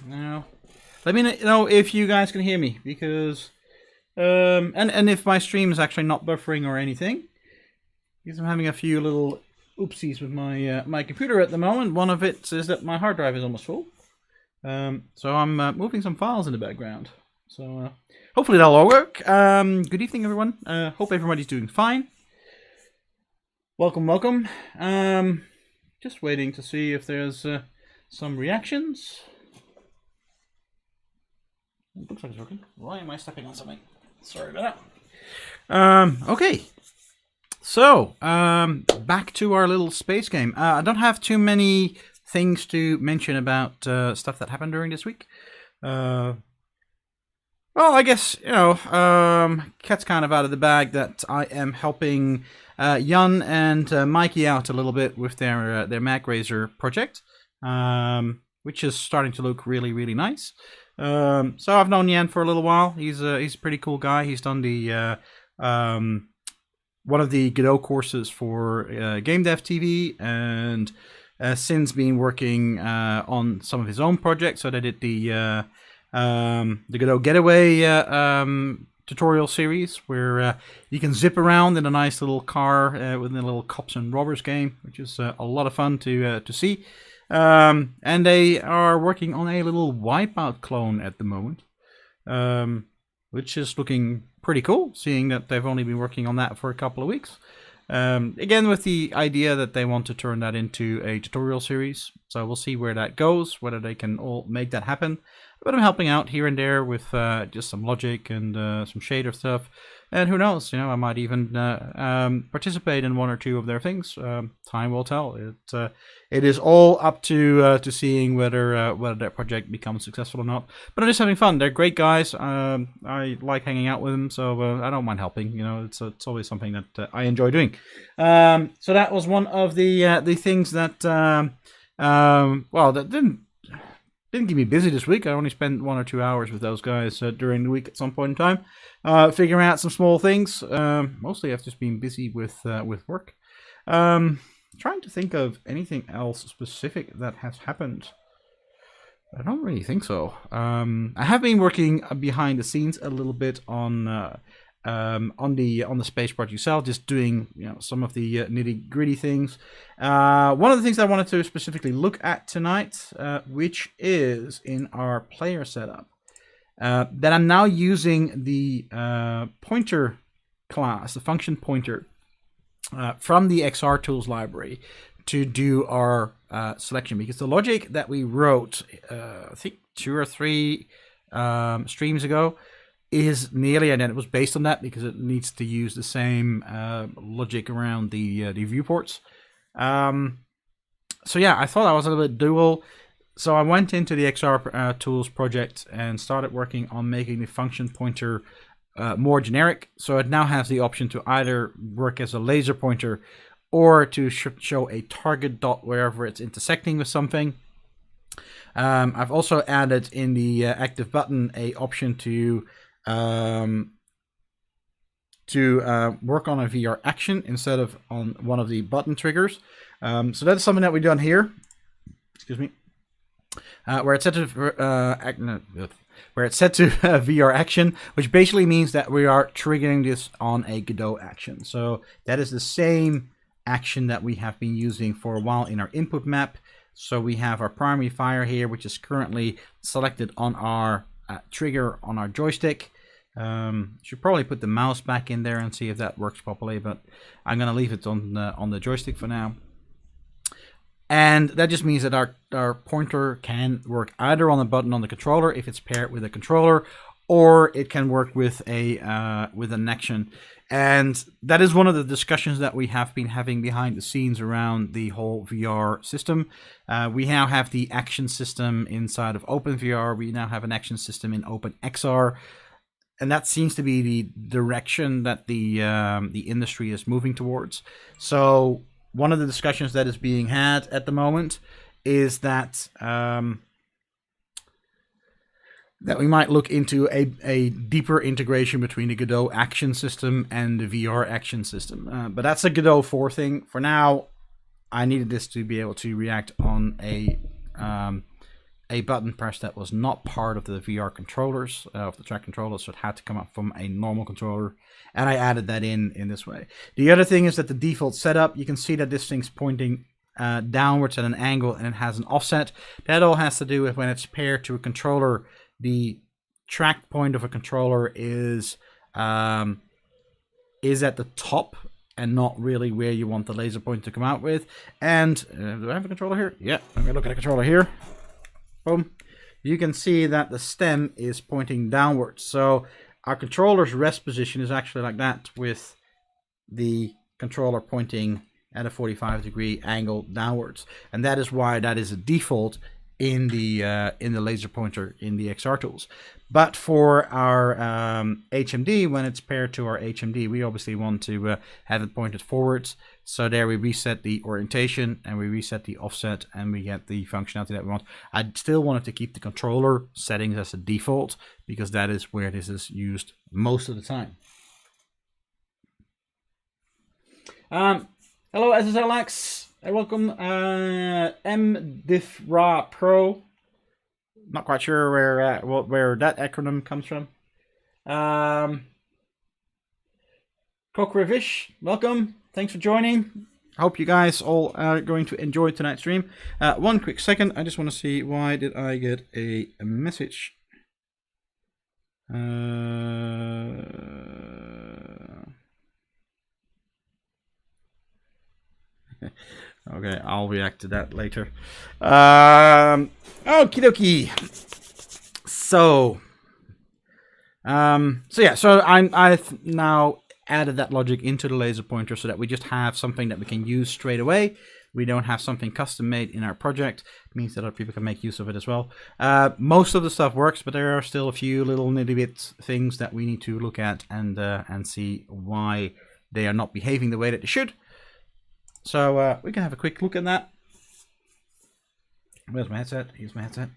Now, let me know if you guys can hear me, because and if my stream is actually not buffering or anything, because I'm having a few little oopsies with my my computer at the moment. One of it is that my hard drive is almost full, so I'm moving some files in the background. So hopefully that'll all work. Good evening, everyone. Hope everybody's doing fine. Welcome, welcome. Just waiting to see if there's some reactions. It looks like it's working. Why am I stepping on something? Sorry about that. Okay. So, back to our little space game. I don't have too many things to mention about stuff that happened during this week. Well, I guess, you know, cat's kind of out of the bag that I am helping Jan and Mikey out a little bit with their MacRaiser project, which is starting to look really, really nice. So I've known Jan for a little while. He's a pretty cool guy. He's done the one of the Godot courses for Game Dev TV, and since been working on some of his own projects. So they did the Godot Getaway tutorial series, where you can zip around in a nice little car within a little cops and robbers game, which is a lot of fun to see. And they are working on a little Wipeout clone at the moment, which is looking pretty cool, seeing that they've only been working on that for a couple of weeks. Again, with the idea that they want to turn that into a tutorial series. So we'll see where that goes, whether they can all make that happen. But I'm helping out here and there with just some logic and some shader stuff. And who knows, you know, I might even participate in one or two of their things. Time will tell. It is all up to seeing whether that project becomes successful or not. But I'm just having fun. They're great guys. I like hanging out with them, so I don't mind helping. You know, it's always something that I enjoy doing. So that was one of the things that well, that didn't keep me busy this week. I only spent 1 or 2 hours with those guys during the week at some point in time, figuring out some small things. Mostly I've just been busy with work. Trying to think of anything else specific that has happened. I don't really think so. I have been working behind the scenes a little bit on the space project itself, just doing, you know, some of the nitty gritty things. One of the things I wanted to specifically look at tonight, which is in our player setup, that I'm now using the pointer class, the function pointer, from the XR tools library to do our selection, because the logic that we wrote, I think 2 or 3 streams ago, is nearly identical. It was based on that because it needs to use the same logic around the viewports. So yeah, I thought I was a little bit dual. So I went into the XR tools project and started working on making the function pointer more generic. So it now has the option to either work as a laser pointer or to show a target dot wherever it's intersecting with something. I've also added in the active button a option to work on a VR action instead of on one of the button triggers. So that's something that we've done here. Excuse me. Where it's set to VR action, which basically means that we are triggering this on a Godot action. So that is the same action that we have been using for a while in our input map. So we have our primary fire here, which is currently selected on our trigger on our joystick. Should probably put the mouse back in there and see if that works properly, but I'm going to leave it on the joystick for now. And that just means that our pointer can work either on the button on the controller if it's paired with a controller, or it can work with an action. And that is one of the discussions that we have been having behind the scenes around the whole VR system. We now have the action system inside of OpenVR. We now have an action system in OpenXR. And that seems to be the direction that the industry is moving towards. So one of the discussions that is being had at the moment is that that we might look into a deeper integration between the Godot action system and the VR action system. But that's a Godot 4 thing. For now, I needed this to be able to react on a a button press that was not part of the VR controllers, of the track controllers, so it had to come up from a normal controller, and I added that in this way. The other thing is that the default setup, you can see that this thing's pointing downwards at an angle and it has an offset. That all has to do with when it's paired to a controller, the track point of a controller is at the top and not really where you want the laser point to come out with. And do I have a controller here? Yeah, let me look at a controller here. Boom. You can see that the stem is pointing downwards. So our controller's rest position is actually like that, with the controller pointing at a 45-degree angle downwards. And that is why that is a default in the laser pointer in the XR tools. But for our HMD, when it's paired to our HMD, we obviously want to have it pointed forwards. So there we reset the orientation and we reset the offset and we get the functionality that we want. I still wanted to keep the controller settings as a default because that is where this is used most of the time. Hello SSLX. Welcome, MDiffRa Pro. Not quite sure where that acronym comes from. Kokrevish, welcome. Thanks for joining. I hope you guys all are going to enjoy tonight's stream. One quick second. I just want to see, why did I get a message? Okay, I'll react to that later. Okie dokie. So I've now added that logic into the laser pointer so that we just have something that we can use straight away. We don't have something custom made in our project. It means that other people can make use of it as well. Most of the stuff works, but there are still a few little nitty-bit things that we need to look at and see why they are not behaving the way that they should. So we can have a quick look at that. Where's my headset? Here's my headset.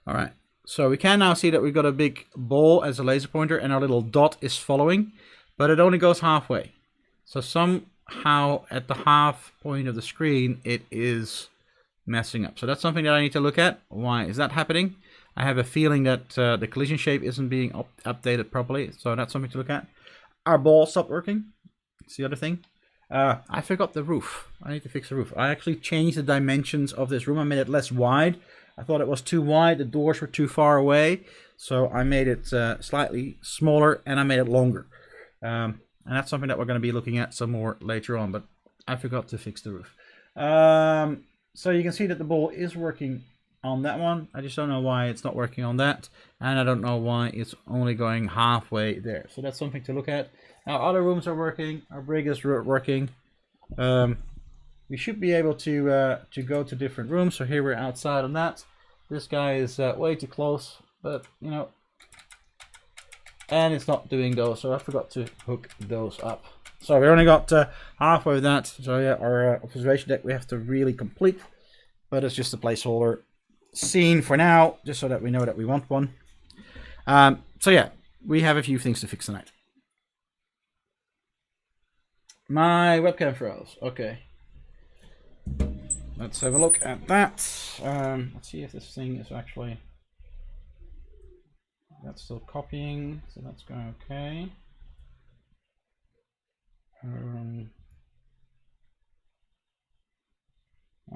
All right. So we can now see that we've got a big ball as a laser pointer and our little dot is following, but it only goes halfway. So somehow at the half point of the screen, it is messing up. So that's something that I need to look at. Why is that happening? I have a feeling that the collision shape isn't being updated properly, so that's something to look at. Our ball stopped working. That's the other thing. I forgot the roof. I need to fix the roof. I actually changed the dimensions of this room. I made it less wide. I thought it was too wide. The doors were too far away, so I made it slightly smaller and I made it longer. And that's something that we're going to be looking at some more later on, but I forgot to fix the roof. So you can see that the ball is working on that one. I just don't know why it's not working on that, and I don't know why it's only going halfway there. So that's something to look at. Now other rooms are working. Our brig is working. We should be able to go to different rooms. So here we're outside on that. This guy is way too close, but you know, and it's not doing those. So I forgot to hook those up. So we only got halfway with that. So yeah, our observation deck we have to really complete, but it's just a placeholder scene for now, just so that we know that we want one. So yeah, we have a few things to fix tonight. My webcam froze. Okay, let's have a look at that. Let's see if this thing is actually, that's still copying, so that's going okay.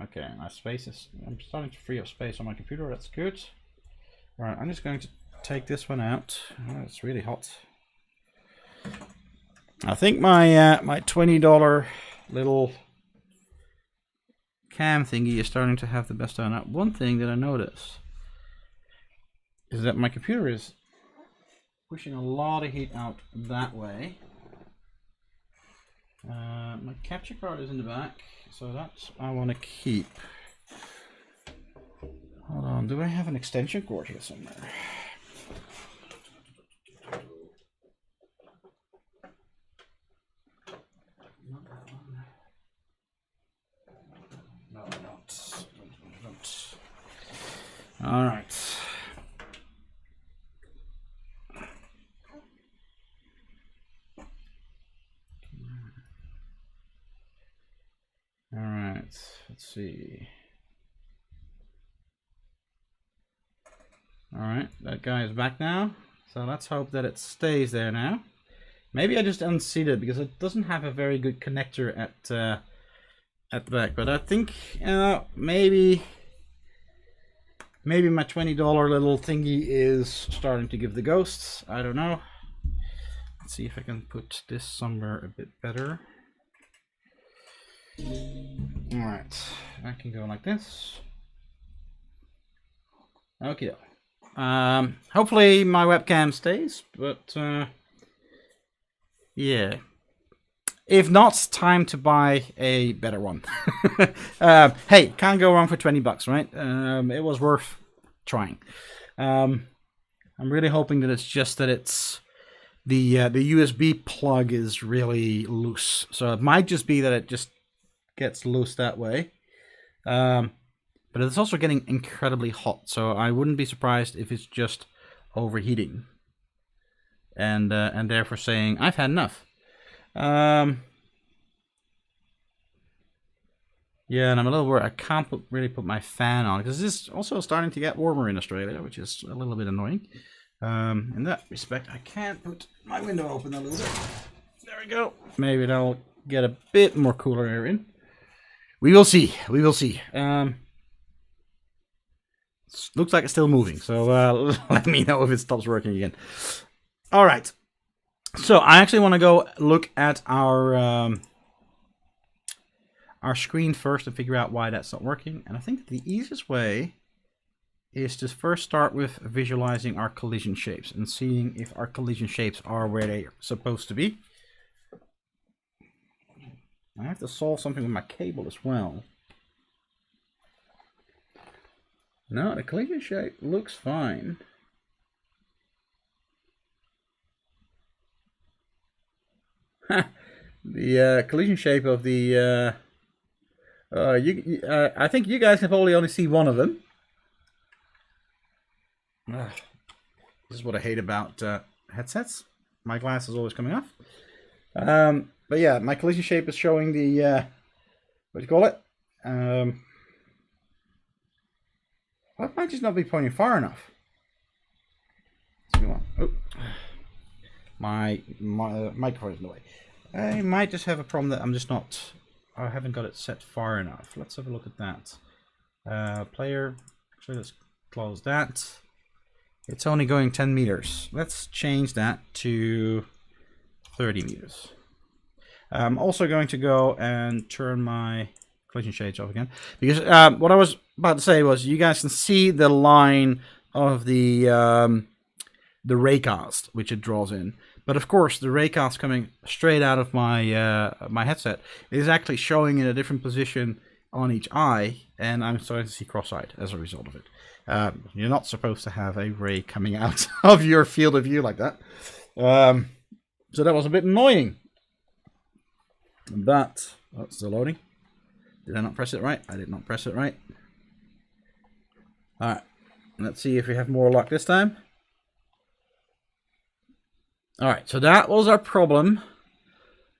Okay, my space is, I'm starting to free up space on my computer. That's good. All right, I'm just going to take this one out. Oh, it's really hot. I think my my $20 little cam thingy is starting to have the best time. Now, one thing that I noticed is that my computer is pushing a lot of heat out that way. My capture card is in the back, so that's I want to keep. Hold on, do I have an extension cord here somewhere? Not that one. No, I don't. All right. let's see. Alright, that guy is back now. So let's hope that it stays there now. Maybe I just unseated because it doesn't have a very good connector at the back. But I think maybe my $20 little thingy is starting to give the ghosts. I don't know. Let's see if I can put this somewhere a bit better. Alright, I can go like this. Okay. Hopefully my webcam stays, but yeah. If not, time to buy a better one. Hey, can't go wrong for 20 bucks, right? It was worth trying. I'm really hoping that it's just that it's the USB plug is really loose. So it might just be that it just gets loose that way. But it's also getting incredibly hot, so I wouldn't be surprised if it's just overheating. And therefore saying, I've had enough. Yeah, and I'm a little worried. I can't really put my fan on, because this is also starting to get warmer in Australia, which is a little bit annoying. In that respect, I can't put my window open a little bit. There we go. Maybe that'll get a bit more cooler air in. We will see. We will see. Looks like it's still moving, so let me know if it stops working again. All right. So I actually want to go look at our screen first and figure out why that's not working. And I think the easiest way is to first start with visualizing our collision shapes and seeing if our collision shapes are where they're supposed to be. I have to solve something with my cable as well. No, the collision shape looks fine. The collision shape of the I think you guys can probably only see one of them. This is what I hate about headsets. My glass is always coming off. But yeah, my collision shape is showing the what do you call it? I might just not be pointing far enough. Oh, my microphone is in the way. I might just have a problem that I'm just not. I haven't got it set far enough. Let's have a look at that. Player. Actually, let's close that. It's only going 10 meters. Let's change that to 30 meters. I'm also going to go and turn my collision shades off again, because what I was about to say was you guys can see the line of the raycast which it draws in, but of course the raycast coming straight out of my my headset is actually showing in a different position on each eye, and I'm starting to see cross-eyed as a result of it. You're not supposed to have a ray coming out of your field of view like that, so that was a bit annoying. But oh, it's still loading. Did I not press it right? I did not press it right. Alright, let's see if we have more luck this time. Alright, so that was our problem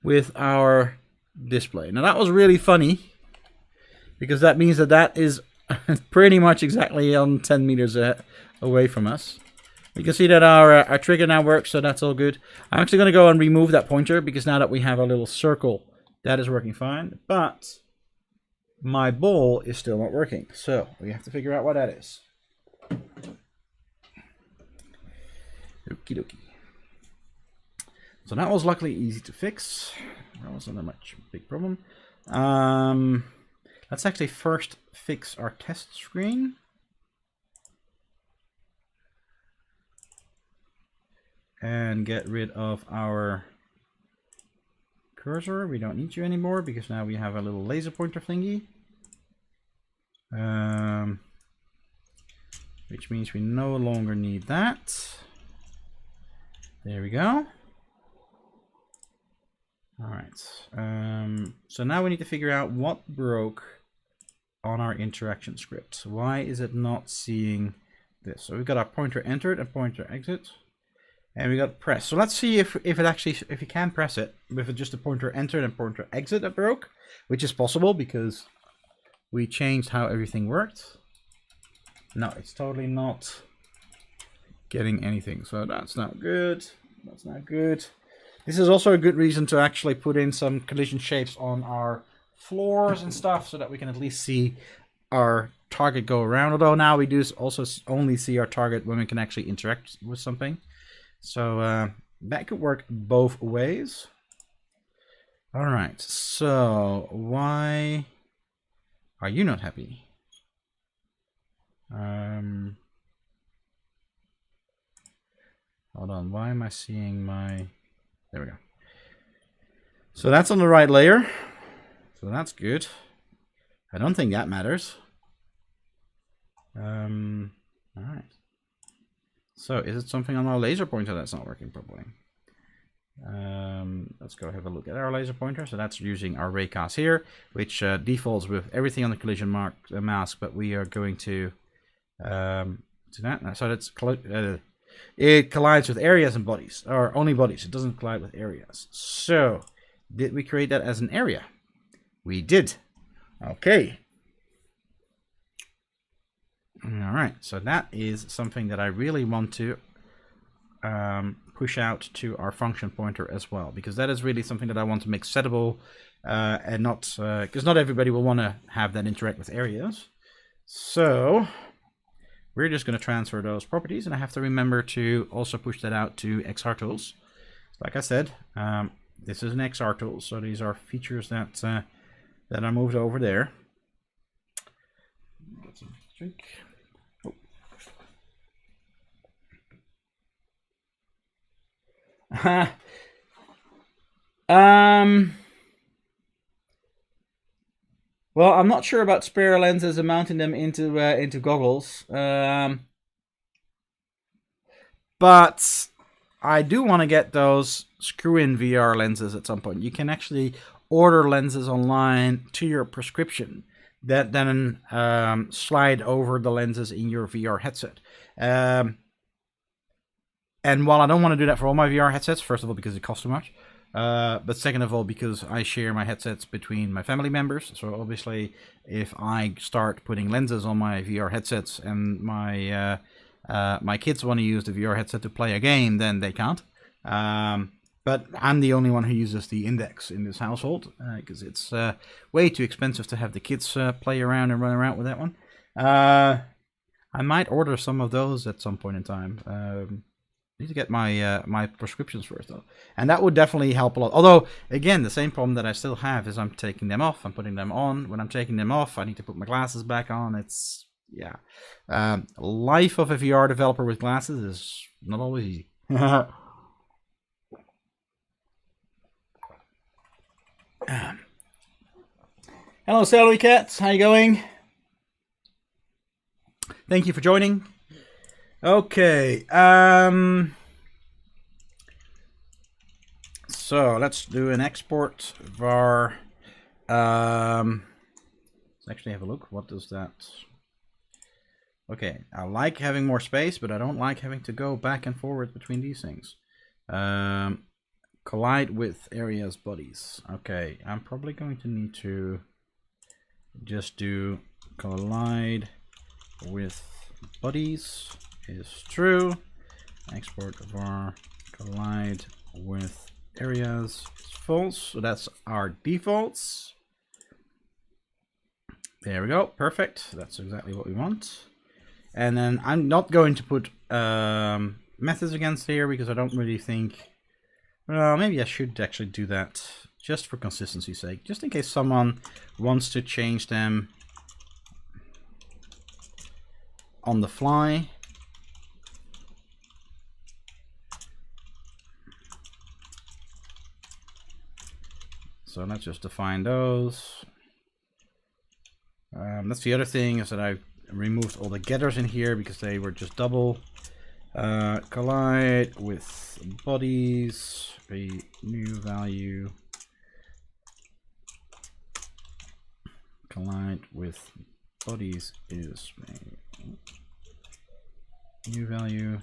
with our display. Now that was really funny, because that means that that is pretty much exactly on 10 meters away from us. You can see that our trigger now works, so that's all good. I'm actually going to go and remove that pointer, because now that we have a little circle, that is working fine. But my ball is still not working, so we have to figure out what that is. Okie dokie. So that was luckily easy to fix. That wasn't a much big problem. Let's actually first fix our test screen. And get rid of our cursor. We don't need you anymore, because now we have a little laser pointer thingy. Which means we no longer need that. There we go. Alright. So now we need to figure out what broke on our interaction script. Why is it not seeing this? So we've got our pointer entered and pointer exit. And we got press. So let's see if it actually, if you can press it with just a pointer entered and pointer exit that broke, which is possible because we changed how everything worked. No, it's totally not getting anything. So that's not good. That's not good. This is also a good reason to actually put in some collision shapes on our floors and stuff so that we can at least see our target go around. Although now we do also only see our target when we can actually interact with something. So that could work both ways. All right. So why are you not happy? Hold on. Why am I seeing my... There we go. So that's on the right layer. So that's good. I don't think that matters. All right. So is it something on our laser pointer that's not working properly? Let's go have a look at our laser pointer. So that's using our raycast here, which defaults with everything on the collision mask, but we are going to do that. So that's it collides with areas and bodies, or only bodies. It doesn't collide with areas. So did we create that as an area? We did. Okay. All right. So that is something that I really want to push out to our function pointer as well, because that is really something that I want to make settable, and not because not everybody will want to have that interact with areas. So we're just going to transfer those properties, and I have to remember to also push that out to XR-tools. Like I said, this is an XR-tool, so these are features that that are moved over there. Get some drink. Well, I'm not sure about spare lenses and mounting them into goggles. But I do want to get those screw-in VR lenses at some point. You can actually order lenses online to your prescription that then slide over the lenses in your VR headset. And while I don't want to do that for all my VR headsets, first of all, because it costs too much, but second of all, because I share my headsets between my family members. So obviously, if I start putting lenses on my VR headsets and my my kids want to use the VR headset to play a game, then they can't. But I'm the only one who uses the Index in this household, because it's way too expensive to have the kids play around and run around with that one. I might order some of those at some point in time. Need to get my my prescriptions first, though, and that would definitely help a lot. Although, again, the same problem that I still have is I'm taking them off, I'm putting them on. When I'm taking them off, I need to put my glasses back on. It's, yeah. Life of a VR developer with glasses is not always easy. Hello, Celery Cats. How you going? Thank you for joining. Okay. So let's do an export var. Let's actually have a look. What does that? Okay, I like having more space, but I don't like having to go back and forward between these things. Collide with areas, bodies. Okay, I'm probably going to need to just do collide with bodies is true. Export var collide with areas is false. So that's our defaults. There we go. Perfect. That's exactly what we want. And then I'm not going to put methods against here because I don't really think. Well, maybe I should actually do that just for consistency's sake, just in case someone wants to change them on the fly. So let's just define those. That's the other thing, is that I removed all the getters in here because they were just double. Collide with bodies, a new value. Collide with bodies is a new value.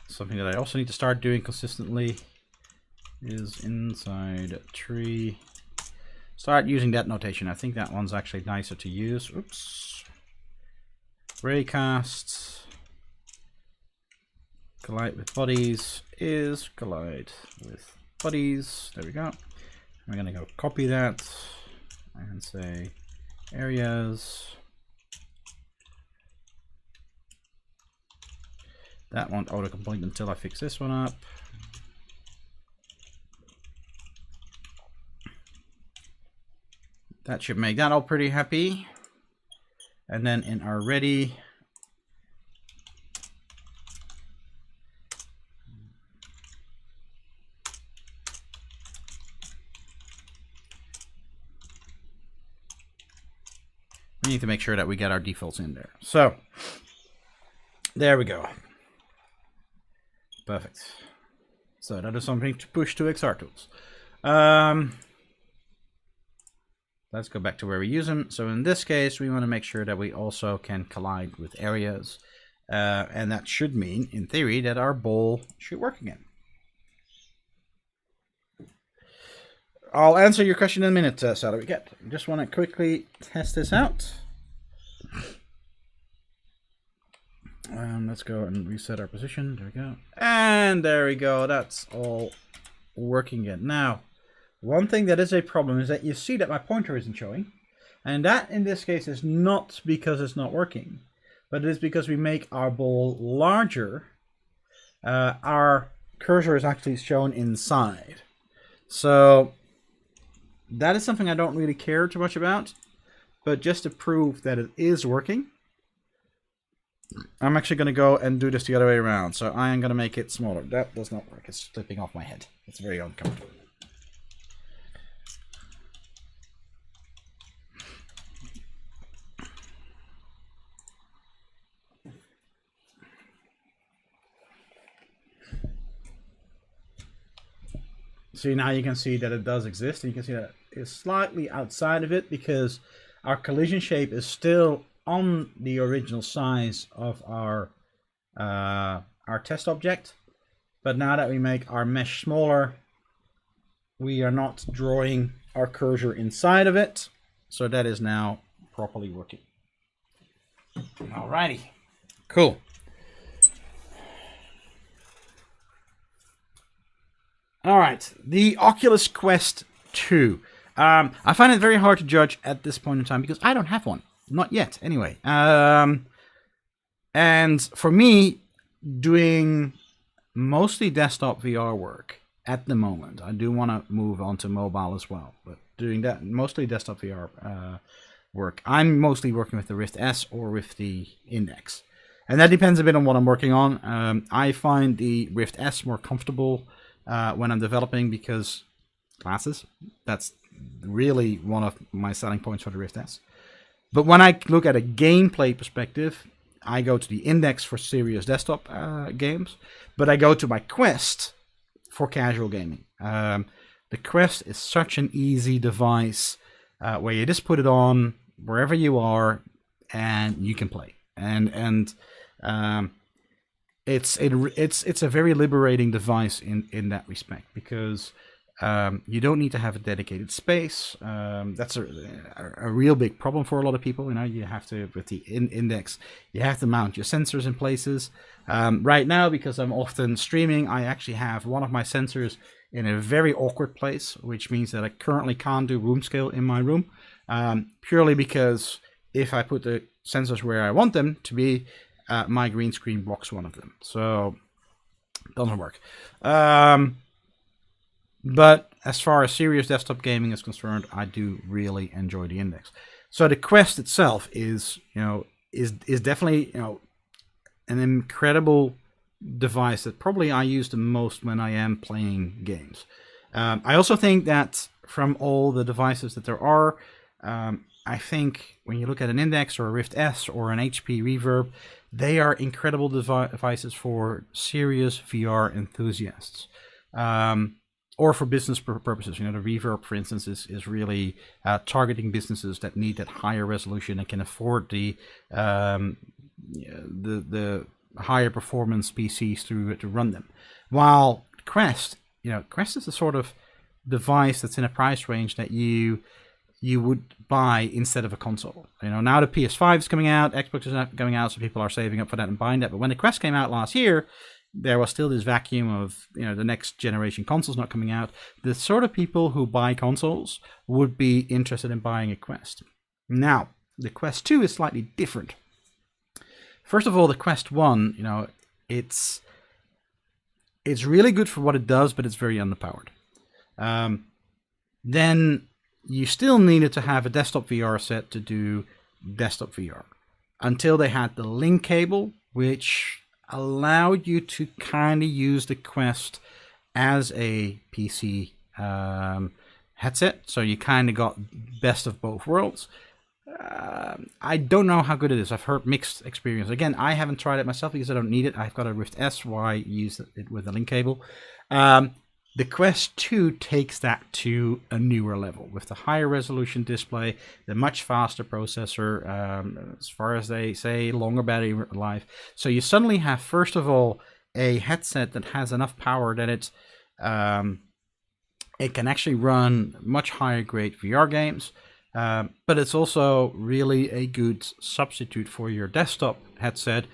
Something that I also need to start doing consistently is inside tree start using that notation. I think that one's actually nicer to use. Oops. Raycast. Collide with bodies is collide with bodies. There we go. I'm going to go copy that and say areas. That won't autocomplete until I fix this one up. That should make that all pretty happy. And then in our ready, we need to make sure that we get our defaults in there. So there we go. Perfect. So that is something to push to XRTools. Let's go back to where we use them. So in this case, we want to make sure that we also can collide with areas. And that should mean, in theory, that our ball should work again. I'll answer your question in a minute, Salary Cat. Just want to quickly test this out. Let's go and reset our position. There we go. And there we go. That's all working again. Now, one thing that is a problem is that you see that my pointer isn't showing. And that, in this case, is not because it's not working, but it is because we make our ball larger. Our cursor is actually shown inside. So that is something I don't really care too much about. But just to prove that it is working, I'm actually going to go and do this the other way around. So I am going to make it smaller. That does not work. It's slipping off my head. It's very uncomfortable. See, now you can see that it does exist. And you can see that it's slightly outside of it because our collision shape is still on the original size of our test object. But now that we make our mesh smaller, we are not drawing our cursor inside of it. So that is now properly working. Alrighty, cool. All right, the Oculus Quest 2. I find it very hard to judge at this point in time because I don't have one. Not yet, anyway. And for me, doing mostly desktop VR work at the moment. I do want to move on to mobile as well, but doing that mostly desktop VR work. I'm mostly working with the Rift S or with the Index. And that depends a bit on what I'm working on. I find the Rift S more comfortable when I'm developing because glasses, that's really one of my selling points for the Rift S. But when I look at a gameplay perspective, I go to the Index for serious desktop games, but I go to my Quest for casual gaming. The Quest is such an easy device where you just put it on wherever you are and you can play. And it's a very liberating device in that respect because you don't need to have a dedicated space. That's a real big problem for a lot of people. You know, you have to, with the Index, you have to mount your sensors in places. Right now, because I'm often streaming, I actually have one of my sensors in a very awkward place, which means that I currently can't do room scale in my room, purely because if I put the sensors where I want them to be, my green screen blocks one of them. So it doesn't work. But as far as serious desktop gaming is concerned, I do really enjoy the Index. So the Quest itself is definitely, an incredible device that probably I use the most when I am playing games. I also think that from all the devices that there are, I think when you look at an Index or a Rift S or an HP Reverb, they are incredible devices for serious VR enthusiasts. Or for business purposes. You know, the Reverb, for instance, is really targeting businesses that need that higher resolution and can afford the higher performance PCs to run them. While Quest, Quest is a sort of device that's in a price range that you you would buy instead of a console. You know, now the PS5 is coming out, Xbox is not coming out, so people are saving up for that and buying that. But when the Quest came out last year, there was still this vacuum of, you know, the next generation consoles not coming out. The sort of people who buy consoles would be interested in buying a Quest. Now, the Quest 2 is slightly different. First of all, the Quest 1, you know, it's really good for what it does, but it's very underpowered. Then you still needed to have a desktop VR set to do desktop VR. Until they had the link cable, which allowed you to kind of use the Quest as a PC headset. So you kind of got best of both worlds. I don't know how good it is. I've heard mixed experience. Again, I haven't tried it myself because I don't need it. I've got a Rift S where I use it with the link cable. The Quest 2 takes that to a newer level with the higher resolution display, the much faster processor, as far as they say, longer battery life. So you suddenly have, first of all, a headset that has enough power that it can actually run much higher grade VR games. But it's also really a good substitute for your desktop headset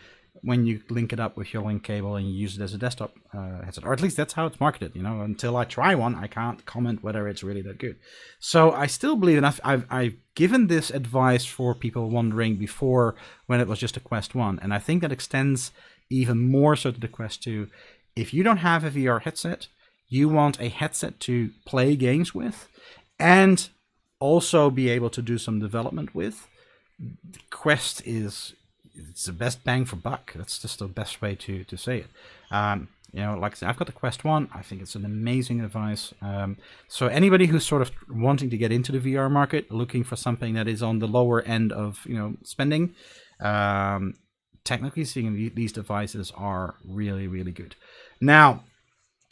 when you link it up with your link cable and you use it as a desktop headset. Or at least that's how it's marketed. You know, until I try one, I can't comment whether it's really that good. So I still believe, and I've given this advice for people wondering before when it was just a Quest 1. And I think that extends even more so to the Quest 2. If you don't have a VR headset, you want a headset to play games with and also be able to do some development with. Quest it's the best bang for buck. That's just the best way to say it. You know, like I said, I've got the Quest 1. I think it's an amazing device. So anybody who's sort of wanting to get into the VR market, looking for something that is on the lower end of, you know, spending, technically speaking, these devices are really, really good. Now,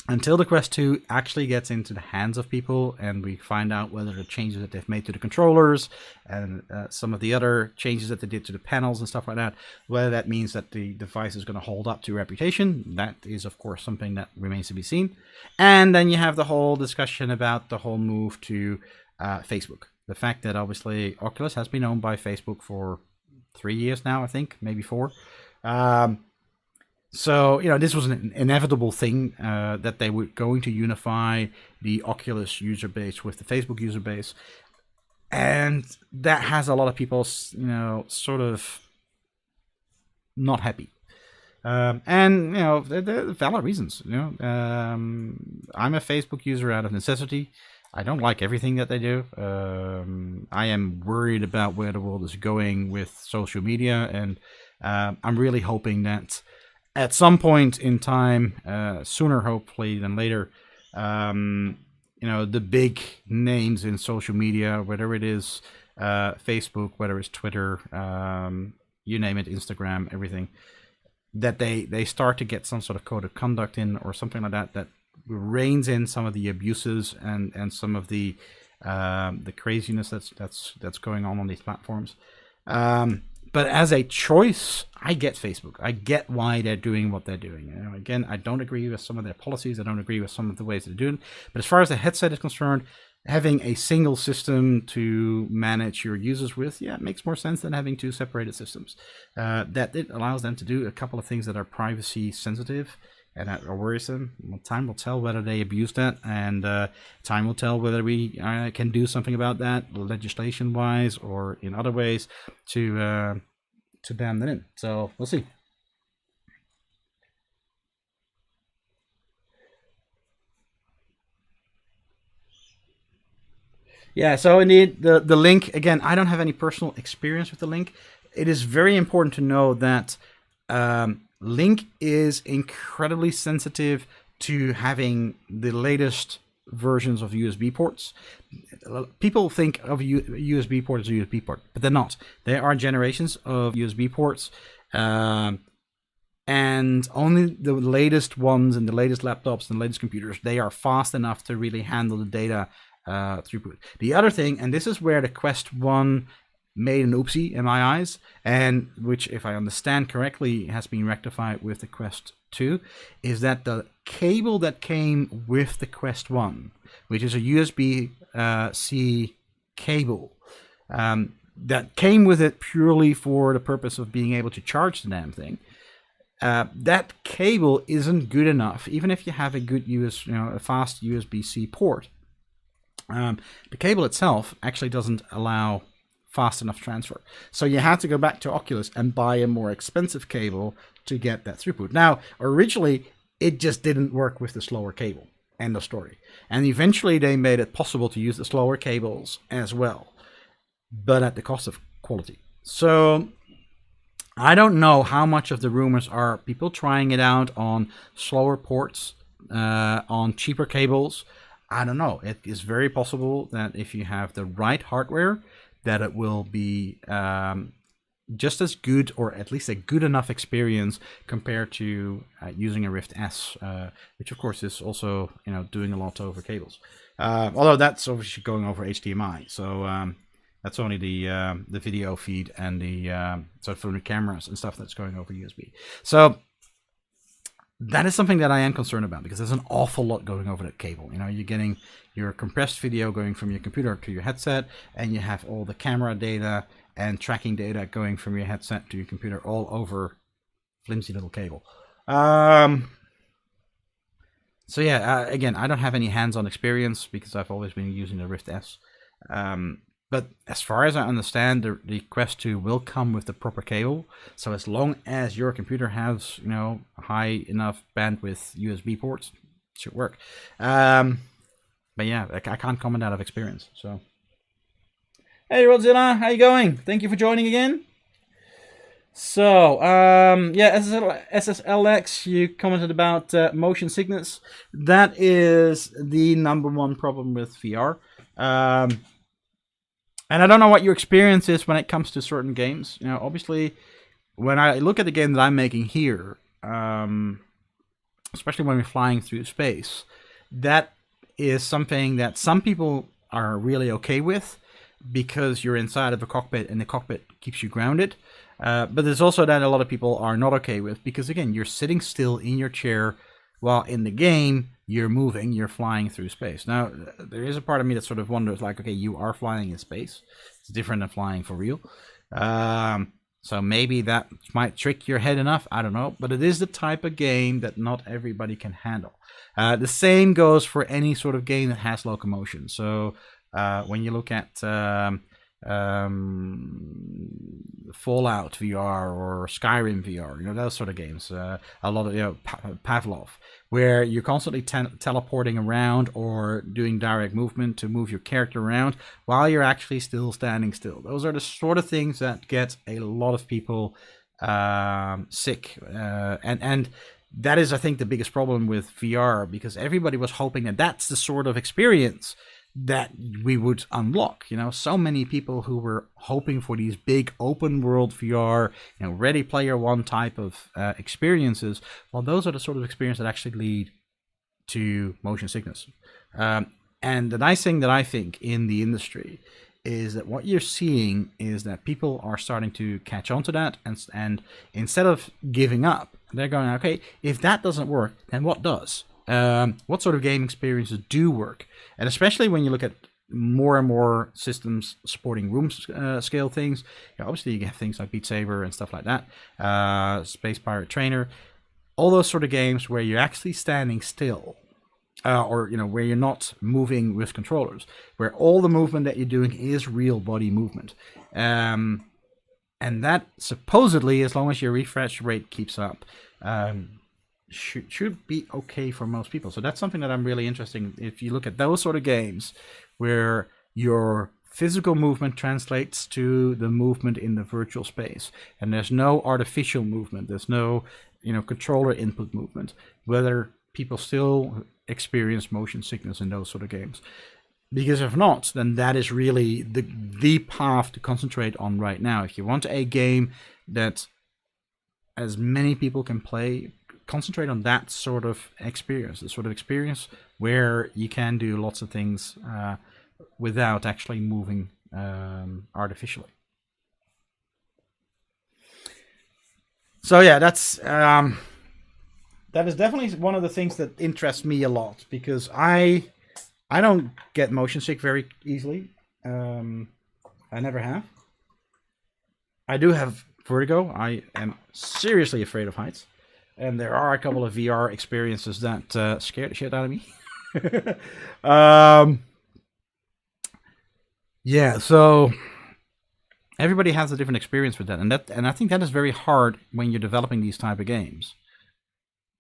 until the Quest 2 actually gets into the hands of people and we find out whether the changes that they've made to the controllers and some of the other changes that they did to the panels and stuff like that, whether that means that the device is going to hold up to reputation, that is, of course, something that remains to be seen. And then you have the whole discussion about the whole move to Facebook. The fact that, obviously, Oculus has been owned by Facebook for 3 years now, I think, maybe 4. So, you know, this was an inevitable thing that they were going to unify the Oculus user base with the Facebook user base. And that has a lot of people, you know, sort of not happy. And, you know, there are valid reasons. You know, I'm a Facebook user out of necessity. I don't like everything that they do. I am worried about where the world is going with social media. And I'm really hoping that at some point in time, sooner hopefully than later, you know, the big names in social media, whether it is Facebook, whether it's Twitter, you name it, Instagram, everything, that they start to get some sort of code of conduct in or something like that reins in some of the abuses and some of the craziness that's going on these platforms. But as a choice, I get Facebook. I get why they're doing what they're doing. You know, again, I don't agree with some of their policies. I don't agree with some of the ways they're doing it. But as far as the headset is concerned, having a single system to manage your users with, yeah, it makes more sense than having two separated systems. That it allows them to do a couple of things that are privacy sensitive and that are worrisome. Well, time will tell whether they abuse that, and time will tell whether we can do something about that, legislation-wise or in other ways, to dam that in. So we'll see. Yeah, so indeed, the link, again, I don't have any personal experience with the link. It is very important to know that Link is incredibly sensitive to having the latest versions of USB ports. People think of a USB port as a USB port, but they're not. There are generations of USB ports, and only the latest ones and the latest laptops and the latest computers, they are fast enough to really handle the data throughput. The other thing, and this is where the Quest 1 made an oopsie in my eyes, and which, if I understand correctly, has been rectified with the Quest 2, is that the cable that came with the Quest 1, which is a USB-C cable that came with it purely for the purpose of being able to charge the damn thing. That cable isn't good enough, even if you have a good a fast USB-C port. The cable itself actually doesn't allow fast enough transfer. So you had to go back to Oculus and buy a more expensive cable to get that throughput. Now, originally, it just didn't work with the slower cable. End of story. And eventually they made it possible to use the slower cables as well, but at the cost of quality. So I don't know how much of the rumors are people trying it out on slower ports, on cheaper cables. I don't know. It is very possible that if you have the right hardware, that it will be just as good, or at least a good enough experience compared to using a Rift S, which of course is also doing a lot over cables. Although that's obviously going over HDMI, so that's only the video feed and the so from the cameras and stuff that's going over USB. So that is something that I am concerned about, because there's an awful lot going over that cable. You're getting your compressed video going from your computer to your headset, and you have all the camera data and tracking data going from your headset to your computer all over flimsy little cable. So yeah, again, I don't have any hands-on experience because I've always been using the Rift S. But as far as I understand, the Quest 2 will come with the proper cable. So as long as your computer has, high enough bandwidth USB ports, it should work. But yeah, I can't comment out of experience. So, hey Rodzilla, how you going? Thank you for joining again. So, yeah, SSLX, you commented about motion sickness. That is the #1 problem with VR. And I don't know what your experience is when it comes to certain games. Obviously, when I look at the game that I'm making here, especially when we're flying through space, that is something that some people are really okay with because you're inside of a cockpit and the cockpit keeps you grounded. But there's also that a lot of people are not okay with because, again, you're sitting still in your chair while in the game you're moving, you're flying through space. Now, there is a part of me that sort of wonders, like, okay, you are flying in space. It's different than flying for real. So maybe that might trick your head enough. I don't know. But it is the type of game that not everybody can handle. The same goes for any sort of game that has locomotion. So when you look at Fallout VR or Skyrim VR, those sort of games, a lot of Pavlov, where you're constantly teleporting around or doing direct movement to move your character around while you're actually still standing still. Those are the sort of things that get a lot of people sick, and that is, I think, the biggest problem with VR, because everybody was hoping that that's the sort of experience that we would unlock. So many people who were hoping for these big open world VR, Ready Player One type of experiences. Well, those are the sort of experiences that actually lead to motion sickness. And the nice thing that I think in the industry is that what you're seeing is that people are starting to catch on to that, and instead of giving up, they're going, okay, if that doesn't work, then what does? What sort of game experiences do work? And especially when you look at more and more systems supporting room scale things, obviously you have things like Beat Saber and stuff like that, Space Pirate Trainer, all those sort of games where you're actually standing still, or where you're not moving with controllers, where all the movement that you're doing is real body movement, and that supposedly, as long as your refresh rate keeps up, should be okay for most people. So that's something that I'm really interested in. If you look at those sort of games where your physical movement translates to the movement in the virtual space, and there's no artificial movement, there's no controller input movement, whether people still experience motion sickness in those sort of games. Because if not, then that is really the path to concentrate on right now. If you want a game that as many people can play, concentrate on that sort of experience, the sort of experience where you can do lots of things without actually moving artificially. So yeah, that is definitely one of the things that interests me a lot, because I don't get motion sick very easily. I never have. I do have vertigo. I am seriously afraid of heights. And there are a couple of VR experiences that scare the shit out of me. Yeah, so everybody has a different experience with that, and I think that is very hard when you're developing these type of games.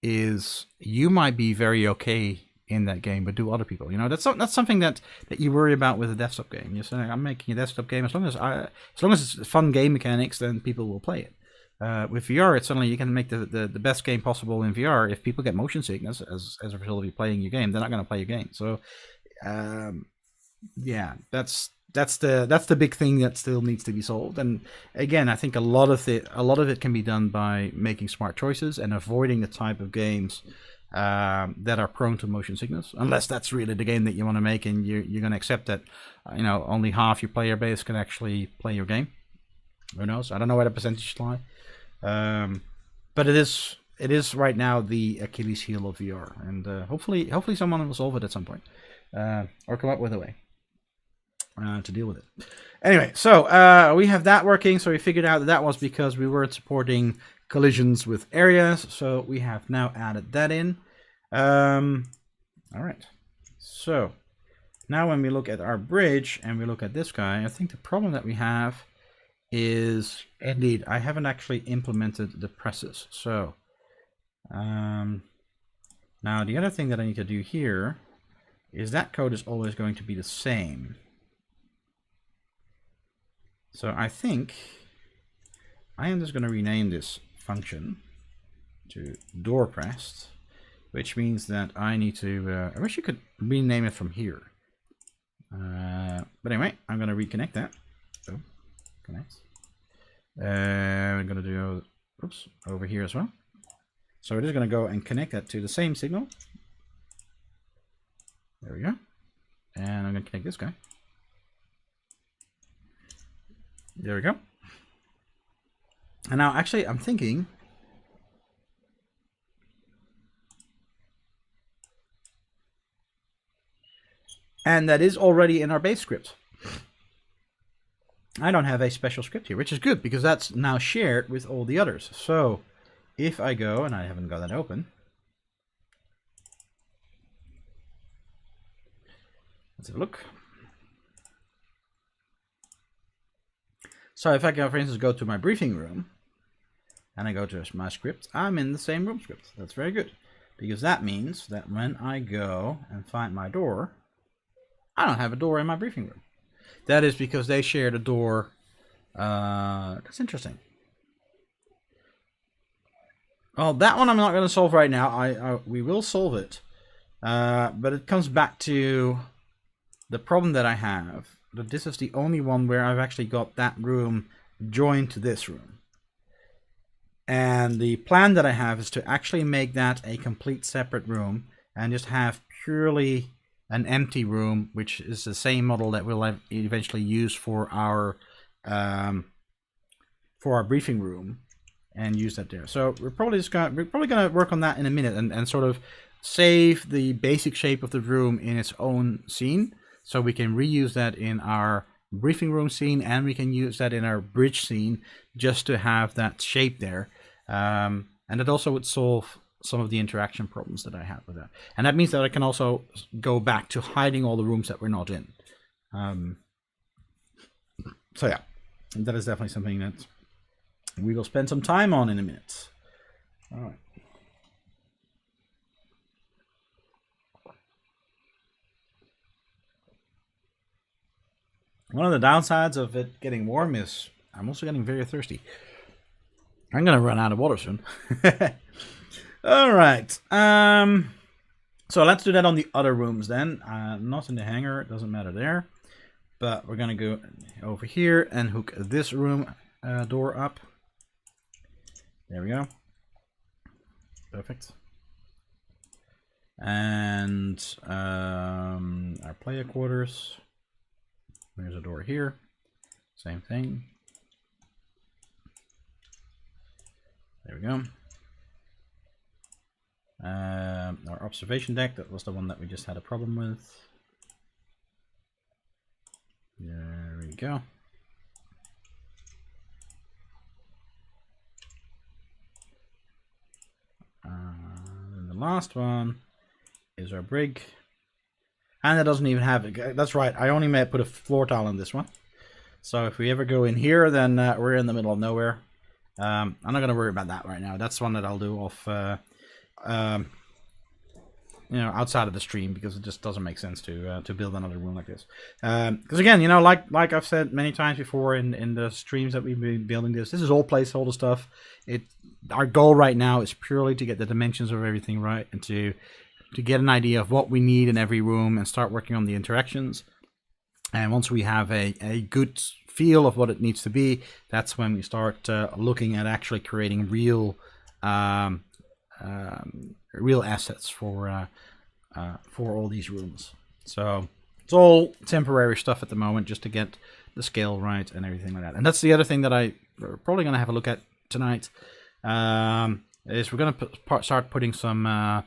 Is you might be very okay in that game, but do other people? You know, that's something that you worry about with a desktop game. You say, I'm making a desktop game as long as it's fun game mechanics, then people will play it. With VR, it's suddenly you can make the best game possible in VR. If people get motion sickness as a result of you playing your game, they're not going to play your game. So, yeah, that's the big thing that still needs to be solved. And again, I think a lot of it can be done by making smart choices and avoiding the type of games that are prone to motion sickness, unless that's really the game that you want to make, and you're going to accept that only half your player base can actually play your game. Who knows? I don't know where the percentages lie. But it is right now the Achilles heel of VR, and hopefully someone will solve it at some point, or come up with a way to deal with it. Anyway, so we have that working. So we figured out that was because we weren't supporting collisions with areas. So we have now added that in. All right. So now when we look at our bridge and we look at this guy, I think the problem that we have is indeed I haven't actually implemented the presses. So now the other thing that I need to do here is that code is always going to be the same. So I think I am just going to rename this function to door pressed, which means that I need to I wish you could rename it from here, but anyway, I'm going to reconnect that. So connect. We're going to do over here as well. So we're just going to go and connect that to the same signal. There we go. And I'm going to connect this guy. There we go. And now actually I'm thinking and that is already in our base script. I don't have a special script here, which is good because that's now shared with all the others. So if I go, and I haven't got that open. Let's have a look. So if I go, for instance, go to my briefing room and I go to my script, I'm in the same room script. That's very good because that means that when I go and find my door, I don't have a door in my briefing room. That is because they shared a door. That's interesting. Well, that one I'm not going to solve right now. We will solve it. But it comes back to the problem that I have. That this is the only one where I've actually got that room joined to this room. And the plan that I have is to actually make that a complete separate room and just have purely an empty room, which is the same model that we'll eventually use for our briefing room, and use that there. So we're probably gonna work on that in a minute and sort of save the basic shape of the room in its own scene, so we can reuse that in our briefing room scene, and we can use that in our bridge scene just to have that shape there. And it also would solve some of the interaction problems that I have with that. And that means that I can also go back to hiding all the rooms that we're not in. So yeah, that is definitely something that we will spend some time on in a minute. All right. One of the downsides of it getting warm is I'm also getting very thirsty. I'm going to run out of water soon. All right. So let's do that on the other rooms then. Not in the hangar. It doesn't matter there. But we're going to go over here and hook this room door up. There we go. Perfect. And our player quarters. There's a door here. Same thing. There we go. Our observation deck, that was the one that we just had a problem with. There we go. And the last one is our brig. And it doesn't even have it. That's right. I only may put a floor tile on this one. So if we ever go in here, then we're in the middle of nowhere. I'm not going to worry about that right now. That's one that I'll do off, outside of the stream, because it just doesn't make sense to build another room like this. Because again, like I've said many times before in the streams that we've been building this is all placeholder stuff. Our goal right now is purely to get the dimensions of everything right and to get an idea of what we need in every room and start working on the interactions. And once we have a good feel of what it needs to be, that's when we start looking at actually creating real assets for all these rooms. So it's all temporary stuff at the moment, just to get the scale right and everything like that. And that's the other thing that we're probably going to have a look at tonight. Is we're going to start putting some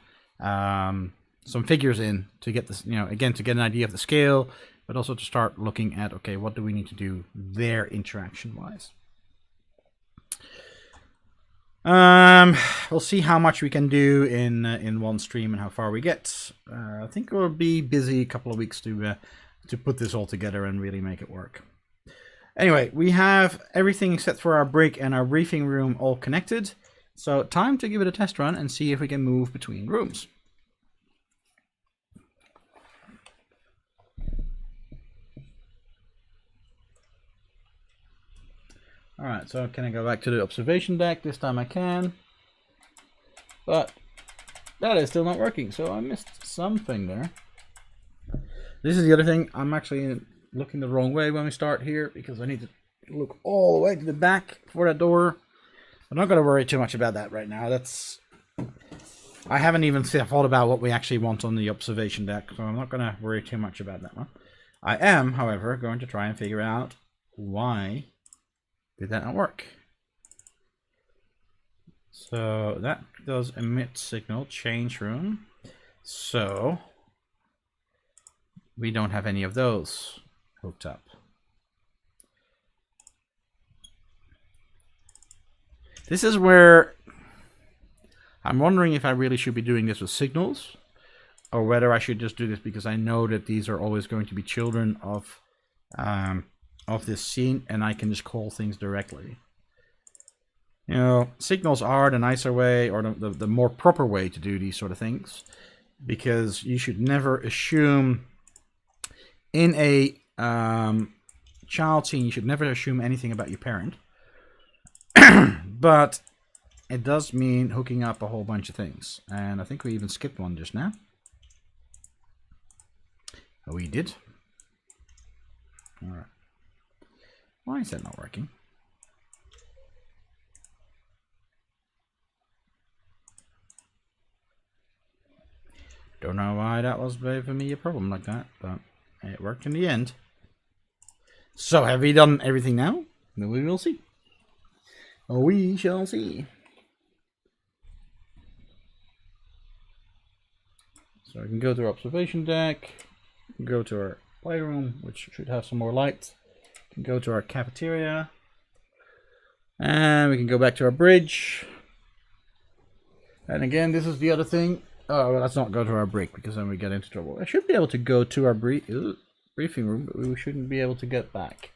figures in to get this, again, to get an idea of the scale, but also to start looking at, okay, what do we need to do there interaction-wise. We'll see how much we can do in one stream and how far we get. I think we'll be busy a couple of weeks to put this all together and really make it work. Anyway, we have everything except for our brig and our briefing room all connected. So time to give it a test run and see if we can move between rooms. Alright, so can I go back to the observation deck? This time I can. But that is still not working, so I missed something there. This is the other thing. I'm actually looking the wrong way when we start here, because I need to look all the way to the back for that door. I'm not going to worry too much about that right now. I haven't even thought about what we actually want on the observation deck, so I'm not going to worry too much about that one. I am, however, going to try and figure out why did that not work. So that does emit signal, change room. So we don't have any of those hooked up. This is where I'm wondering if I really should be doing this with signals, or whether I should just do this because I know that these are always going to be children of this scene, and I can just call things directly. Signals are the nicer way, or the more proper way to do these sort of things, because you should never assume in a child scene, you should never assume anything about your parent. But it does mean hooking up a whole bunch of things, and I think we even skipped one just now. Oh, we did. All right. Why is that not working? Don't know why that was for me a problem like that, but it worked in the end. So have we done everything now? Then we will see. We shall see. So I can go to our observation deck, go to our playroom, which should have some more light. We can go to our cafeteria, and we can go back to our bridge. And again, this is the other thing. Oh, well, let's not go to our brig, because then we get into trouble. I should be able to go to our briefing room, but we shouldn't be able to get back.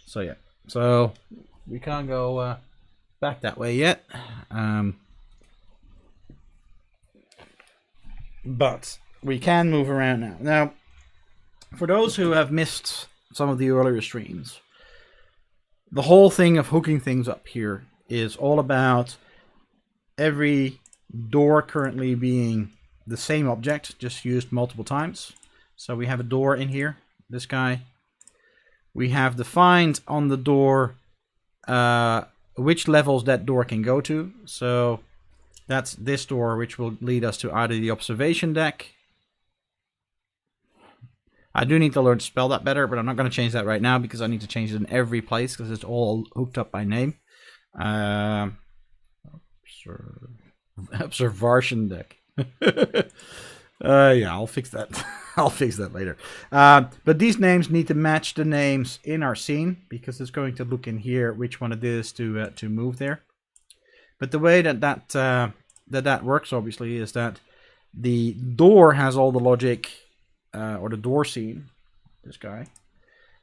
So yeah, so we can't go back that way yet. But we can move around now. Now, for those who have missed some of the earlier streams, the whole thing of hooking things up here is all about every door currently being the same object, just used multiple times. So we have a door in here, this guy. We have defined on the door which levels that door can go to. So that's this door, which will lead us to either the observation deck. I do need to learn to spell that better, but I'm not going to change that right now because I need to change it in every place because it's all hooked up by name. Observation deck. Yeah, I'll fix that. I'll fix that later. But these names need to match the names in our scene, because it's going to look in here which one it is to move there. But the way that works, obviously, is that the door has all the logic, or the door scene, this guy,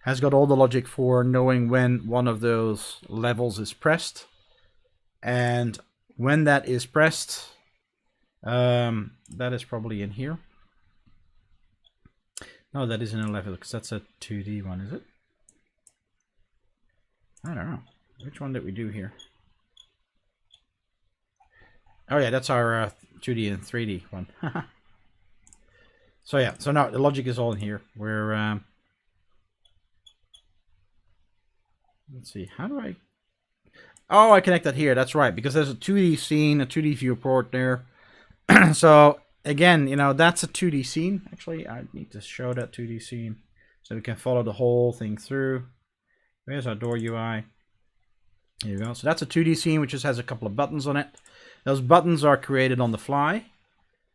has got all the logic for knowing when one of those levels is pressed. And when that is pressed, that is probably in here. No, that isn't a level, because that's a 2D one, is it? I don't know. Which one did we do here? Oh yeah, that's our 2D and 3D one. So yeah, so now the logic is all in here. We're let's see, how do I... Oh, I connect that here, that's right, because there's a 2D scene, a 2D viewport there. So again, you know, that's a 2D scene. Actually, I need to show that 2D scene so we can follow the whole thing through. There's our door UI. Here you go. So that's a 2D scene which just has a couple of buttons on it. Those buttons are created on the fly.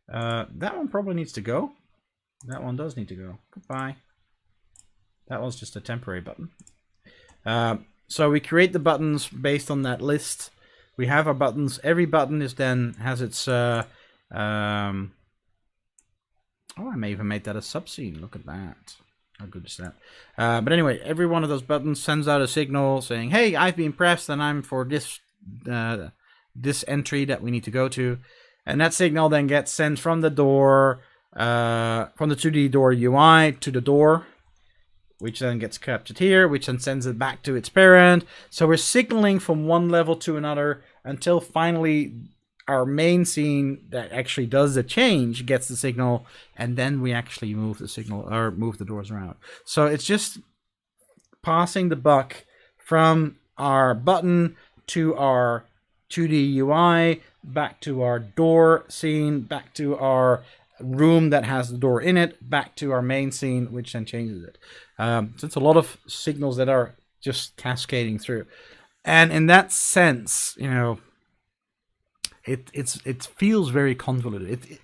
That one probably needs to go. That one does need to go. Goodbye. That one's just a temporary button. So we create the buttons based on that list. We have our buttons. Every button is then has its... oh, I may even make that a subscene. Look at that. How good is that? But anyway, every one of those buttons sends out a signal saying, hey, I've been pressed and I'm for this this entry that we need to go to. And that signal then gets sent from the door, from the 2D door UI to the door, which then gets captured here, which then sends it back to its parent. So we're signaling from one level to another until finally our main scene that actually does the change gets the signal, and then we actually move the signal or move the doors around. So it's just passing the buck from our button to our 2D UI, back to our door scene, back to our room that has the door in it, back to our main scene, which then changes it. So it's a lot of signals that are just cascading through. And in that sense, you know, it feels very convoluted.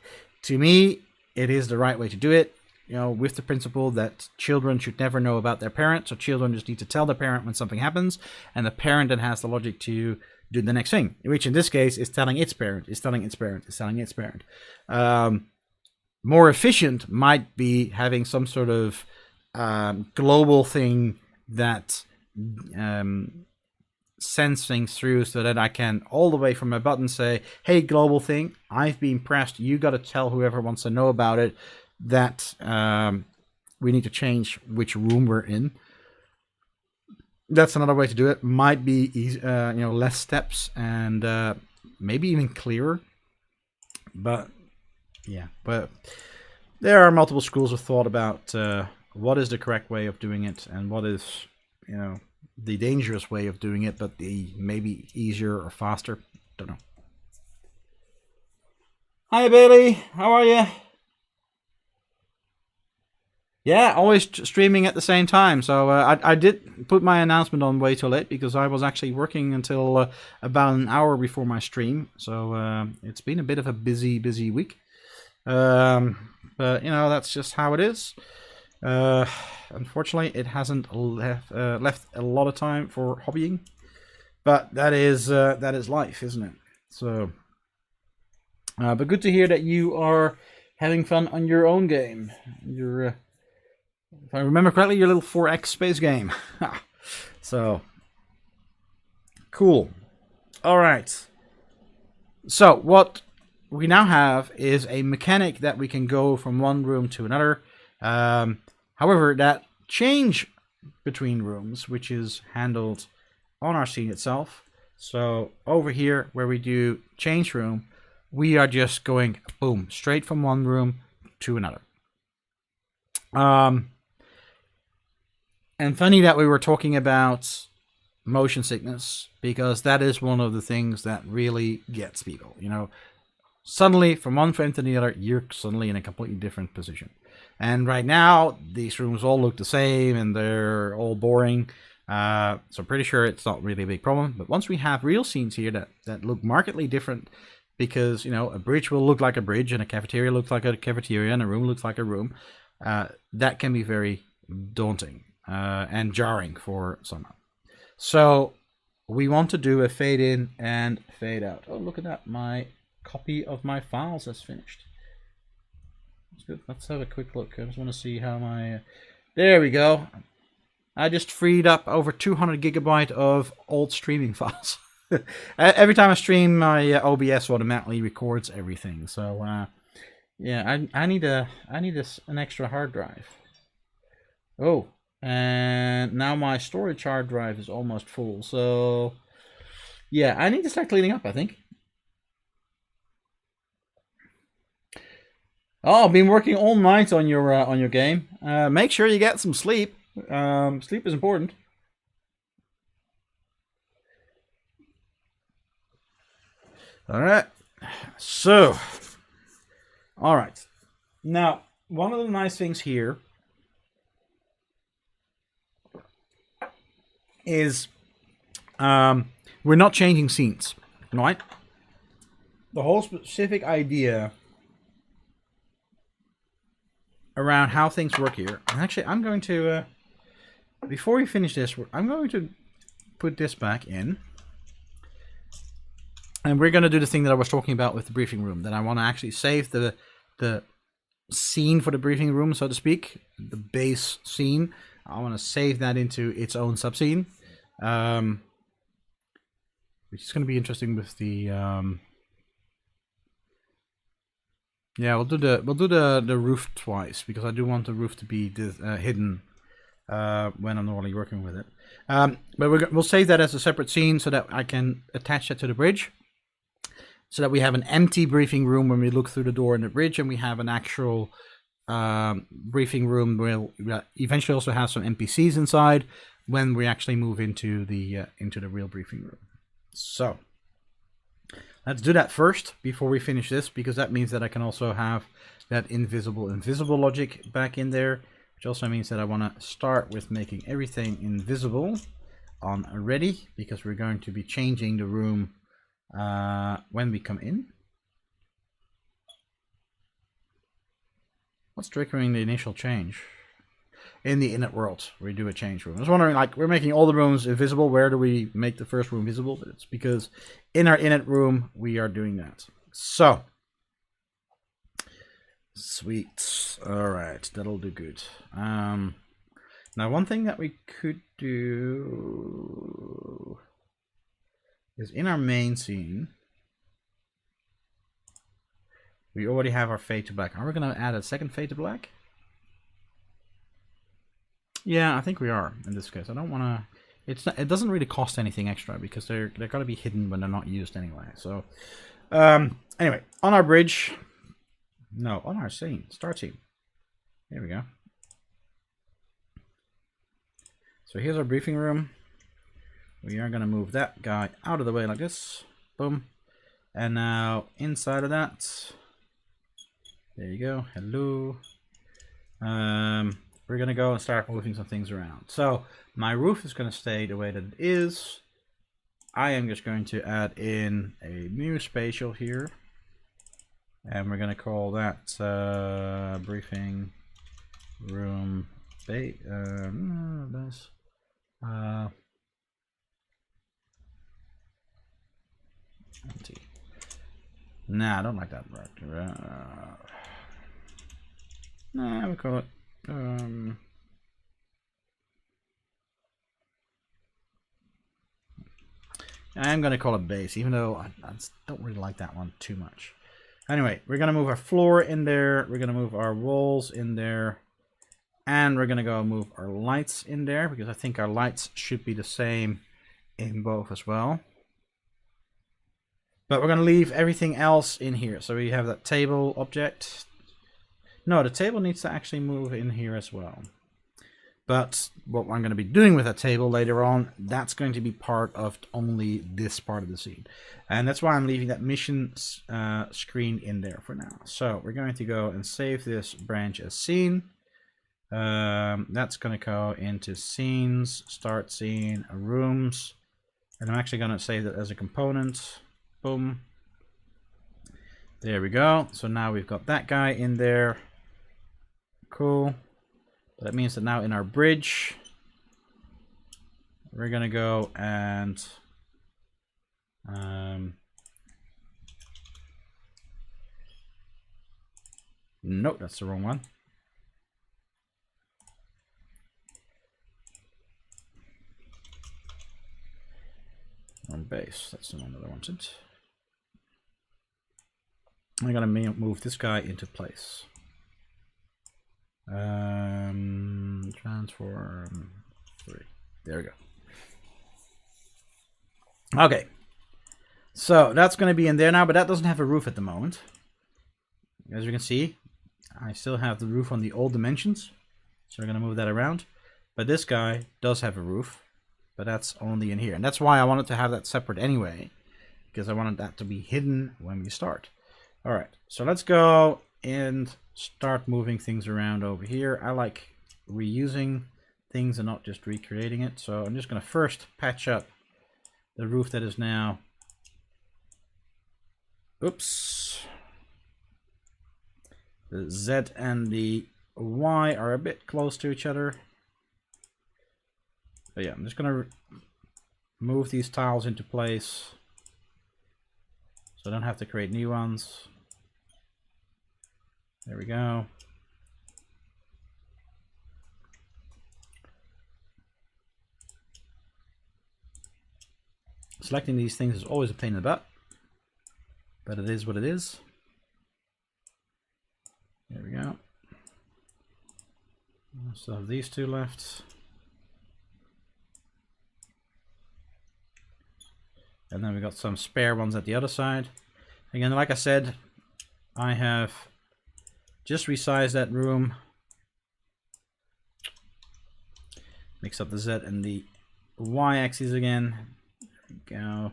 To me, it is the right way to do it, you know, with the principle that children should never know about their parents, so children just need to tell the parent when something happens, and the parent then has the logic to do the next thing, which in this case is telling its parent, is telling its parent, is telling its parent. More efficient might be having some sort of global thing that sends things through, so that I can all the way from my button say, hey, global thing, I've been pressed, you got to tell whoever wants to know about it that we need to change which room we're in. That's another way to do it. Might be easy, you know, less steps and maybe even clearer. But yeah, but there are multiple schools of thought about what is the correct way of doing it and what is, you know, the dangerous way of doing it, but the maybe easier or faster. Don't know. Hi Bailey, how are you? Yeah, always streaming at the same time. So I did put my announcement on way too late because I was actually working until about an hour before my stream. So it's been a bit of a busy week. But you know, that's just how it is. Unfortunately, it hasn't left a lot of time for hobbying, but that is life, isn't it? So, but good to hear that you are having fun on your own game. Your, if I remember correctly, your little 4X space game. So, cool. All right. So what we now have is a mechanic that we can go from one room to another. However, that change between rooms, which is handled on our scene itself. So over here, where we do change room, we are just going, boom, straight from one room to another. And funny that we were talking about motion sickness, because that is one of the things that really gets people. You know, suddenly from one frame to the other, you're suddenly in a completely different position. And right now, these rooms all look the same and they're all boring. So I'm pretty sure it's not really a big problem. But once we have real scenes here that look markedly different, because, you know, a bridge will look like a bridge, and a cafeteria looks like a cafeteria, and a room looks like a room. That can be very daunting and jarring for someone. So we want to do a fade in and fade out. Oh, look at that. My copy of my files has finished. That's good. Let's have a quick look. I just want to see how my... there we go. I just freed up over 200 gigabyte of old streaming files. Every time I stream, my OBS automatically records everything. So yeah, I need an extra hard drive. Oh, and now my storage hard drive is almost full. So yeah, I need to start cleaning up, I think. Oh, I've been working all night on your game. Make sure you get some sleep. Sleep is important. All right. So, all right. Now, one of the nice things here is we're not changing scenes, right? The whole specific idea around how things work here. And actually, I'm going to, before we finish this, I'm going to put this back in. And we're going to do the thing that I was talking about with the briefing room, that I want to actually save the scene for the briefing room, so to speak, the base scene. I want to save that into its own subscene, which is going to be interesting with the... yeah, we'll do the roof twice, because I do want the roof to be hidden when I'm normally working with it. But we'll save that as a separate scene so that I can attach that to the bridge, so that we have an empty briefing room when we look through the door in the bridge, and we have an actual briefing room where we'll eventually also have some NPCs inside when we actually move into the real briefing room. So let's do that first before we finish this, because that means that I can also have that invisible logic back in there, which also means that I want to start with making everything invisible on ready, because we're going to be changing the room when we come in. What's triggering the initial change? In the init world, we do a change room. I was wondering, like, we're making all the rooms invisible. Where do we make the first room visible? But it's because in our init room, we are doing that. So, sweet. All right, that'll do good. Now, one thing that we could do is in our main scene, we already have our fade to black. Are we going to add a second fade to black? Yeah, I think we are in this case. I don't want to. It doesn't really cost anything extra, because they're going to be hidden when they're not used anyway. So anyway, on our bridge, no, on our scene, start scene. Here we go. So here's our briefing room. We are going to move that guy out of the way like this. Boom. And now inside of that, there you go. Hello. We're going to go and start moving some things around. So my roof is going to stay the way that it is. I am just going to add in a new spatial here. And we're going to call that briefing room base. Empty. Nah, I don't like that word. Nah, we call it I'm going to call it base, even though I don't really like that one too much. Anyway, we're going to move our floor in there. We're going to move our walls in there. And we're going to go move our lights in there, because I think our lights should be the same in both as well. But we're going to leave everything else in here. So we have that table object. No, the table needs to actually move in here as well. But what I'm going to be doing with that table later on, that's going to be part of only this part of the scene. And that's why I'm leaving that mission screen in there for now. So we're going to go and save this branch as scene. That's going to go into scenes, start scene, rooms. And I'm actually going to save that as a component. Boom. There we go. So now we've got that guy in there. Cool. That means that now in our bridge, we're gonna go and nope, that's the wrong one. On base, that's the one that I wanted. I'm gonna move this guy into place. Transform 3. There we go. Okay, so that's going to be in there now, but that doesn't have a roof at the moment. As you can see, I still have the roof on the old dimensions, so we're going to move that around. But this guy does have a roof, but that's only in here, and that's why I wanted to have that separate anyway, because I wanted that to be hidden when we start. All right, so let's go and start moving things around over here. I like reusing things and not just recreating it, so I'm just going to first patch up the roof that is now, oops, the Z and the Y are a bit close to each other. But yeah, I'm just going to move these tiles into place so I don't have to create new ones. There we go. Selecting these things is always a pain in the butt, but it is what it is. There we go. Still have these two left. And then we got some spare ones at the other side. Again, like I said, I have just resized that room. Mix up the Z and the Y axis again. There we go.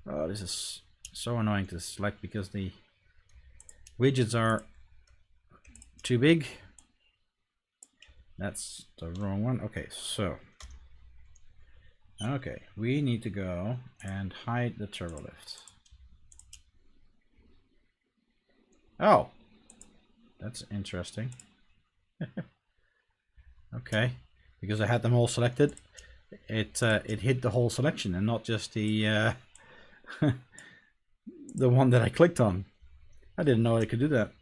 Oh, this is so annoying to select because the widgets are too big. That's the wrong one. Okay, so we need to go and hide the turbo lift. Oh, that's interesting. Okay, because I had them all selected, it hid the whole selection and not just the the one that I clicked on. I didn't know I could do that.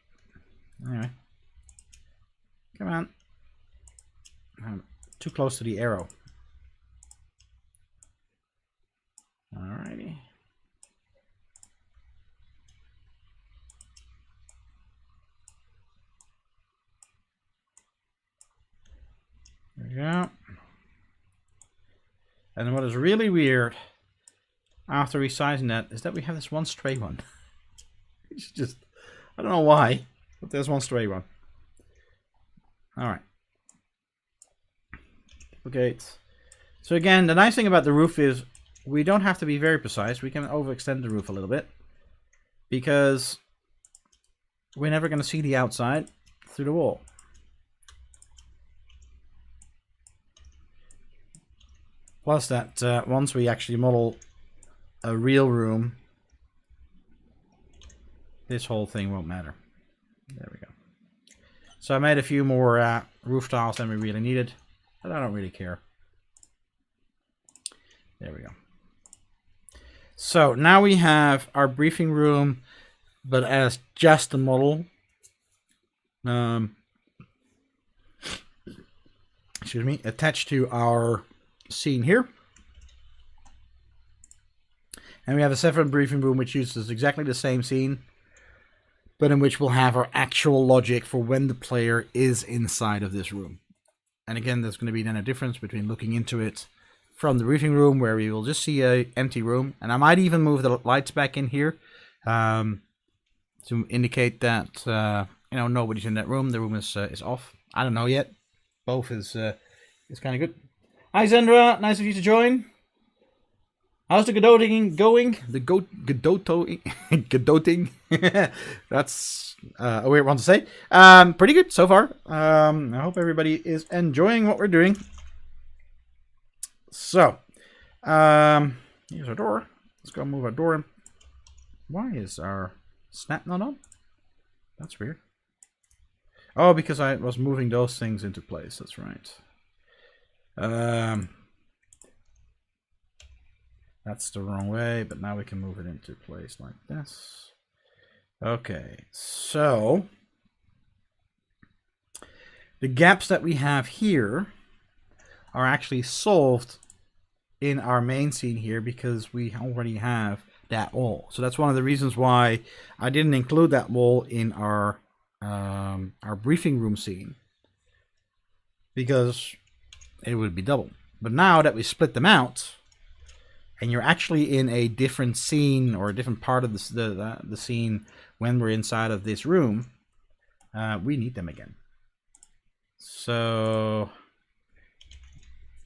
Anyway, come on. I'm too close to the arrow. Alrighty. There we go. And what is really weird after resizing that is that we have this one stray one. It's just, I don't know why, but there's one stray one. Alright. Duplicate. So again, the nice thing about the roof is we don't have to be very precise. We can overextend the roof a little bit because we're never going to see the outside through the wall. Plus that once we actually model a real room, this whole thing won't matter. There we go. So I made a few more roof tiles than we really needed, but I don't really care. There we go. So now we have our briefing room, but as just a model. Excuse me, attached to our scene here. And we have a separate briefing room which uses exactly the same scene, but in which we'll have our actual logic for when the player is inside of this room. And again, there's going to be then a difference between looking into it from the briefing room, where we will just see a empty room, and I might even move the lights back in here to indicate that you know, nobody's in that room. The room is off. I don't know yet. Both is kind of good. Hi Zendra, nice of you to join. How's the Godoting going? The Godoting. That's a weird one to say. Pretty good so far. I hope everybody is enjoying what we're doing. So, here's our door. Let's go move our door in. Why is our snap not on? That's weird. Oh, because I was moving those things into place. That's right. That's the wrong way, but now we can move it into place like this. Okay, so the gaps that we have here are actually solved in our main scene here because we already have that wall. So that's one of the reasons why I didn't include that wall in our briefing room scene, because it would be double. But now that we split them out, and you're actually in a different scene or a different part of the scene when we're inside of this room, we need them again. So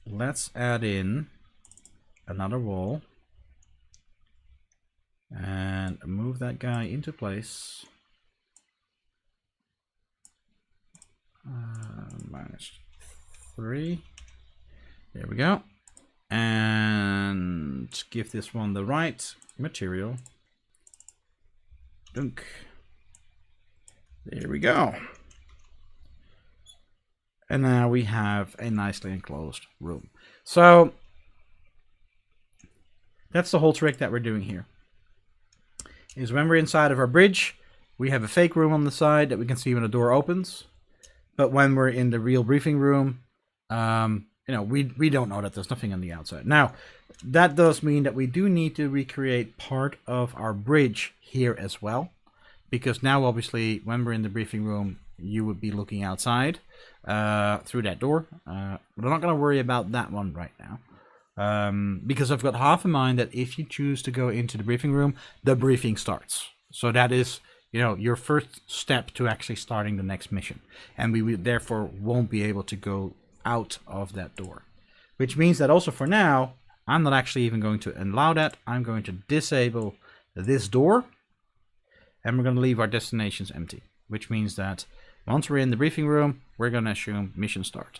let's add in another wall and move that guy into place. -3. There we go. And give this one the right material. Dunk. There we go. And now we have a nicely enclosed room. So that's the whole trick that we're doing here. Is when we're inside of our bridge, we have a fake room on the side that we can see when the door opens. But when we're in the real briefing room, you know, we don't know that there's nothing on the outside. Now, that does mean that we do need to recreate part of our bridge here as well. Because now, obviously, when we're in the briefing room, you would be looking outside through that door. But I'm not going to worry about that one right now. Because I've got half in mind that if you choose to go into the briefing room, the briefing starts. So that is, you know, your first step to actually starting the next mission. And we therefore won't be able to go out of that door. Which means that also for now, I'm not actually even going to allow that. I'm going to disable this door. And we're going to leave our destinations empty. Which means that once we're in the briefing room, we're going to assume mission start.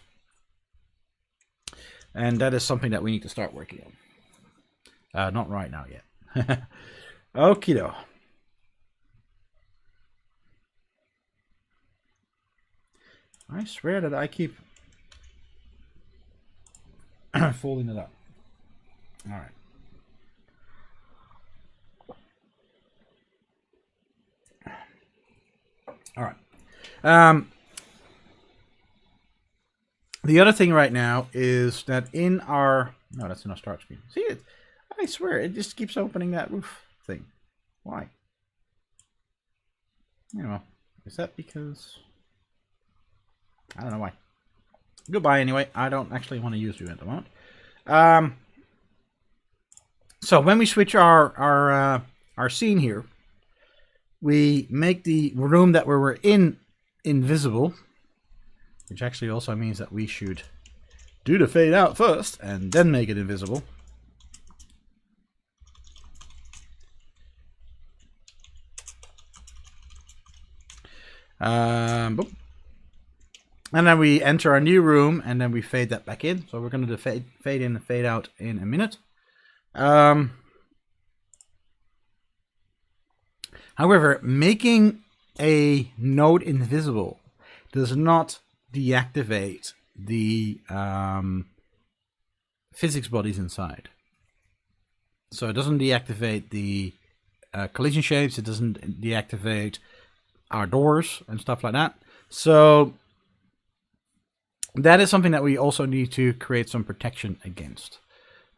And that is something that we need to start working on. Not right now yet. Okie doke. I swear that I keep folding it up. All right. All right. The other thing right now is that in our... No, that's in our start screen. See it? I swear, it just keeps opening that roof thing. Why? You know, is that because... I don't know why. Goodbye anyway. I don't actually want to use you at the moment. So when we switch our scene here, we make the room that we were in invisible, which actually also means that we should do the fade out first and then make it invisible. Boop. And then we enter our new room and then we fade that back in. So we're going to do fade in and fade out in a minute. However, making a node invisible does not deactivate the physics bodies inside. So it doesn't deactivate the collision shapes. It doesn't deactivate our doors and stuff like that. So that is something that we also need to create some protection against.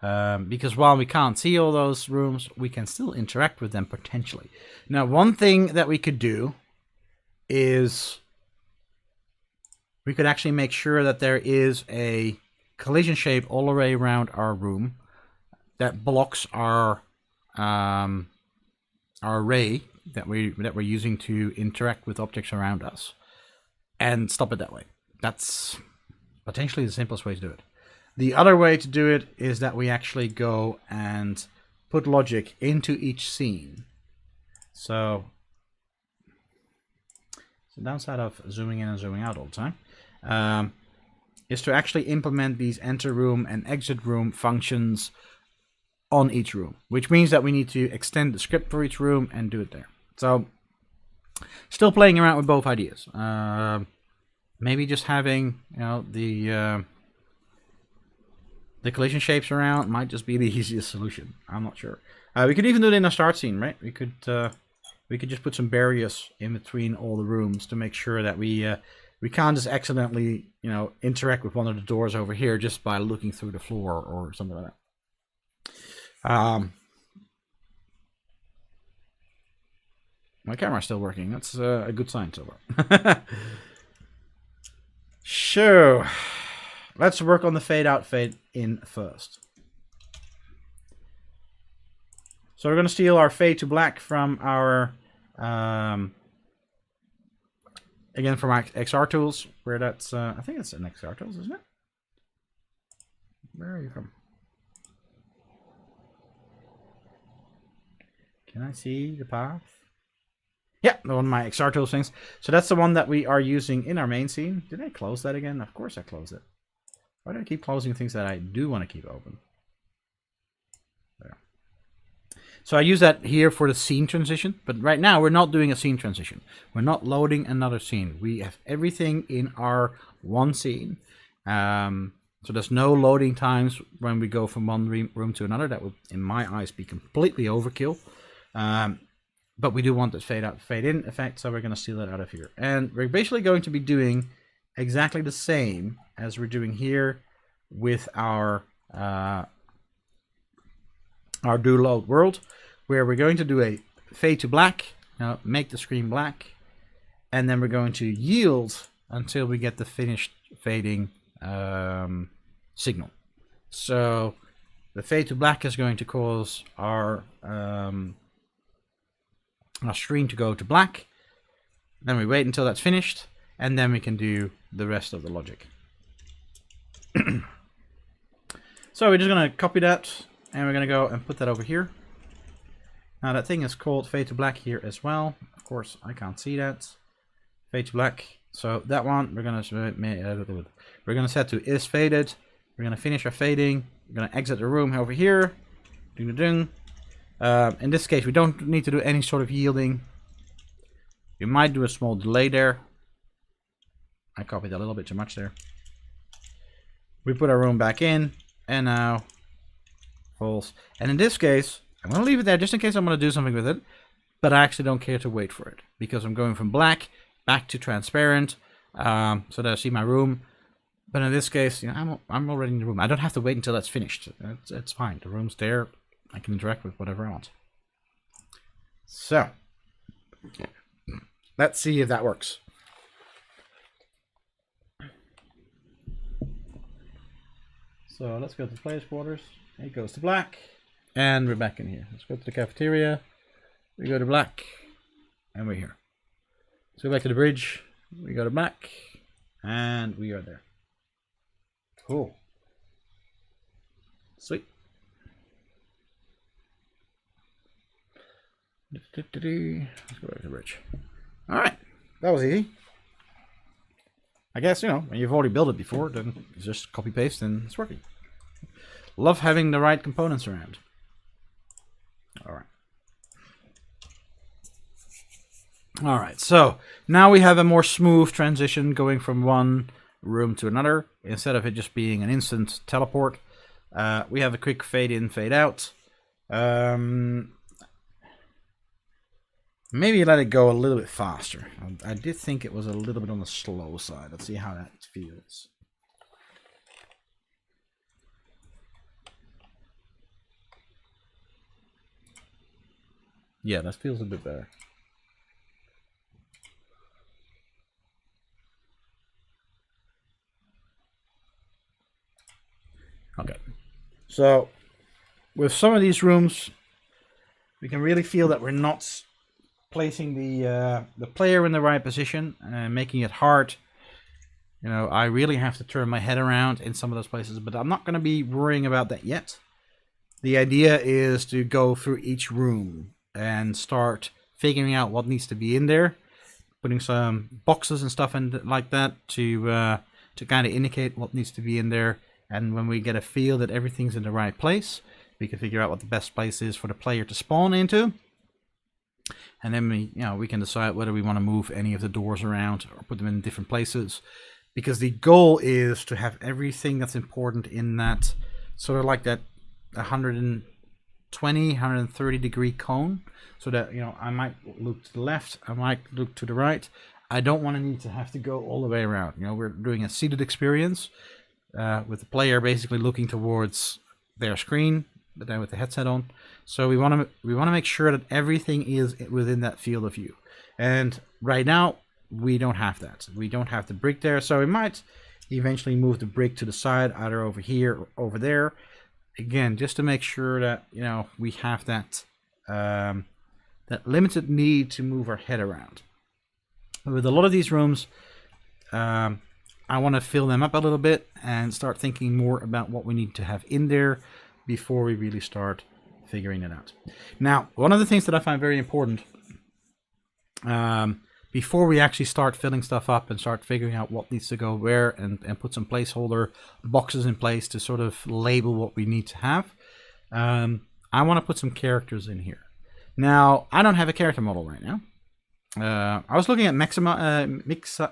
Because while we can't see all those rooms, we can still interact with them potentially. Now, one thing that we could do is we could actually make sure that there is a collision shape all the way around our room that blocks our array that we're using to interact with objects around us, and stop it that way. That's potentially the simplest way to do it. The other way to do it is that we actually go and put logic into each scene. So the downside of zooming in and zooming out all the time is to actually implement these enter room and exit room functions on each room, which means that we need to extend the script for each room and do it there. So still playing around with both ideas. Maybe just having, you know, the collision shapes around might just be the easiest solution. I'm not sure. We could even do it in a start scene, right? We could just put some barriers in between all the rooms to make sure that we can't just accidentally, you know, interact with one of the doors over here just by looking through the floor or something like that. My camera's still working. That's a good sign so far. So, let's work on the fade out, fade in first. So we're going to steal our fade to black from our, again from our XR tools, where that's, I think it's an XR tools, isn't it? Where are you from? Can I see the path? Yeah, the one of my XR tools things. So that's the one that we are using in our main scene. Did I close that again? Of course I closed it. Why do I keep closing things that I do want to keep open? There. So I use that here for the scene transition, but right now we're not doing a scene transition. We're not loading another scene. We have everything in our one scene. So there's no loading times when we go from one room to another. That would, in my eyes, be completely overkill. But we do want this fade out, fade in effect, so we're going to steal that out of here. And we're basically going to be doing exactly the same as we're doing here with our do load world, where we're going to do a fade to black, make the screen black, and then we're going to yield until we get the finished fading signal. So the fade to black is going to cause our screen to go to black. Then we wait until that's finished, and then we can do the rest of the logic. So we're just going to copy that, and we're going to go and put that over here. Now that thing is called fade to black here as well. Of course, I can't see that. Fade to black. So that one we're going to set to is faded. We're going to finish our fading. We're going to exit the room over here. Ding ding. In this case, we don't need to do any sort of yielding. We might do a small delay there. I copied a little bit too much there. We put our room back in, and now false. And in this case, I'm going to leave it there just in case I'm going to do something with it. But I actually don't care to wait for it, because I'm going from black back to transparent, so that I see my room. But in this case, you know, I'm already in the room. I don't have to wait until that's finished. It's fine. The room's there. I can interact with whatever I want. So, let's see if that works. So let's go to the player's quarters. It goes to black, and we're back in here. Let's go to the cafeteria. We go to black, and we're here. Let's go back to the bridge. We go to black, and we are there. Cool. Sweet. Let's go back to the bridge. Alright, that was easy. I guess, you know, when you've already built it before, then it's just copy paste and it's working. Love having the right components around. Alright. Alright, so now we have a more smooth transition going from one room to another. Instead of it just being an instant teleport, we have a quick fade in, fade out. Maybe let it go a little bit faster. I did think it was a little bit on the slow side. Let's see how that feels. Yeah, that feels a bit better. Okay. So, with some of these rooms, we can really feel that we're not placing the player in the right position and making it hard. You know, I really have to turn my head around in some of those places, but I'm not going to be worrying about that yet. The idea is to go through each room and start figuring out what needs to be in there, putting some boxes and stuff in like that to kind of indicate what needs to be in there. And when we get a feel that everything's in the right place, We can figure out what the best place is for the player to spawn into. And then we can decide whether we want to move any of the doors around or put them in different places. Because the goal is to have everything that's important in that sort of like that 120, 130 degree cone. So that, I might look to the left, I might look to the right. I don't want to need to have to go all the way around. We're doing a seated experience with the player basically looking towards their screen, but then with the headset on. So we want to make sure that everything is within that field of view. And right now we don't have that. We don't have the brick there, so we might eventually move the brick to the side, either over here or over there. Again, just to make sure that we have that that limited need to move our head around. With a lot of these rooms, I want to fill them up a little bit and start thinking more about what we need to have in there before we really start figuring it out. Now, one of the things that I find very important before we actually start filling stuff up and start figuring out what needs to go where and put some placeholder boxes in place to sort of label what we need to have, I want to put some characters in here. Now, I don't have a character model right now. I was looking at Mixamo,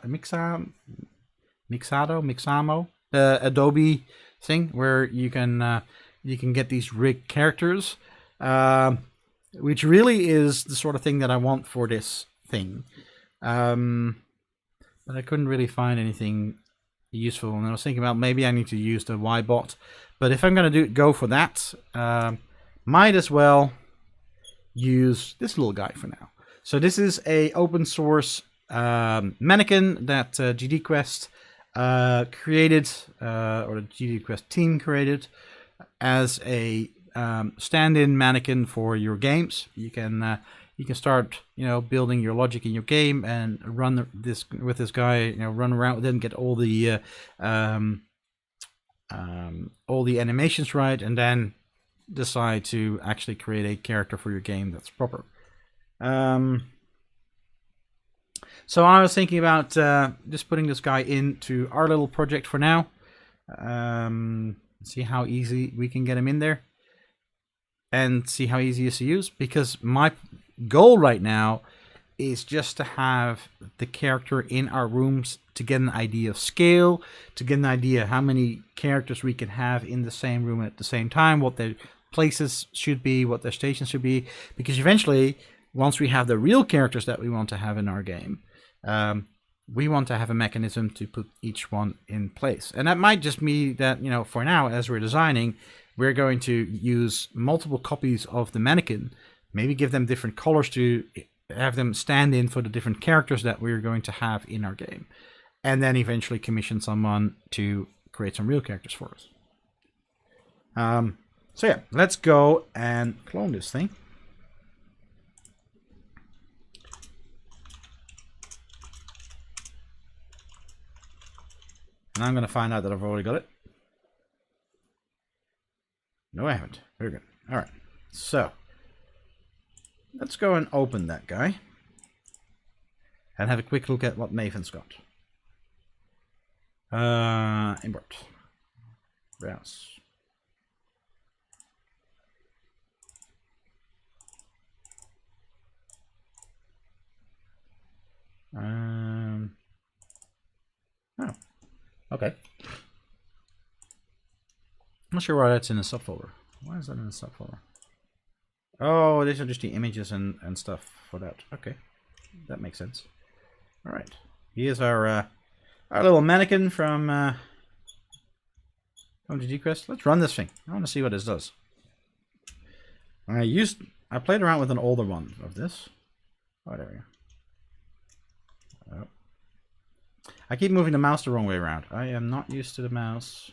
the Adobe thing where you can get these rigged characters, which really is the sort of thing that I want for this thing. But I couldn't really find anything useful, and I was thinking about maybe I need to use the Y-bot. But if I'm going to go for that, might as well use this little guy for now. So this is a open source mannequin that GD Quest created, or the GD Quest team created, as a stand-in mannequin for your games. You can start building your logic in your game and run this with this guy, run around with it and get all the animations right, and then decide to actually create a character for your game that's proper. So I was thinking about just putting this guy into our little project for now. See how easy we can get him in there and see how easy he is to use, because my goal right now is just to have the character in our rooms to get an idea of scale, to get an idea how many characters we can have in the same room at the same time, what their places should be, what their stations should be, because eventually, once we have the real characters that we want to have in our game, we want to have a mechanism to put each one in place. And that might just mean that, for now, as we're designing, we're going to use multiple copies of the mannequin, maybe give them different colors to have them stand in for the different characters that we're going to have in our game. And then eventually commission someone to create some real characters for us. So yeah, let's go and clone this thing. And I'm going to find out that I've already got it. No, I haven't. Very good. All right. So let's go and open that guy and have a quick look at what Nathan's got. Import. Browse. Oh, okay. I'm not sure why that's in a subfolder. Why is that in a subfolder? Oh, these are just the images and stuff for that. Okay, that makes sense. All right, here's our little mannequin from GD Quest. Let's run this thing. I want to see what this does. I played around with an older one of this. Oh, there we go. Oh. I keep moving the mouse the wrong way around. I am not used to the mouse.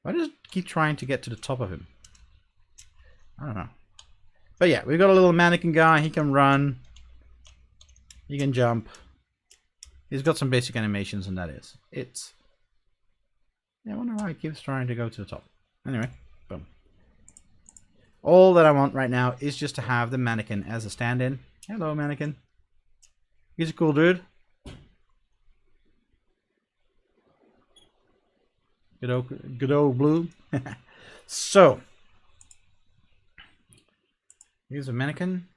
Why does it keep trying to get to the top of him? I don't know. But yeah, we've got a little mannequin guy. He can run. He can jump. He's got some basic animations, and that is it. Yeah, I wonder why he keeps trying to go to the top. Anyway, boom. All that I want right now is just to have the mannequin as a stand-in. Hello, mannequin. He's a cool dude. Godot blue. So, Here's a mannequin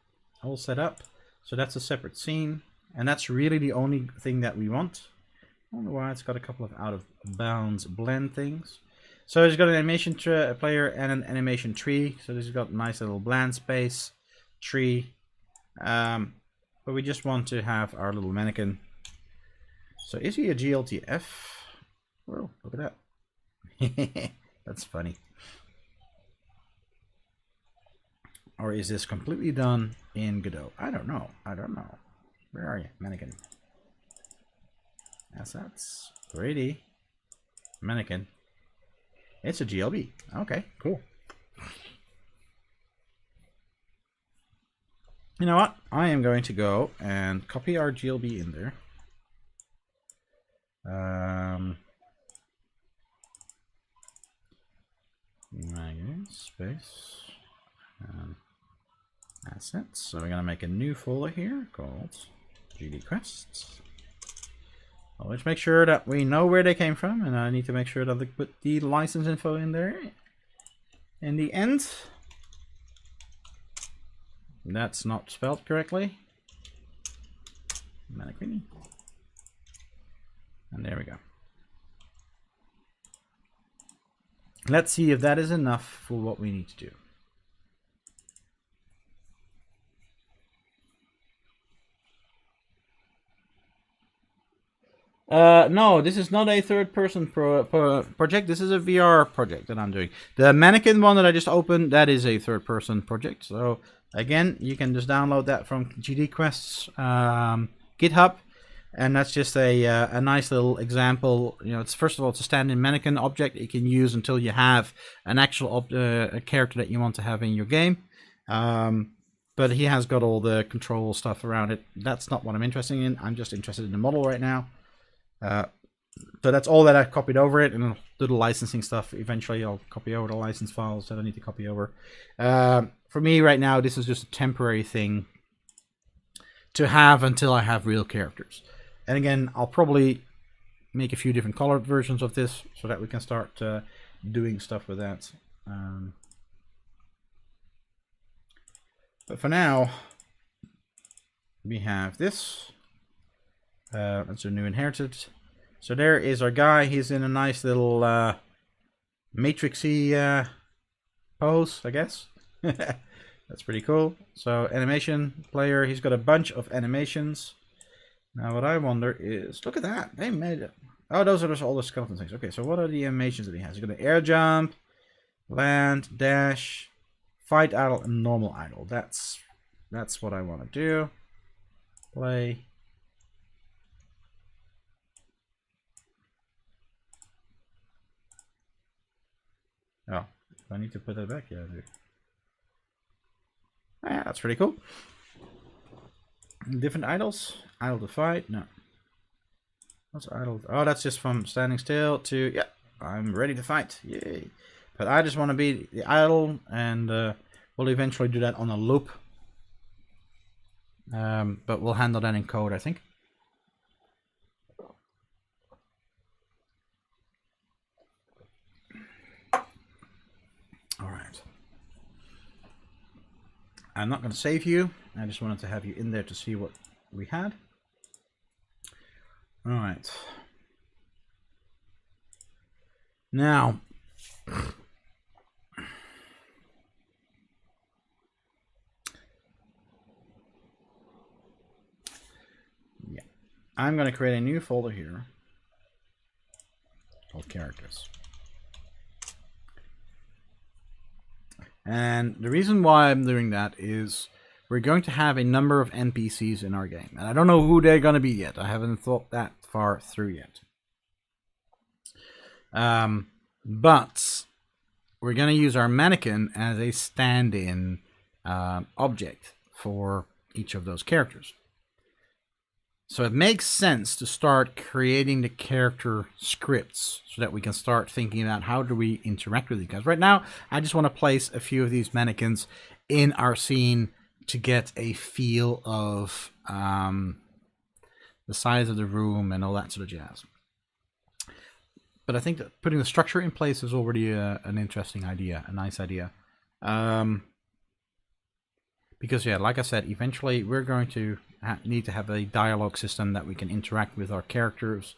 all set up. So that's a separate scene. And that's really the only thing that we want. I don't know why it's got a couple of out of bounds blend things. So it's got an animation player and an animation tree. So this has got a nice little blend space tree. But we just want to have our little mannequin. So is he a GLTF? Oh, look at that. That's funny. Or is this completely done in Godot? I don't know. I don't know. Where are you, mannequin? Assets. Pretty. Mannequin. It's a GLB. Okay, cool. You know what? I am going to go and copy our GLB in there. Mannequin space. Assets. So we're going to make a new folder here called GD Quests. Always make sure that we know where they came from, and I need to make sure that we put the license info in there. In the end, that's not spelled correctly. Mannequin. And there we go. Let's see if that is enough for what we need to do. No, this is not a third-person project. This is a VR project that I'm doing. The Mannequin one that I just opened, that is a third-person project. So again, you can just download that from GD Quest's GitHub, and that's just a nice little example. You know, it's first of all, it's a stand-in mannequin object that you can use until you have an actual a character that you want to have in your game. But he has got all the control stuff around it. That's not what I'm interested in. I'm just interested in the model right now. So that's all that I copied over it, and I'll do the licensing stuff. Eventually I'll copy over the license files that I need to copy over. For me right now, this is just a temporary thing to have until I have real characters. And again, I'll probably make a few different colored versions of this so that we can start doing stuff with that. But for now, we have this. That's a new inherited. So there is our guy. He's in a nice little matrixy pose, I guess. That's pretty cool. So animation player, he's got a bunch of animations. Now what I wonder is, look at that. They made it. Oh, those are just all the skeleton things. Okay, so what are the animations that he has? He's got an air jump, land, dash, fight idle, and normal idle. That's what I want to do. Play. Oh, I need to put that back. Yeah, I do. Yeah, that's pretty cool. Different idols. Idle to fight. No. What's idle? Oh, that's just from standing still to, yeah, I'm ready to fight. Yay. But I just want to be the idle, and we'll eventually do that on a loop. But we'll handle that in code, I think. All right. I'm not going to save you. I just wanted to have you in there to see what we had. All right. Now, yeah, I'm going to create a new folder here called characters. And the reason why I'm doing that is we're going to have a number of NPCs in our game. And I don't know who they're going to be yet. I haven't thought that far through yet. But we're going to use our mannequin as a stand-in object for each of those characters. So it makes sense to start creating the character scripts so that we can start thinking about how do we interact with these guys. Right now, I just want to place a few of these mannequins in our scene to get a feel of the size of the room and all that sort of jazz. But I think that putting the structure in place is already an interesting idea, a nice idea. because yeah, like I said, eventually we're going to need to have a dialogue system that we can interact with our characters.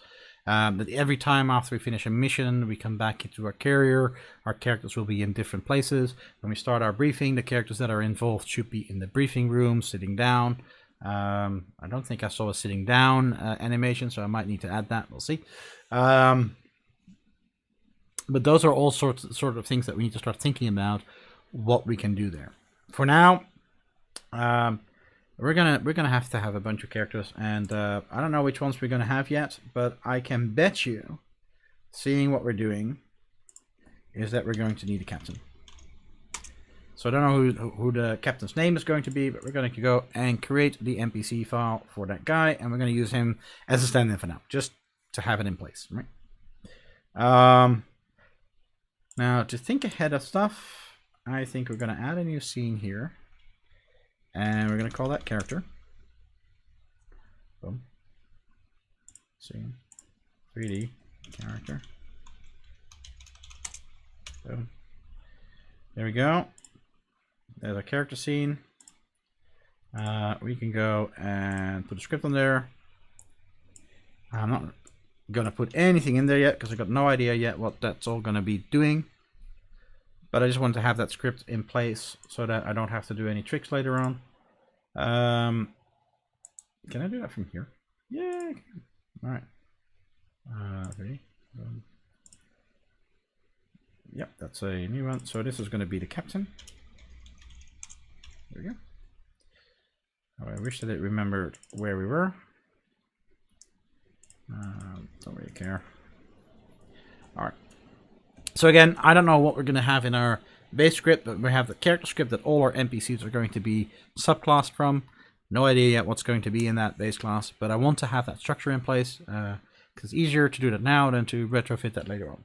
That every time after we finish a mission, we come back into our carrier. Our characters will be in different places. When we start our briefing, the characters that are involved should be in the briefing room, sitting down. I don't think I saw a sitting down animation, so I might need to add that. We'll see. But those are all sort of things that we need to start thinking about what we can do there. For now, we're gonna have to have a bunch of characters, and I don't know which ones we're gonna have yet, but I can bet you, seeing what we're doing, is that we're going to need a captain. So I don't know who the captain's name is going to be, but we're going to go and create the NPC file for that guy, and we're going to use him as a stand-in for now, just to have it in place, right? Now, to think ahead of stuff, I think we're going to add a new scene here. And we're going to call that character. Boom. Scene. 3D character. Boom. There we go. There's a character scene. We can go and put a script on there. I'm not going to put anything in there yet because I've got no idea yet what that's all going to be doing. But I just want to have that script in place so that I don't have to do any tricks later on. Can I do that from here? Yeah, I can. All right. Ready? Yep, that's a new one. So this is going to be the captain. There we go. Oh, I wish that it remembered where we were. Don't really care. All right. So again, I don't know what we're going to have in our base script, but we have the character script that all our NPCs are going to be subclassed from. No idea yet what's going to be in that base class, but I want to have that structure in place because it's easier to do that now than to retrofit that later on.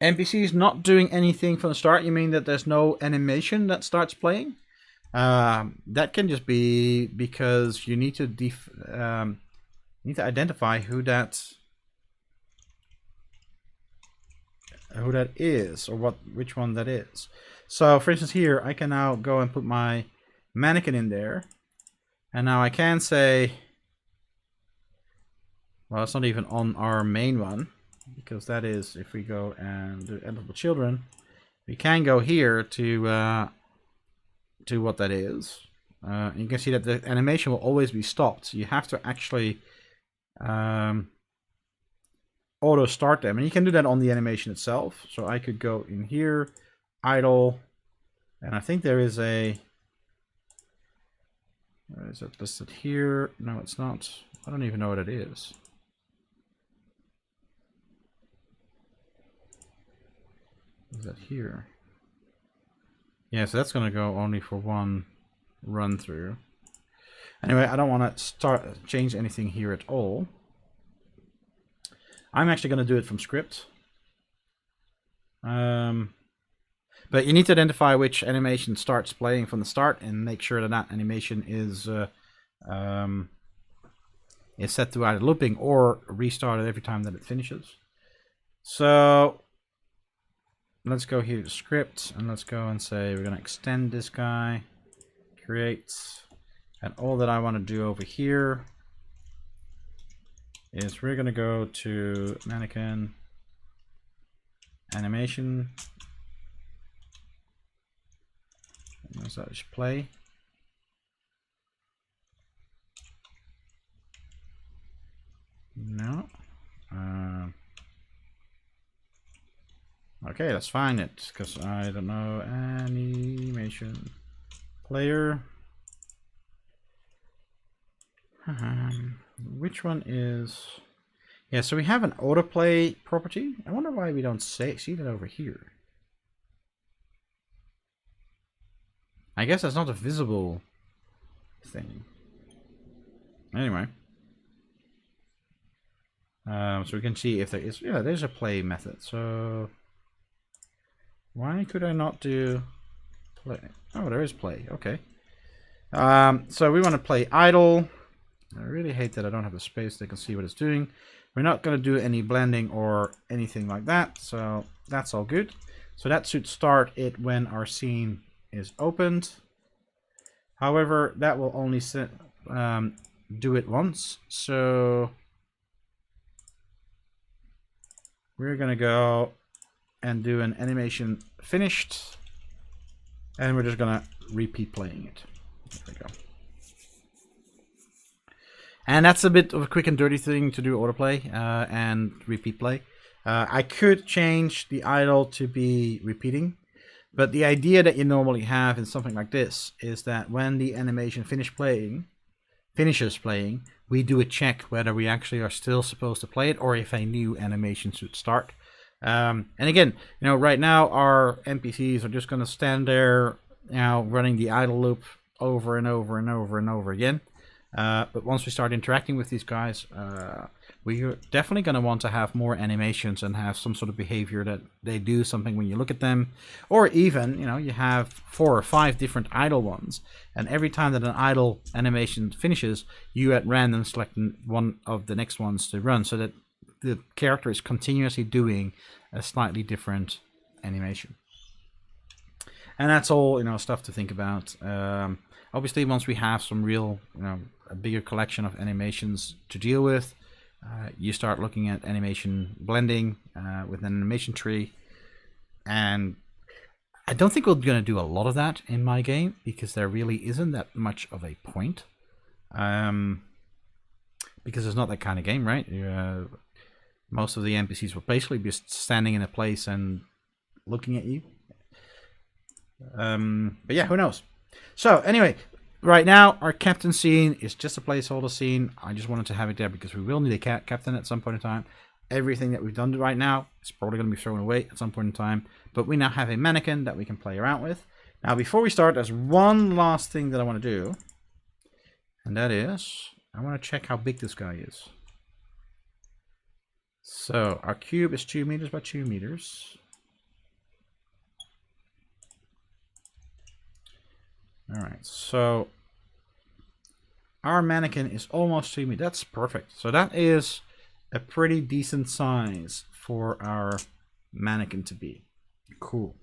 NPCs not doing anything from the start. You mean that there's no animation that starts playing? That can just be because you need to identify who that is, or which one that is. So, for instance, here I can now go and put my mannequin in there, and now I can say, well, it's not even on our main one. Because that is, if we go and do Untitled Children, we can go here to what that is. You can see that the animation will always be stopped. So you have to actually auto start them, and you can do that on the animation itself. So I could go in here, idle, and I think there is a. Is it listed here? No, it's not. I don't even know what it is. Is that here? Yeah, so that's going to go only for one run through. Anyway, I don't want to change anything here at all. I'm actually going to do it from script. But you need to identify which animation starts playing from the start and make sure that that animation is set to either looping or restarted every time that it finishes. So let's go here to script, and let's go and say we're going to extend this guy, create, and all that I want to do over here is we're going to go to mannequin, animation, and let's just play. No. Okay, let's find it, because I don't know. Animation player. Which one is... Yeah, so we have an autoplay property. I wonder why we don't see that over here. I guess that's not a visible thing. Anyway. So we can see if there is... Yeah, there's a play method, so... Why could I not do play? Oh, there is play. Okay. So we want to play idle. I really hate that I don't have the space they can see what it's doing. We're not going to do any blending or anything like that, so that's all good. So that should start it when our scene is opened. However, that will only do it once, so we're going to go and do an animation finished, and we're just going to repeat playing it. There we go. And that's a bit of a quick and dirty thing to do autoplay and repeat play. I could change the idle to be repeating, but the idea that you normally have in something like this is that when the animation finishes playing, we do a check whether we actually are still supposed to play it or if a new animation should start. And again, right now our NPCs are just going to stand there, running the idle loop over and over and over and over again. But once we start interacting with these guys, we're definitely going to want to have more animations and have some sort of behavior that they do something when you look at them. Or even, you have 4 or 5 different idle ones. And every time that an idle animation finishes, you at random select one of the next ones to run so that the character is continuously doing a slightly different animation. And that's all, stuff to think about. Obviously, once we have some real, a bigger collection of animations to deal with, you start looking at animation blending with an animation tree. And I don't think we're going to do a lot of that in my game because there really isn't that much of a point. Because it's not that kind of game, right? Most of the NPCs will basically be standing in a place and looking at you. But yeah, who knows? So anyway, right now our captain scene is just a placeholder scene. I just wanted to have it there because we will need a captain at some point in time. Everything that we've done right now is probably going to be thrown away at some point in time. But we now have a mannequin that we can play around with. Now before we start, there's one last thing that I want to do. And that is, I want to check how big this guy is. So our cube is 2 meters by 2 meters. Alright, so our mannequin is almost 2 meters. That's perfect. So that is a pretty decent size for our mannequin to be. Cool.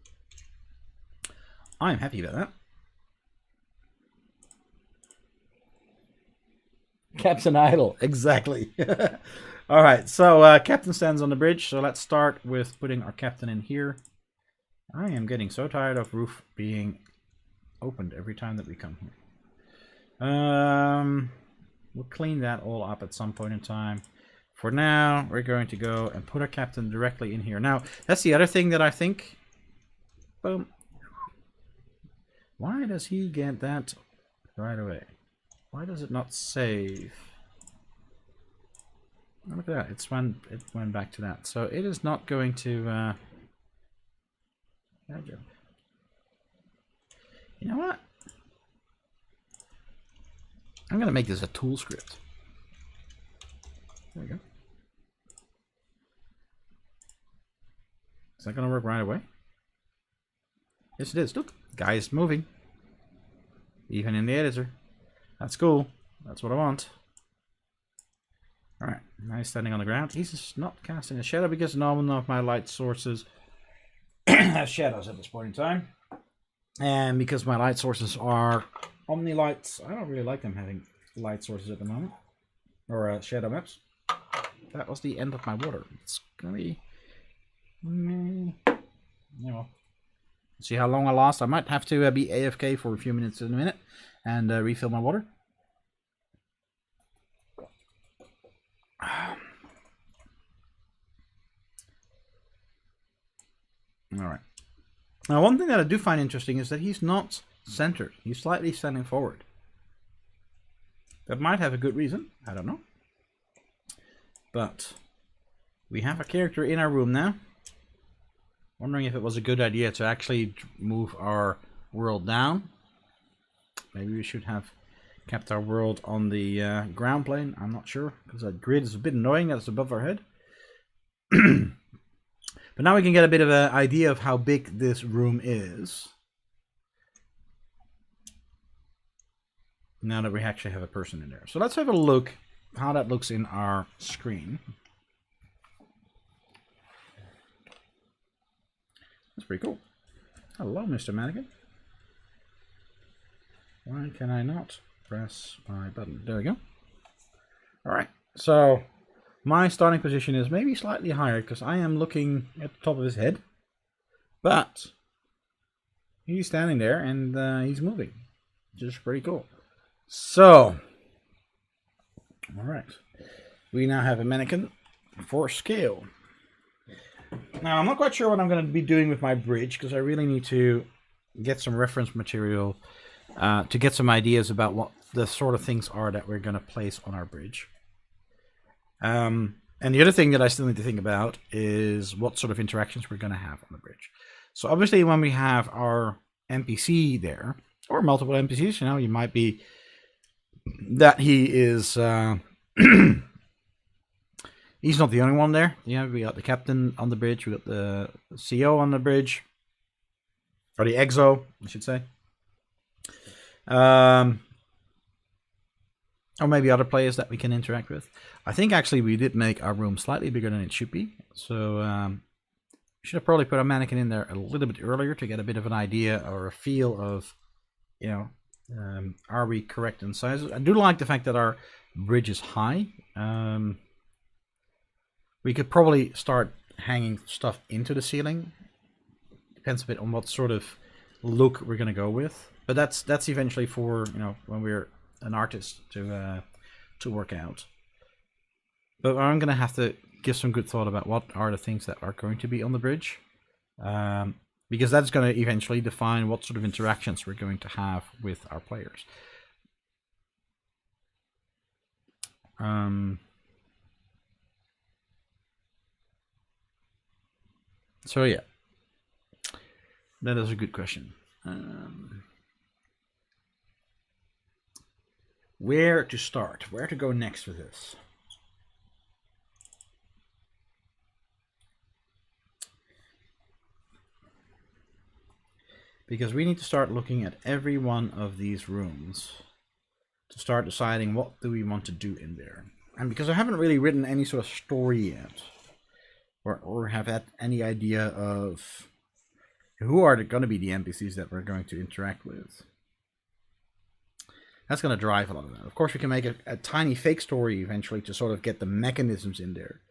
I'm happy about that. Captain idle, exactly. Alright, so captain stands on the bridge. So let's start with putting our captain in here. I am getting so tired of roof being opened every time that we come here. We'll clean that all up at some point in time. For now, we're going to go and put our captain directly in here. Now, that's the other thing that I think. Boom. Why does he get that right away? Why does it not save? Oh, look at that. It went back to that. So it is not going to... You know what? I'm going to make this a tool script. There we go. Is that going to work right away? Yes, it is. Look, guy is moving. Even in the editor. That's cool. That's what I want. Alright, now he's standing on the ground. He's just not casting a shadow because none of my light sources have shadows at this point in time. And because my light sources are Omni lights, I don't really like them having light sources at the moment. Or shadow maps. That was the end of my water. It's gonna be... Yeah, well. See how long I last. I might have to be AFK for a few minutes in a minute and refill my water. Alright. Now, one thing that I do find interesting is that he's not centered. He's slightly standing forward. That might have a good reason. I don't know. But we have a character in our room now. Wondering if it was a good idea to actually move our world down. Maybe we should have kept our world on the ground plane. I'm not sure, because that grid is a bit annoying that it's above our head. But now we can get a bit of an idea of how big this room is. now that we actually have a person in there. So let's have a look how that looks in our screen. That's pretty cool. Hello, Mr. Mannequin. Why can I not press my button? There we go. Alright, so my starting position is maybe slightly higher because I am looking at the top of his head. But he's standing there and he's moving, which is pretty cool. So, alright, we now have a mannequin for scale. Now, I'm not quite sure what I'm going to be doing with my bridge because I really need to get some reference material to get some ideas about what the sort of things are that we're going to place on our bridge. And the other thing that I still need to think about is what sort of interactions we're going to have on the bridge. So obviously when we have our NPC there, or multiple NPCs, you know, you might be that he is... he's not the only one there. Yeah, we got the captain on the bridge. We got the CO on the bridge. Or the EXO, I should say. Or maybe other players that we can interact with. I think actually we did make our room slightly bigger than it should be. So we should have probably put a mannequin in there a little bit earlier to get a bit of an idea or a feel of, you know, are we correct in sizes? I do like the fact that our bridge is high. We could probably start hanging stuff into the ceiling. Depends a bit on what sort of look we're going to go with. But that's eventually for, you know, when we're an artist to work out. But I'm going to have to give some good thought about what are the things that are going to be on the bridge. Because that's going to eventually define what sort of interactions we're going to have with our players. So yeah, that is a good question. Where to start? Where to go next with this? Because we need to start looking at every one of these rooms to start deciding what do we want to do in there. And because I haven't really written any sort of story yet, or have had any idea of who are going to be the NPCs that we're going to interact with. That's going to drive a lot of that. Of course, we can make a tiny fake story eventually to sort of get the mechanisms in there.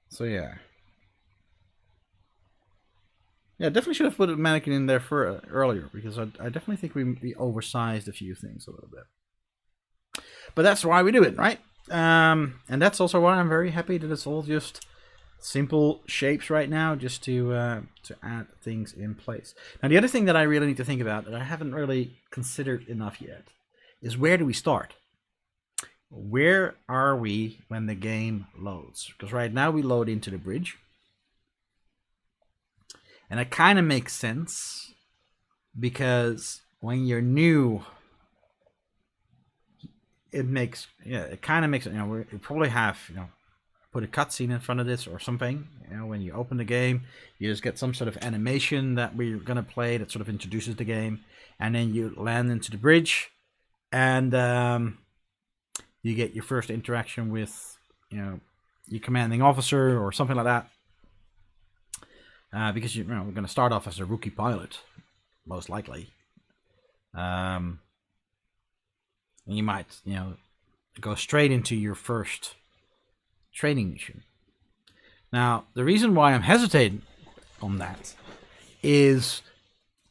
So yeah. Yeah, definitely should have put a mannequin in there for earlier, because I definitely think we oversized a few things a little bit. But that's why we do it, right? And that's also why I'm very happy that it's all just simple shapes right now, just to add things in place. Now, the other thing that I really need to think about that I haven't really considered enough yet is, where do we start? Where are we when the game loads? Because right now we load into the bridge. And it kind of makes sense, because when you're new, it kind of makes it, you know, we probably have, you know, put a cutscene in front of this or something. You know, when you open the game, you just get some sort of animation that we're going to play that sort of introduces the game. And then you land into the bridge, and you get your first interaction with, you know, your commanding officer or something like that. Because you know, we're going to start off as a rookie pilot, most likely. And you might, you know, go straight into your first training mission. Now, the reason why I'm hesitating on that is,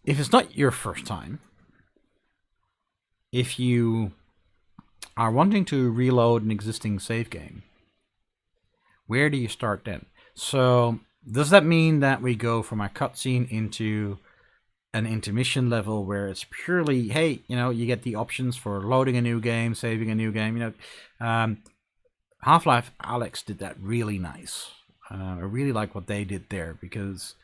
if it's not your first time, if you are wanting to reload an existing save game, where do you start then? So, does that mean that we go from a cutscene into an intermission level where it's purely, hey, you know, you get the options for loading a new game, saving a new game, you know? Half-Life Alyx did that really nice. I really like what they did there, because,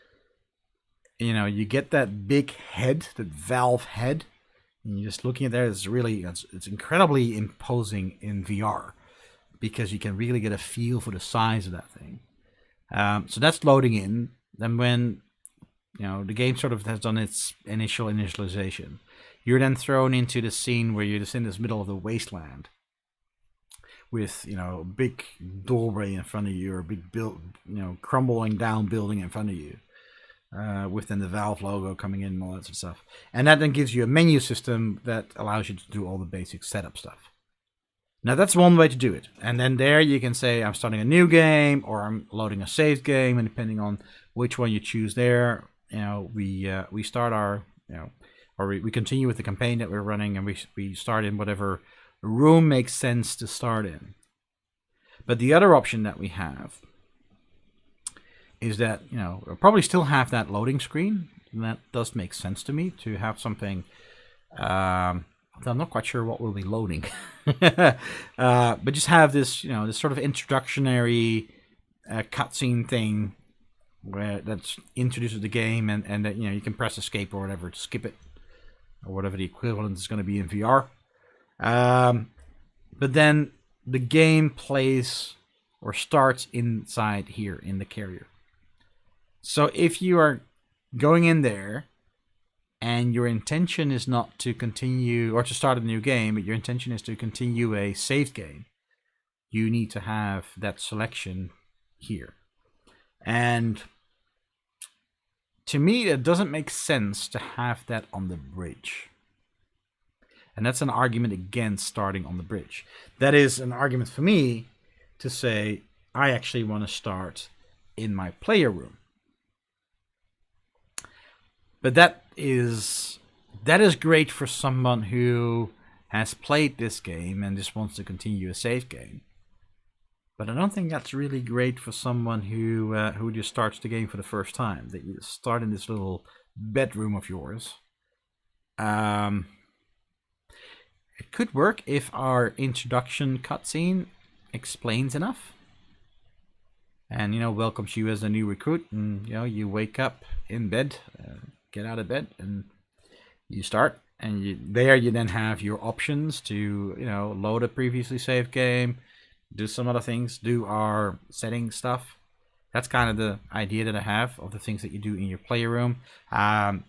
you know, you get that big head, that valve head, and you're just looking at there. It's really, it's incredibly imposing in VR, because you can really get a feel for the size of that thing. So that's loading in. Then when the game sort of has done its initial initialization. You're then thrown into the scene where you're just in this middle of the wasteland with, a big doorway in front of you, or a big crumbling down building in front of you, with then the Valve logo coming in and all that sort of stuff. And that then gives you a menu system that allows you to do all the basic setup stuff. Now that's one way to do it. And then there you can say, I'm starting a new game, or I'm loading a saved game, and depending on which one you choose there, we start our, or we continue with the campaign that we're running, and we start in whatever room makes sense to start in. But the other option that we have is that, we'll probably still have that loading screen, and that does make sense to me, to have something, I'm not quite sure what we'll be loading, but just have this, this sort of introductory cutscene thing where that's introduces the game, and that, you can press escape or whatever to skip it, or whatever the equivalent is going to be in VR. But then the game plays or starts inside here in the carrier. So if you are going in there and your intention is not to continue or to start a new game, but your intention is to continue a saved game, you need to have that selection here. And to me, it doesn't make sense to have that on the bridge. And that's an argument against starting on the bridge. That is an argument for me to say, I actually want to start in my player room. But that is great for someone who has played this game and just wants to continue a save game. But I don't think that's really great for someone who just starts the game for the first time. That you start in this little bedroom of yours. It could work if our introduction cutscene explains enough, and welcomes you as a new recruit, and you wake up in bed, get out of bed, and you start, and you then have your options to load a previously saved game, do some other things, do our setting stuff. That's kind of the idea that I have of the things that you do in your player room.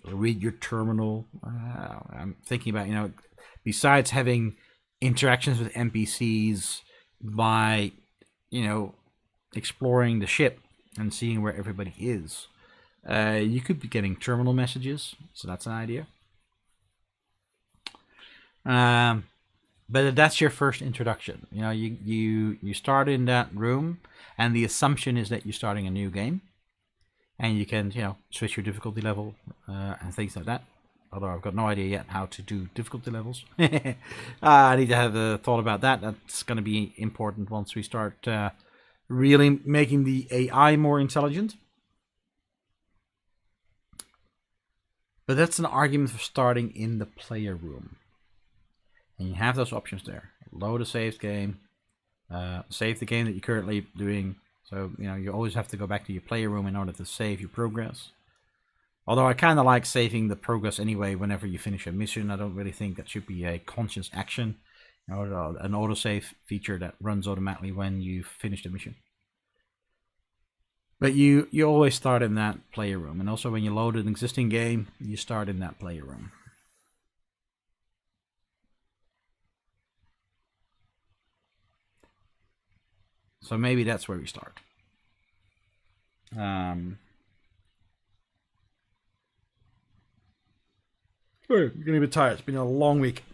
Read your terminal. I'm thinking about besides having interactions with NPCs by, exploring the ship and seeing where everybody is, you could be getting terminal messages. So that's an idea. But that's your first introduction. You start in that room, and the assumption is that you're starting a new game, and you can switch your difficulty level and things like that. Although I've got no idea yet how to do difficulty levels. I need to have a thought about that. That's going to be important once we start really making the AI more intelligent. But that's an argument for starting in the player room. And you have those options there. Load a saved game. Save the game that you're currently doing. So, you always have to go back to your player room in order to save your progress. Although I kind of like saving the progress anyway whenever you finish a mission. I don't really think that should be a conscious action. An autosave feature that runs automatically when you finish the mission. But you always start in that player room. And also when you load an existing game, you start in that player room. So maybe that's where we start. We're getting a bit tired. It's been a long week.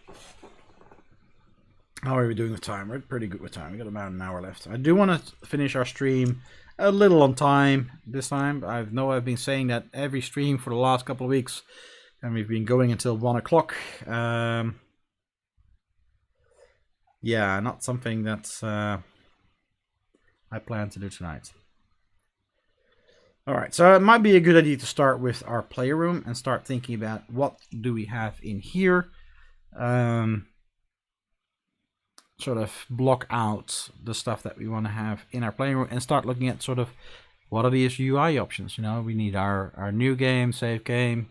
How are we doing with time? We're pretty good with time. We've got about an hour left. I do want to finish our stream a little on time this time. I've been saying that every stream for the last couple of weeks, and we've been going until 1 o'clock. Yeah, not something that's I plan to do tonight. All right, so it might be a good idea to start with our player room and start thinking about what do we have in here. Sort of block out the stuff that we want to have in our player room and start looking at sort of what are these UI options. We need our new game, save game.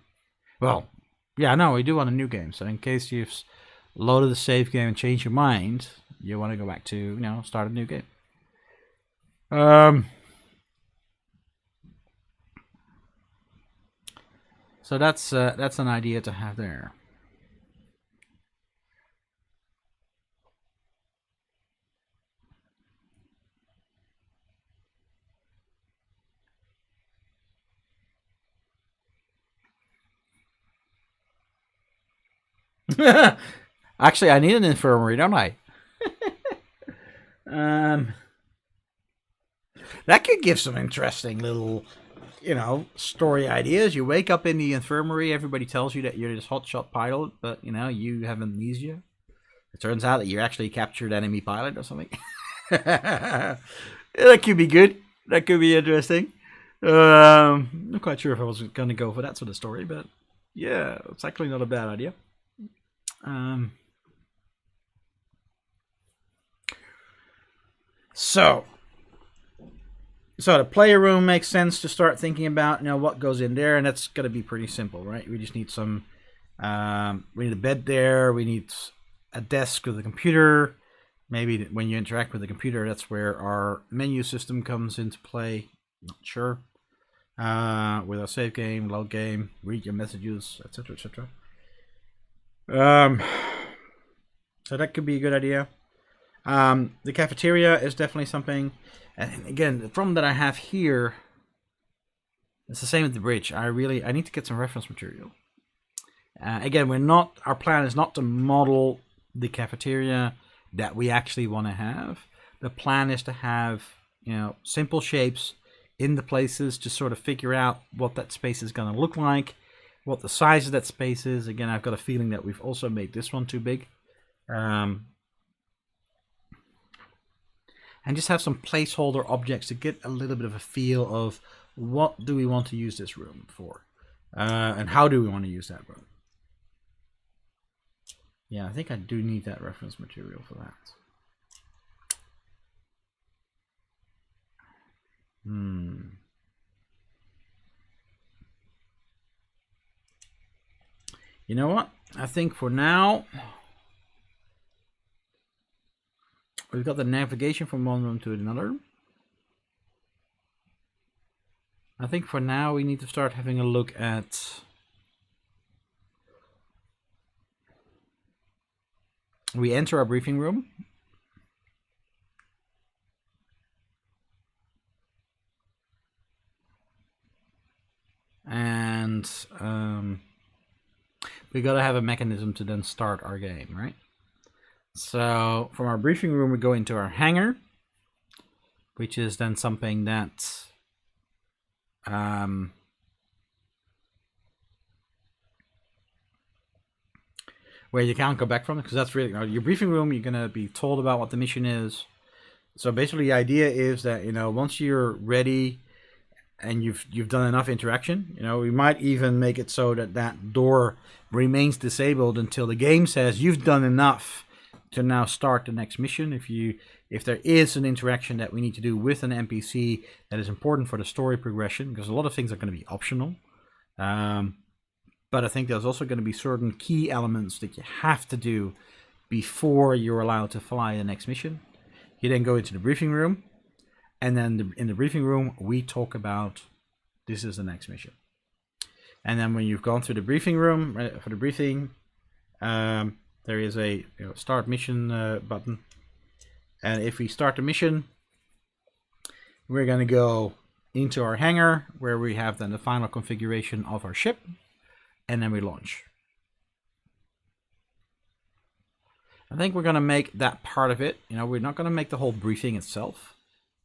Well, yeah, no, we do want a new game. So in case you've loaded the save game and changed your mind, you want to go back to, start a new game. So that's an idea to have there. Actually, I need an infirmary, don't I? That could give some interesting little, story ideas. You wake up in the infirmary, everybody tells you that you're this hotshot pilot, but, you have amnesia. It turns out that you're actually a captured enemy pilot or something. That could be good. That could be interesting. I'm not quite sure if I was going to go for that sort of story, but yeah, it's actually not a bad idea. So the player room makes sense to start thinking about, what goes in there, and that's going to be pretty simple, right? We just need we need a bed there, we need a desk with a computer. Maybe when you interact with the computer, that's where our menu system comes into play. Not sure. With our save game, load game, read your messages, etc., etc. So that could be a good idea. The cafeteria is definitely something. And again, the problem that I have here, it's the same with the bridge. I need to get some reference material. Again, our plan is not to model the cafeteria that we actually want to have. The plan is to have, simple shapes in the places to sort of figure out what that space is going to look like, what the size of that space is. Again, I've got a feeling that we've also made this one too big. And just have some placeholder objects to get a little bit of a feel of what do we want to use this room for, and how do we want to use that room. Yeah, I think I do need that reference material for that. You know what? I think for now, we've got the navigation from one room to another. I think for now we need to start having a look at we enter our briefing room. And we got to have a mechanism to then start our game, right? So from our briefing room, we go into our hangar, which is then something that where you can't go back from it, because that's really your briefing room. You're gonna be told about what the mission is. So basically, the idea is that once you're ready and you've done enough interaction, we might even make it so that that door remains disabled until the game says you've done enough to now start the next mission. If there is an interaction that we need to do with an NPC that is important for the story progression, because a lot of things are going to be optional. But I think there's also going to be certain key elements that you have to do before you're allowed to fly the next mission. You then go into the briefing room, and then in the briefing room, we talk about this is the next mission. And then when you've gone through the briefing room for the briefing, there is a start mission button. And if we start the mission, we're going to go into our hangar where we have then the final configuration of our ship. And then we launch. I think we're going to make that part of it. We're not going to make the whole briefing itself.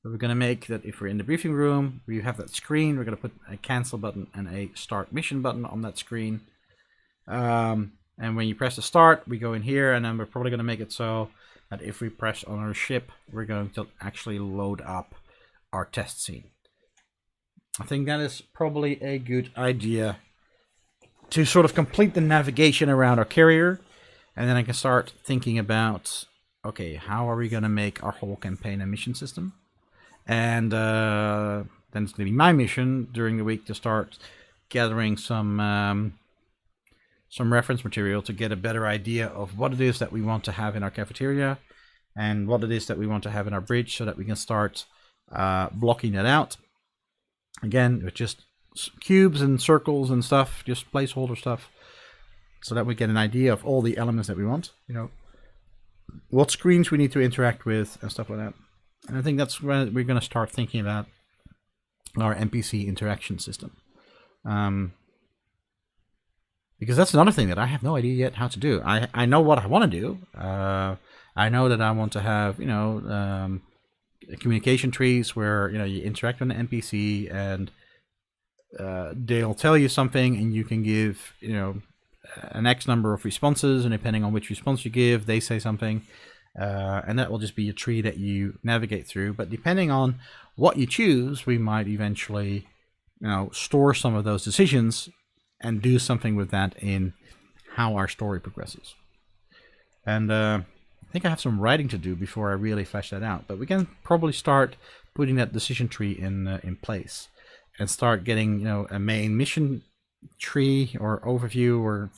But we're going to make that if we're in the briefing room, we have that screen. We're going to put a cancel button and a start mission button on that screen. And when you press the start, we go in here, and then we're probably going to make it so that if we press on our ship, we're going to actually load up our test scene. I think that is probably a good idea to sort of complete the navigation around our carrier, and then I can start thinking about, okay, how are we going to make our whole campaign a mission system? And then it's going to be my mission during the week to start gathering some reference material to get a better idea of what it is that we want to have in our cafeteria and what it is that we want to have in our bridge, so that we can start blocking that out. Again, with just cubes and circles and stuff, just placeholder stuff, so that we get an idea of all the elements that we want. You know, what screens we need to interact with and stuff like that. And I think that's when we're going to start thinking about our NPC interaction system. Because that's another thing that I have no idea yet how to do. I know what I want to do. I know that I want to have, you know, communication trees where, you know, you interact with an NPC and they'll tell you something and you can give, you know, an X number of responses, and depending on which response you give, they say something. And that will just be a tree that you navigate through. But depending on what you choose, we might eventually, you know, store some of those decisions and do something with that in how our story progresses. And I think I have some writing to do before I really flesh that out. But we can probably start putting that decision tree in place and start getting, you know, a main mission tree or overview or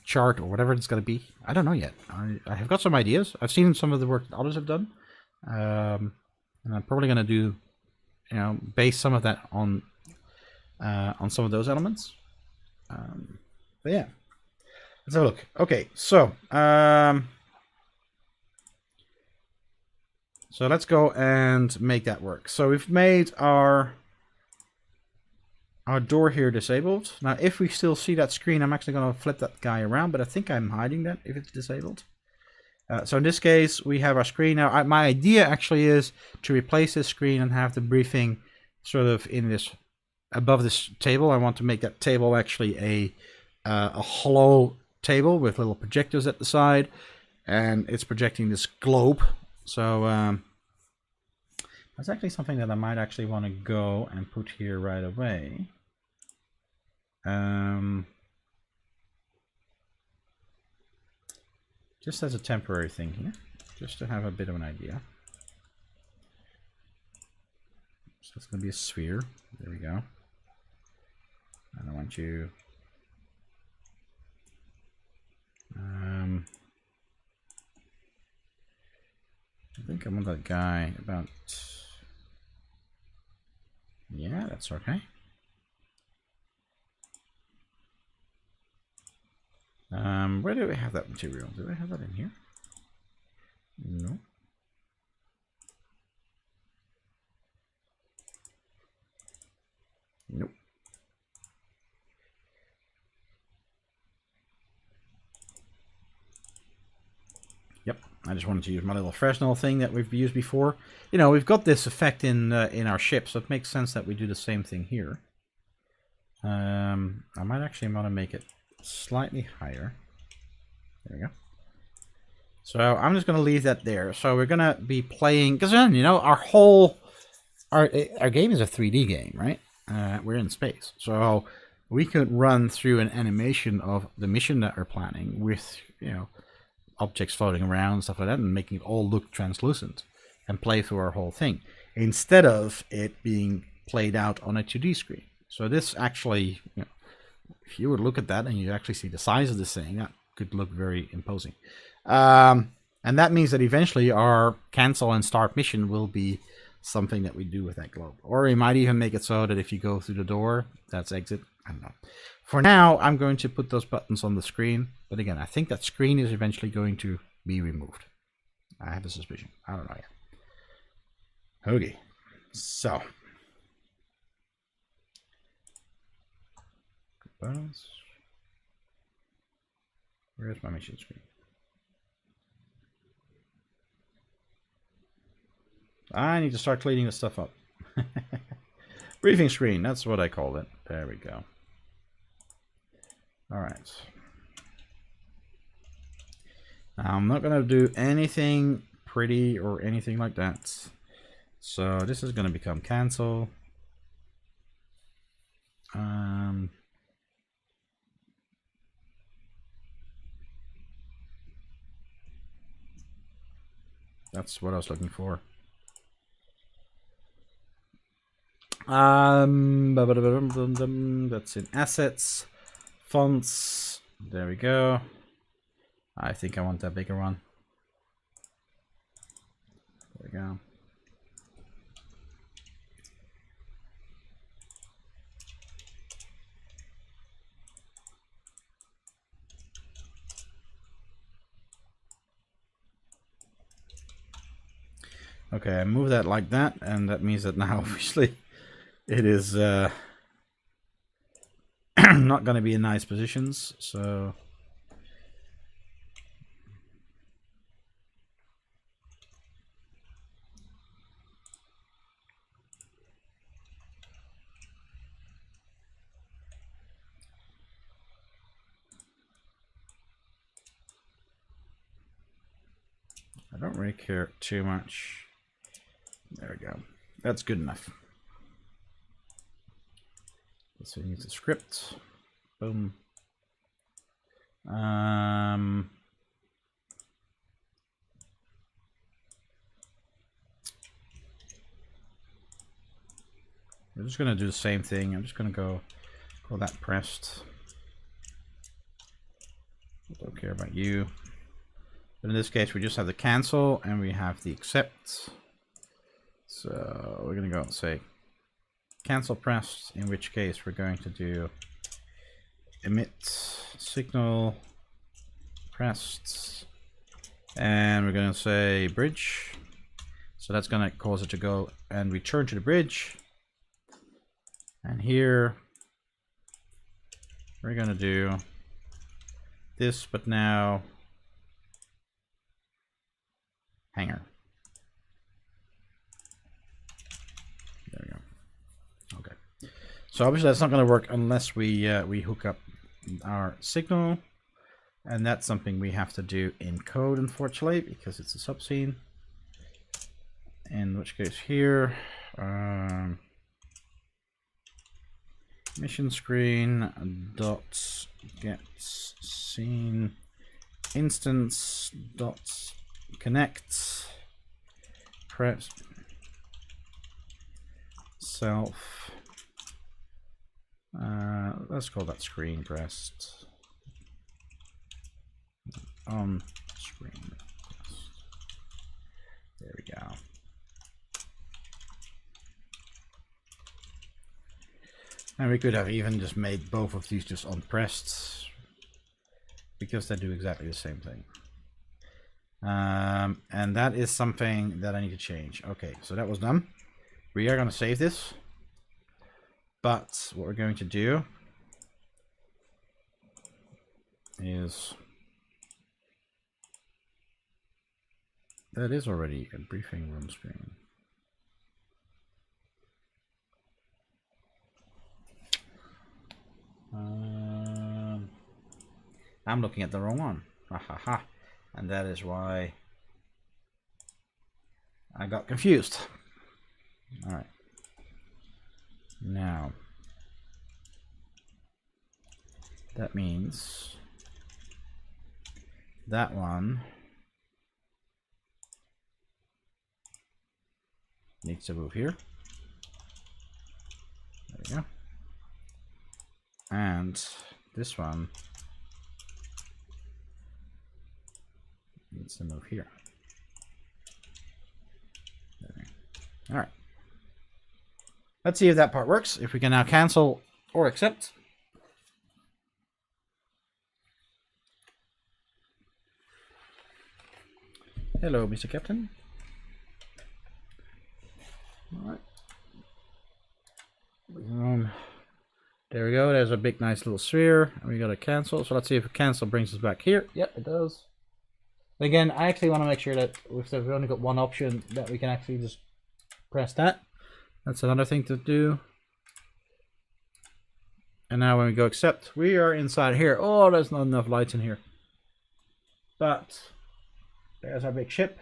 chart or whatever it's going to be. I don't know yet. I have got some ideas. I've seen some of the work that others have done, and I'm probably going to do, you know, base some of that on some of those elements. But yeah, let's have a look. Okay, so let's go and make that work. So we've made our door here disabled. Now, if we still see that screen, I'm actually going to flip that guy around, but I think I'm hiding that if it's disabled. So in this case, we have our screen. Now, my idea actually is to replace this screen and have the briefing sort of in this, above this table. I want to make that table actually a hollow table with little projectors at the side, and it's projecting this globe. So that's actually something that I might actually want to go and put here right away. Just as a temporary thing here, just to have a bit of an idea. So it's going to be a sphere. There we go. And I want you. I think I want that guy about. Yeah, that's okay. Where do we have that material? Do I have that in here? No. Nope. Yep, I just wanted to use my little Fresnel thing that we've used before. You know, we've got this effect in our ship, so it makes sense that we do the same thing here. I might actually want to make it slightly higher. There we go. So I'm just going to leave that there. So we're going to be playing, because then, you know, our game is a 3D game, right? We're in space, so we could run through an animation of the mission that we're planning with, you know, objects floating around and stuff like that, and making it all look translucent and play through our whole thing instead of it being played out on a 2D screen. So this actually, you know, if you would look at that and you actually see the size of this thing, that could look very imposing. And that means that eventually our cancel and start mission will be something that we do with that globe. Or we might even make it so that if you go through the door, that's exit. I don't know. For now, I'm going to put those buttons on the screen. But again, I think that screen is eventually going to be removed. I have a suspicion. I don't know yet. Okay. So. Buttons. Where's my mission screen? I need to start cleaning this stuff up. Briefing screen, that's what I called it. There we go. Alright. Now, I'm not going to do anything pretty or anything like that. So this is going to become cancel. That's what I was looking for. That's in assets, fonts. There we go. I think I want that bigger one. There we go. Okay, I move that like that, and that means that now obviously it is not going to be in nice positions. So I don't really care too much. There we go. That's good enough. So we need the script. Boom. We're just going to do the same thing. I'm just going to go that pressed. Don't care about you. But in this case, we just have the cancel and we have the accept. So we're going to go and say cancel pressed, in which case we're going to do emit signal pressed, and we're going to say bridge. So that's going to cause it to go and return to the bridge. And here we're going to do this, but now hanger. There we go. Okay. So obviously that's not going to work unless we hook up our signal, and that's something we have to do in code, unfortunately, because it's a subscene. In which case here, mission screen dot get scene instance dot connect press self. Let's call that screen pressed on screen pressed. There we go. And we could have even just made both of these just unpressed, because they do exactly the same thing. And that is something that I need to change. Okay, so that was done. We are going to save this. But what we're going to do is, that is already a briefing room screen. I'm looking at the wrong one. Ha ha ha. And that is why I got confused. All right. Now, that means that one needs to move here. There we go. And this one needs to move here. There we go. All right. Let's see if that part works. If we can now cancel or accept. Hello, Mr. Captain. All right. There we go. There's a big, nice little sphere. And we got a cancel. So let's see if a cancel brings us back here. Yep, it does. Again, I actually want to make sure that if we've only got one option, that we can actually just press that. That's another thing to do. And now when we go accept, we are inside here. Oh, there's not enough lights in here. But there's our big ship.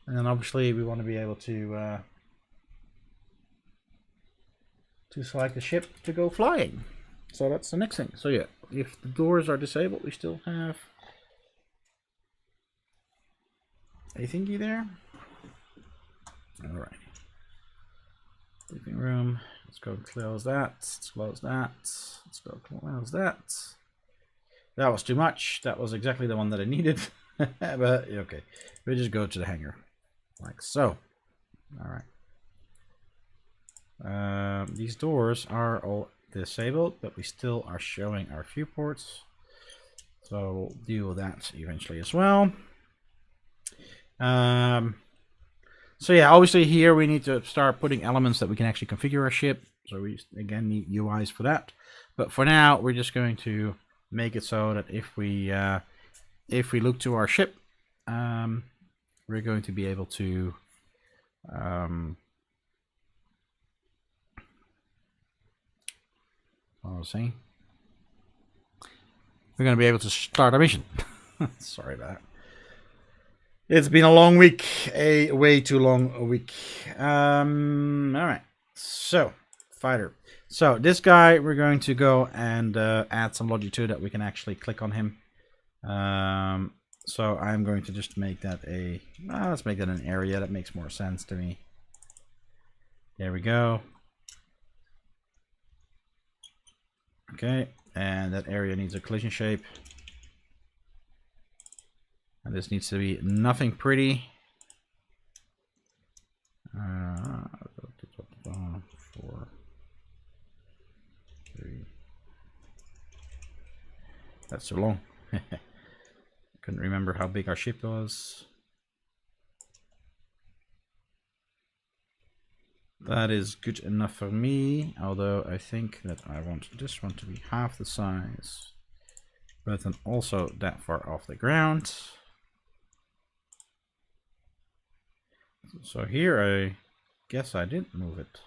And then obviously we want to be able to select the ship to go flying. So that's the next thing. So yeah, if the doors are disabled, we still have a thingy there. All right. Living room. Let's go close that. Let's close that. Let's go close that. That was too much. That was exactly the one that I needed. But okay, we just go to the hangar like so. All right. These doors are all disabled, but we still are showing our viewports. So we'll deal with that eventually as well. So yeah, obviously here we need to start putting elements that we can actually configure our ship. So we again need UIs for that. But for now, we're just going to make it so that if we look to our ship, we're going to be able to what was I saying? We're going to be able to start our mission. Sorry about that. It's been a long week, a way too long a week. All right, so fighter. So this guy, we're going to go and add some logic to that we can actually click on him. So I'm going to just make that a, let's make that an area. That makes more sense to me. There we go. Okay, and that area needs a collision shape. And this needs to be nothing pretty. 4, 3. That's too long. Couldn't remember how big our ship was. That is good enough for me, although I think that I want this one to be half the size, but then also that far off the ground. So here I guess I didn't move it.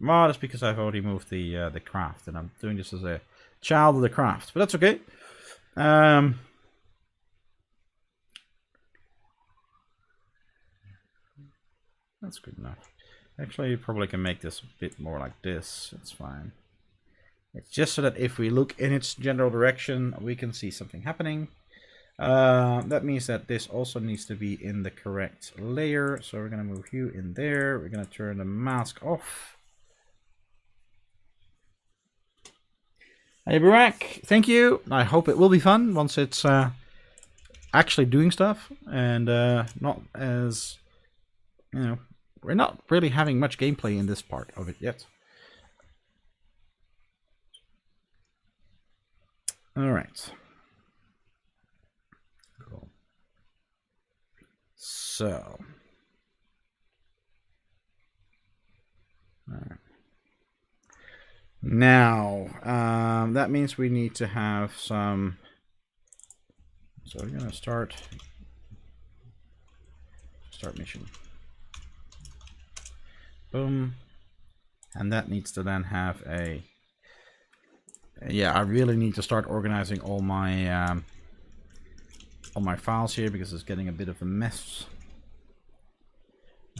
Well, that's because I've already moved the craft, and I'm doing this as a child of the craft, but that's okay. That's good enough. Actually, you probably can make this a bit more like this. It's fine. It's just so that if we look in its general direction, we can see something happening. That means that this also needs to be in the correct layer. So we're going to move you in there. We're going to turn the mask off. Hey, Barack, thank you. I hope it will be fun once it's actually doing stuff and not as, you know, we're not really having much gameplay in this part of it yet. All right. Cool. So. All right. Now, that means we need to have some. So we're going to start mission. Boom. And that needs to then have a. Yeah, I really need to start organizing all my files here because it's getting a bit of a mess.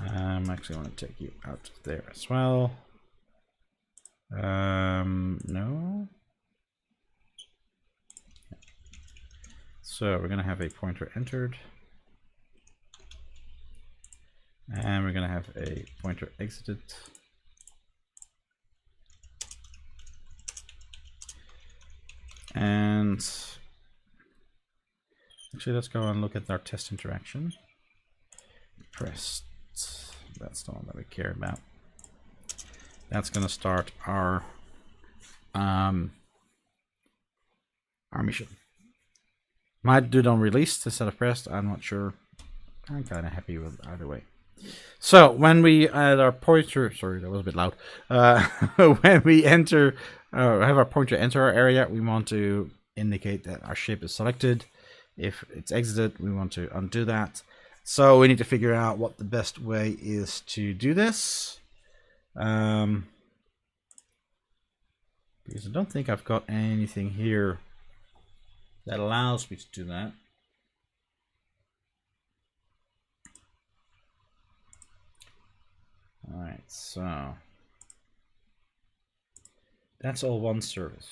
Actually, I want to take you out there as well. No. So we're going to have a pointer entered. And we're going to have a pointer exited. And actually, let's go and look at our test interaction. Pressed. That's the one that we care about. That's going to start our mission. Might do it on released instead of pressed. I'm not sure. I'm kind of happy with either way. So when we add our pointer, sorry, that was a bit loud. When we enter, have our pointer enter our area, we want to indicate that our ship is selected. If it's exited, we want to undo that. So we need to figure out what the best way is to do this. Because I don't think I've got anything here that allows me to do that. All right, so that's all one service.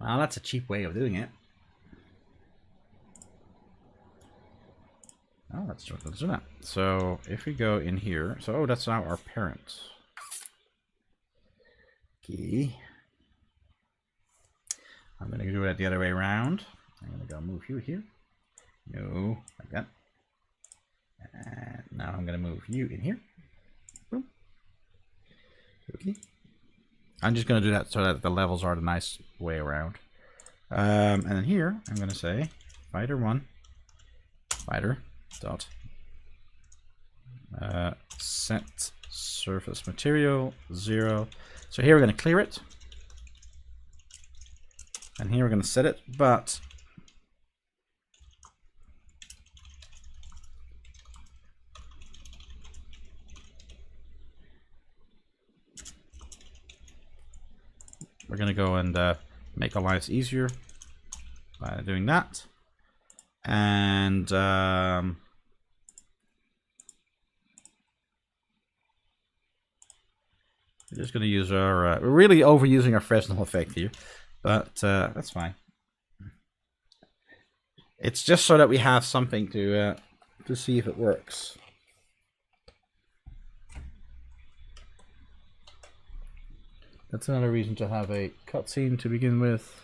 Well, that's a cheap way of doing it. Oh, let's do that. So if we go in here, so that's now our parent. Okay. I'm going to do it the other way around. I'm going to go move you here. No, like that. And now I'm going to move you in here. Boom. Okay. I'm just going to do that so that the levels are the nice way around. And then here, I'm going to say fighter 1, spider dot set surface material 0. So here we're going to clear it, and here we're going to set it, but we're going to go and make our lives easier by doing that. And we're just going to use our... we're really overusing our Fresnel effect here, but that's fine. It's just so that we have something to see if it works. That's another reason to have a cutscene to begin with.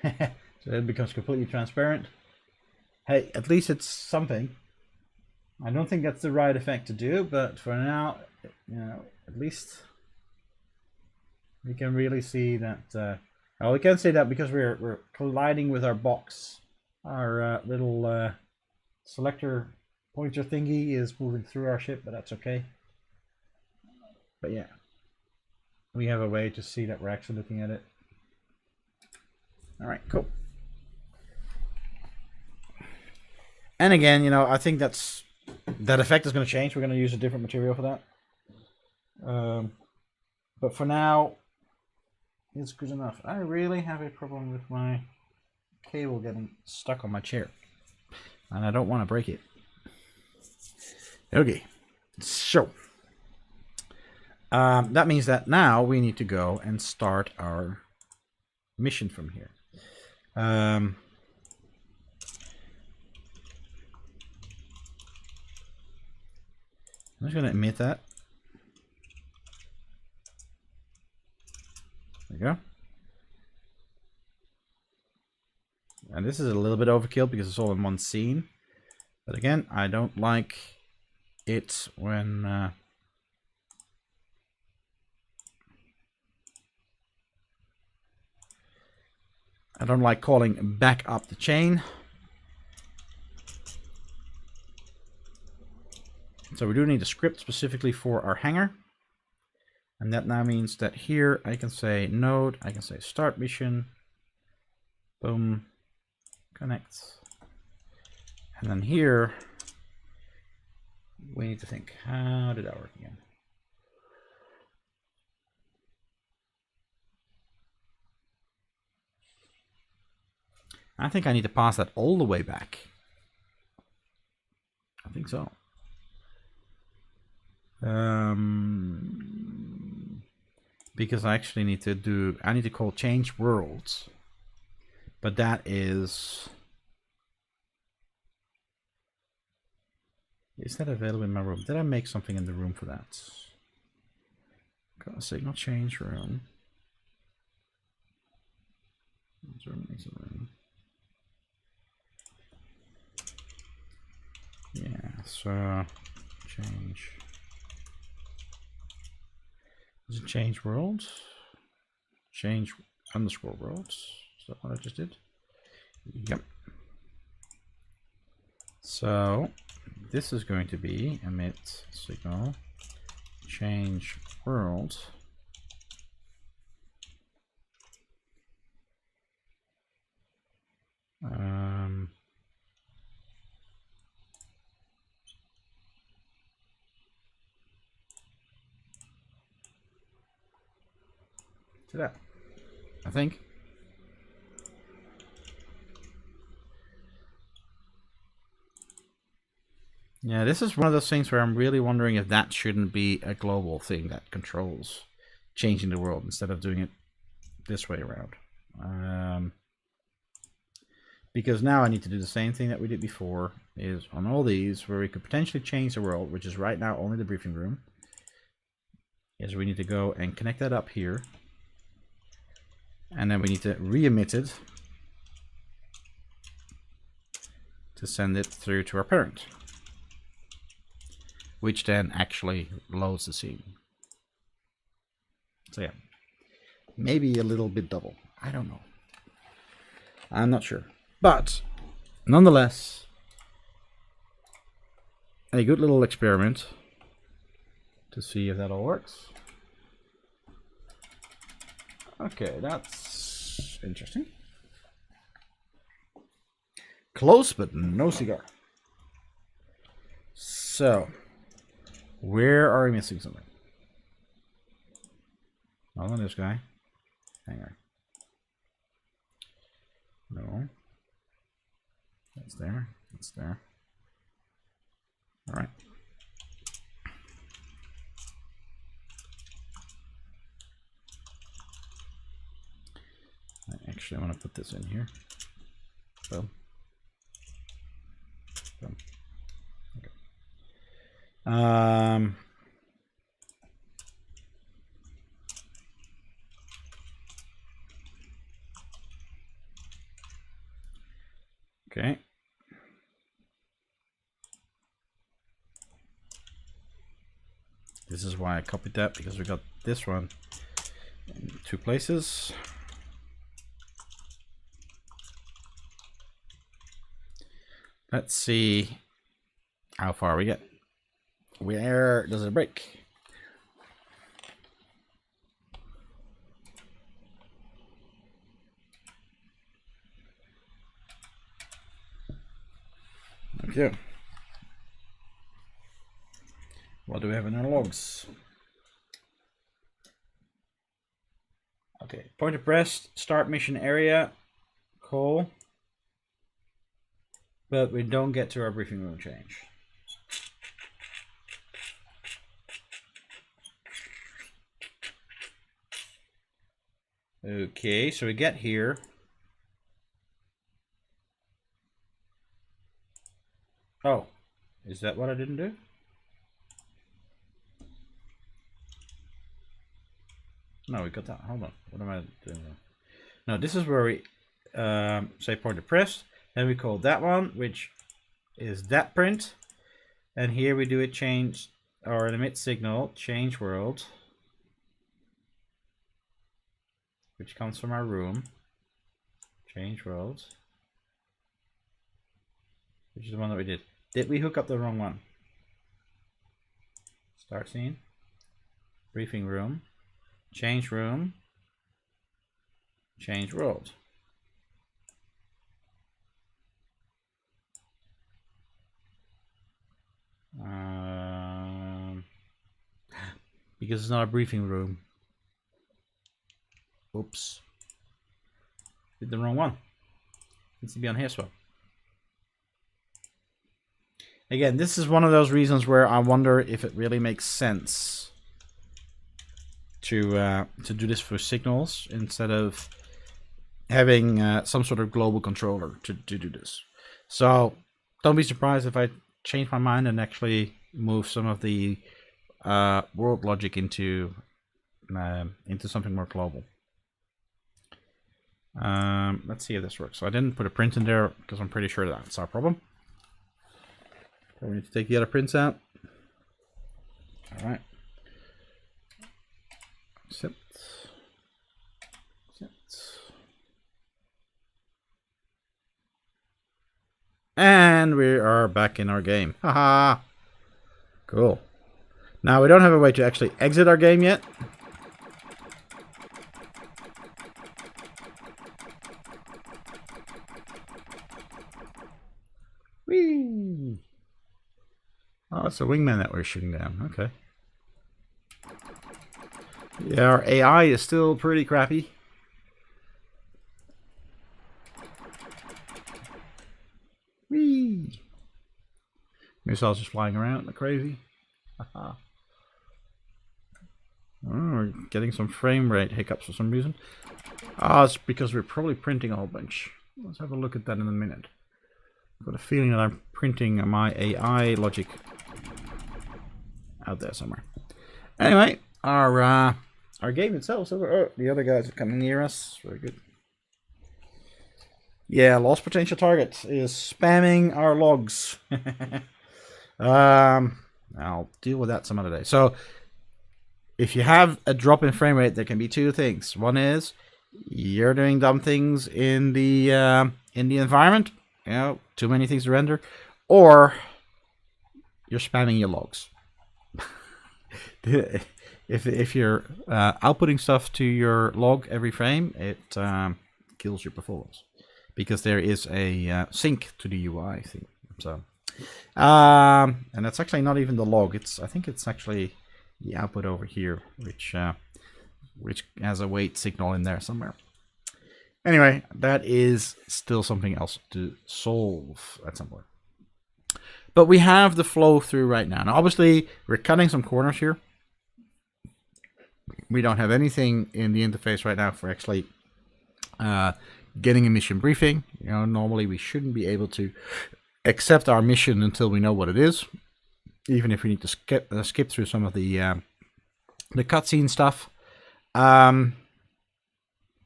So it becomes completely transparent. Hey, at least it's something. I don't think that's the right effect to do, but for now, you know, at least we can really see that. Oh, we can say that because we're colliding with our box. Our little selector pointer thingy is moving through our ship, but that's okay. But yeah, we have a way to see that we're actually looking at it. All right, cool. And again, you know, I think that effect is going to change. We're going to use a different material for that. But for now, it's good enough. I really have a problem with my cable getting stuck on my chair, and I don't want to break it. Okay, so that means that now we need to go and start our mission from here. I'm just going to emit that. There you go. And this is a little bit overkill because it's all in one scene. But again, I don't like it when I don't like calling back up the chain. So we do need a script specifically for our hangar. And that now means that here I can say node, I can say start mission, boom, connect. And then here we need to think, how did that work again? I think I need to pass that all the way back. I think so. Because I actually need to I need to call change worlds, but that is that available in my room? Did I make something in the room for that? Got a signal change room. Yeah, so change. Does it change worlds? Change underscore worlds. Is that what I just did? Yep. So this is going to be emit signal change world. To that, I think. Yeah, this is one of those things where I'm really wondering if that shouldn't be a global thing that controls changing the world instead of doing it this way around. Because now I need to do the same thing that we did before, is on all these where we could potentially change the world, which is right now only the briefing room, is we need to go and connect that up here. And then we need to re-emit it to send it through to our parent, which then actually loads the scene. So yeah, maybe a little bit double. I don't know. I'm not sure. But, nonetheless, a good little experiment to see if that all works. Okay, that's interesting. Close, but no cigar. So, where are we missing something? Not on this guy. Hang on. No. That's there. That's there. All right. I actually want to put this in here. Boom. Boom. Okay. Okay. This is why I copied that, because we got this one in 2 places. Let's see how far we get. Where does it break? Okay. What do we have in our logs? Okay, pointer pressed, start mission area, cool. But we don't get to our briefing room change. Okay, so we get here. Oh, is that what I didn't do? No, we got that. Hold on. What am I doing now? No, this is where we say pointer pressed. Then we call that one, which is that print. And here we do a change or an emit signal, change world, which comes from our room. Change world, which is the one that we did. Did we hook up the wrong one? Start scene, briefing room, change room, change world. Because it's not a briefing room. Oops. Did the wrong one. Needs to be on here as well. Again, this is one of those reasons where I wonder if it really makes sense to do this for signals instead of having some sort of global controller to do this. So don't be surprised if I change my mind and actually move some of the world logic into something more global. Let's see if this works. So I didn't put a print in there because I'm pretty sure that's our problem. So we need to take the other prints out. All right. Sit. And we are back in our game. Haha. Cool. Now we don't have a way to actually exit our game yet. Whee! Oh, it's a wingman that we're shooting down. Okay. Yeah, our AI is still pretty crappy. Whee! Missiles just flying around like crazy. Haha. Oh, we're getting some frame rate hiccups for some reason. Ah, it's because we're probably printing a whole bunch. Let's have a look at that in a minute. I've got a feeling that I'm printing my AI logic out there somewhere. Anyway, our game itself. Oh, the other guys are coming near us. Very good. Yeah, lost potential target is spamming our logs. I'll deal with that some other day. So, if you have a drop in frame rate, there can be two things. One is you're doing dumb things in the environment. You know, too many things to render, or you're spamming your logs. if you're outputting stuff to your log every frame, it kills your performance because there is a sync to the UI thing. So, and that's actually not even the log. I think it's actually the output over here, which has a weight signal in there somewhere. Anyway, that is still something else to solve at some point. But we have the flow through right now. Now, obviously, we're cutting some corners here. We don't have anything in the interface right now for actually getting a mission briefing. You know, normally we shouldn't be able to accept our mission until we know what it is, even if we need to skip through some of the cutscene stuff.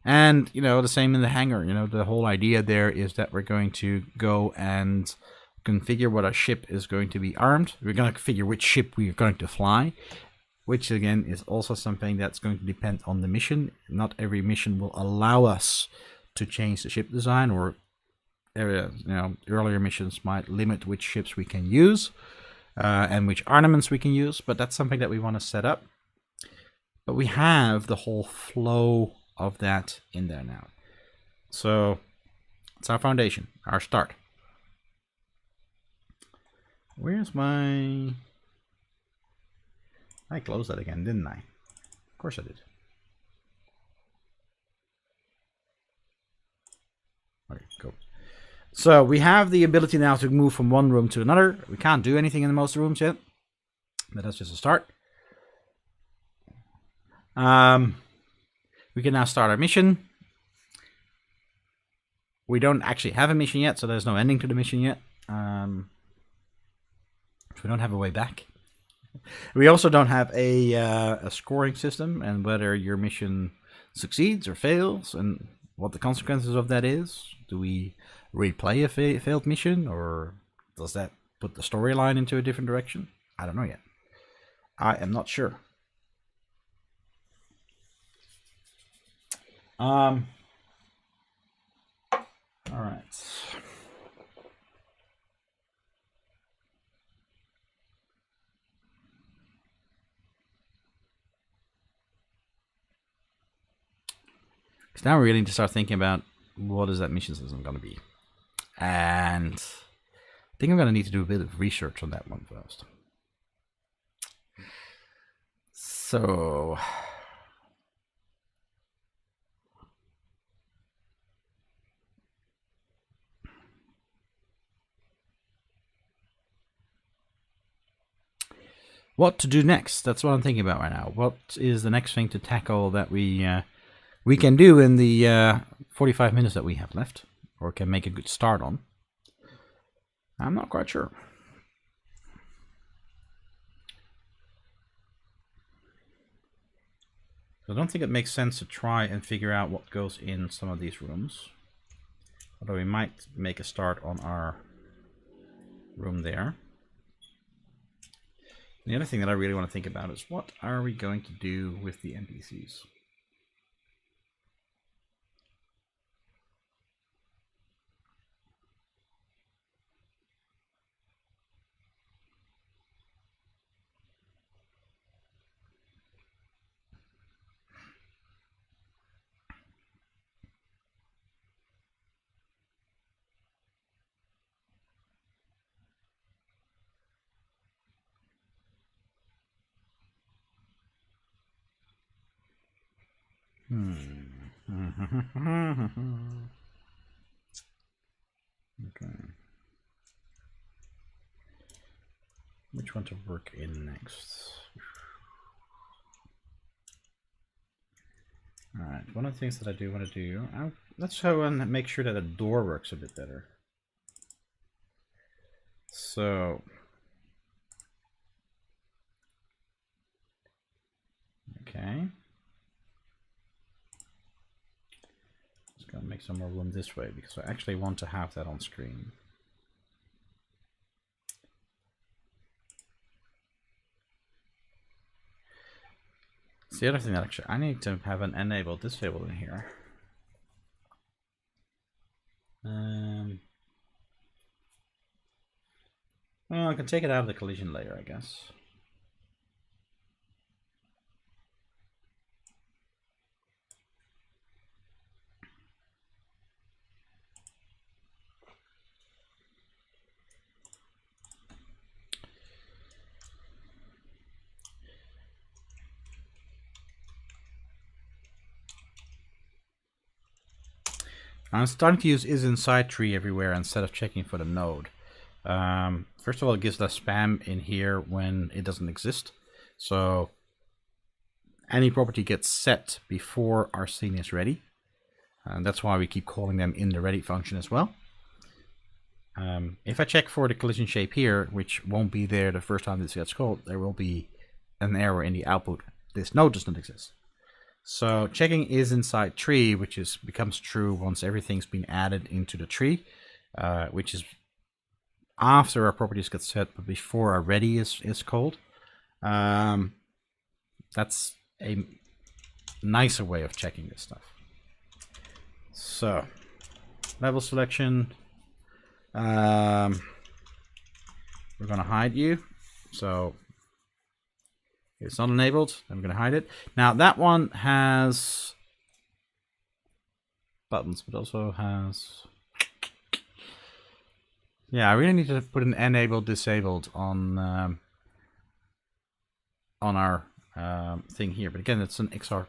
And, you know, the same in the hangar. You know, the whole idea there is that we're going to go and configure what our ship is going to be armed. We're going to configure which ship we are going to fly, which again is also something that's going to depend on the mission. Not every mission will allow us to change the ship design, or earlier missions might limit which ships we can use and which armaments we can use, but that's something that we want to set up. But we have the whole flow of that in there now. So it's our foundation, our start. Where's my... I closed that again, didn't I? Of course I did. Okay, go. So we have the ability now to move from one room to another. We can't do anything in most rooms yet, but that's just a start. We can now start our mission. We don't actually have a mission yet, so there's no ending to the mission yet. We don't have a way back. We also don't have a scoring system, and whether your mission succeeds or fails, and what the consequences of that is. Do we replay a failed mission, or does that put the storyline into a different direction? I don't know yet. I am not sure. All right. So now we really need to start thinking about what is that mission system going to be. And I think I'm going to need to do a bit of research on that one first. So... what to do next? That's what I'm thinking about right now. What is the next thing to tackle that we can do in the 45 minutes that we have left, or can make a good start on? I'm not quite sure. I don't think it makes sense to try and figure out what goes in some of these rooms. Although we might make a start on our room there. The other thing that I really want to think about is what are we going to do with the NPCs? Okay. Which one to work in next? Alright, one of the things that I do want to do, let's go and make sure that the door works a bit better. So, okay. Just gonna make some more room this way because I actually want to have that on screen. It's the other thing that actually I need to have an enable disable in here. Well, I can take it out of the collision layer, I guess. I'm starting to use isInsideTree everywhere instead of checking for the node. First of all, it gives the spam in here when it doesn't exist. So any property gets set before our scene is ready. And that's why we keep calling them in the ready function as well. If I check for the collision shape here, which won't be there the first time this gets called, there will be an error in the output. This node does not exist. So checking isInsideTree, which becomes true once everything's been added into the tree, which is after our properties get set, but before our ready is called. That's a nicer way of checking this stuff. So level selection. We're going to hide you. So it's not enabled. I'm going to hide it. Now that one has buttons, but also has... Yeah, I really need to put an enable disabled on our thing here. But again, it's an XR.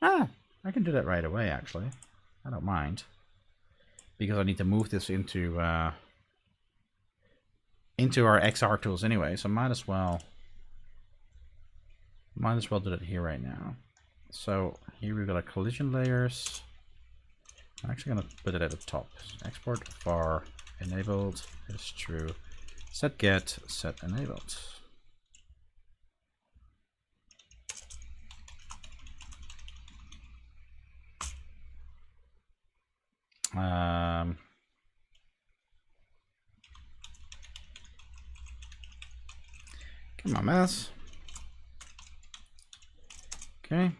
I can do that right away, actually. I don't mind. Because I need to move this into our XR tools anyway, so might as well do it here right now. So here we've got our collision layers. I'm actually going to put it at the top. Export var enabled is true. Set get set enabled. Come on, mouse. Okay.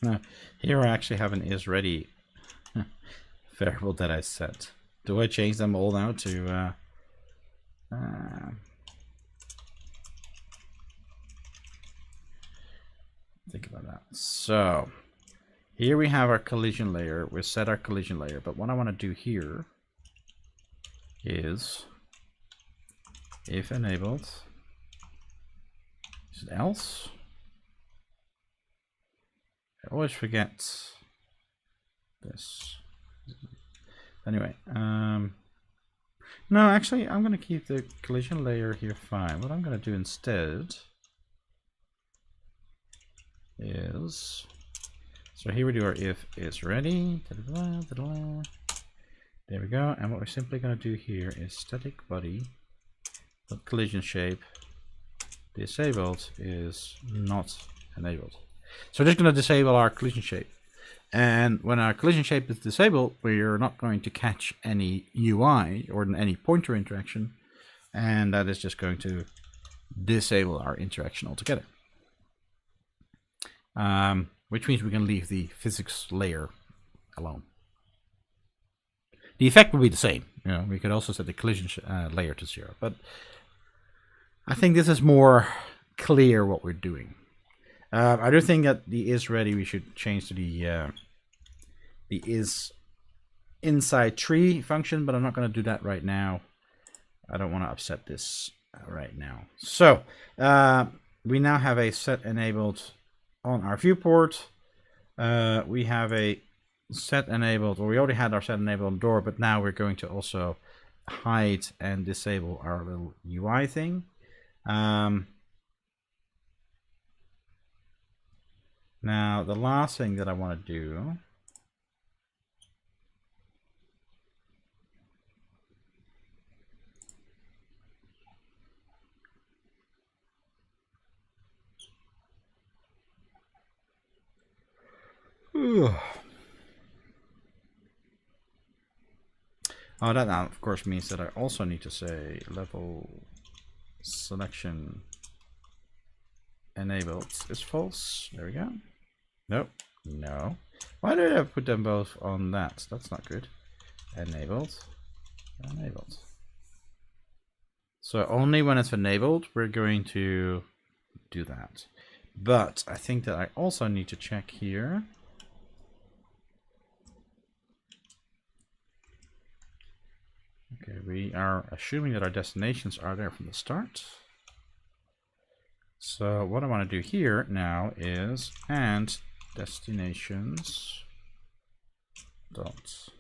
Now, here I actually have an isReady variable that I set. Do I change them all now to think about that. So here we have our collision layer. We set our collision layer, but what I want to do here is if enabled, is it else? I always forget this. Anyway, no, actually, I'm going to keep the collision layer here fine. What I'm going to do instead is, so here we do our if is ready. There we go. And what we're simply going to do here is static body collision shape disabled is not enabled. So we're just going to disable our collision shape. And when our collision shape is disabled, we're not going to catch any UI or any pointer interaction. And that is just going to disable our interaction altogether. Which means we can leave the physics layer alone. The effect will be the same. You know, we could also set the collision layer to 0, but I think this is more clear what we're doing. I do think that the isReady we should change to the isInsideTree function, but I'm not going to do that right now. I don't want to upset this right now. So we now have a set enabled on our viewport. We have a set enabled, or we already had our set enabled on door, but now we're going to also hide and disable our little UI thing. Now the last thing that I want to do oh, that now of course means that I also need to say level selection enabled is false. There we go. Nope. No. Why did I put them both on that? That's not good. Enabled. Enabled. So only when it's enabled, we're going to do that. But I think that I also need to check here. Okay, we are assuming that our destinations are there from the start. So what I want to do here now is and destinations dot.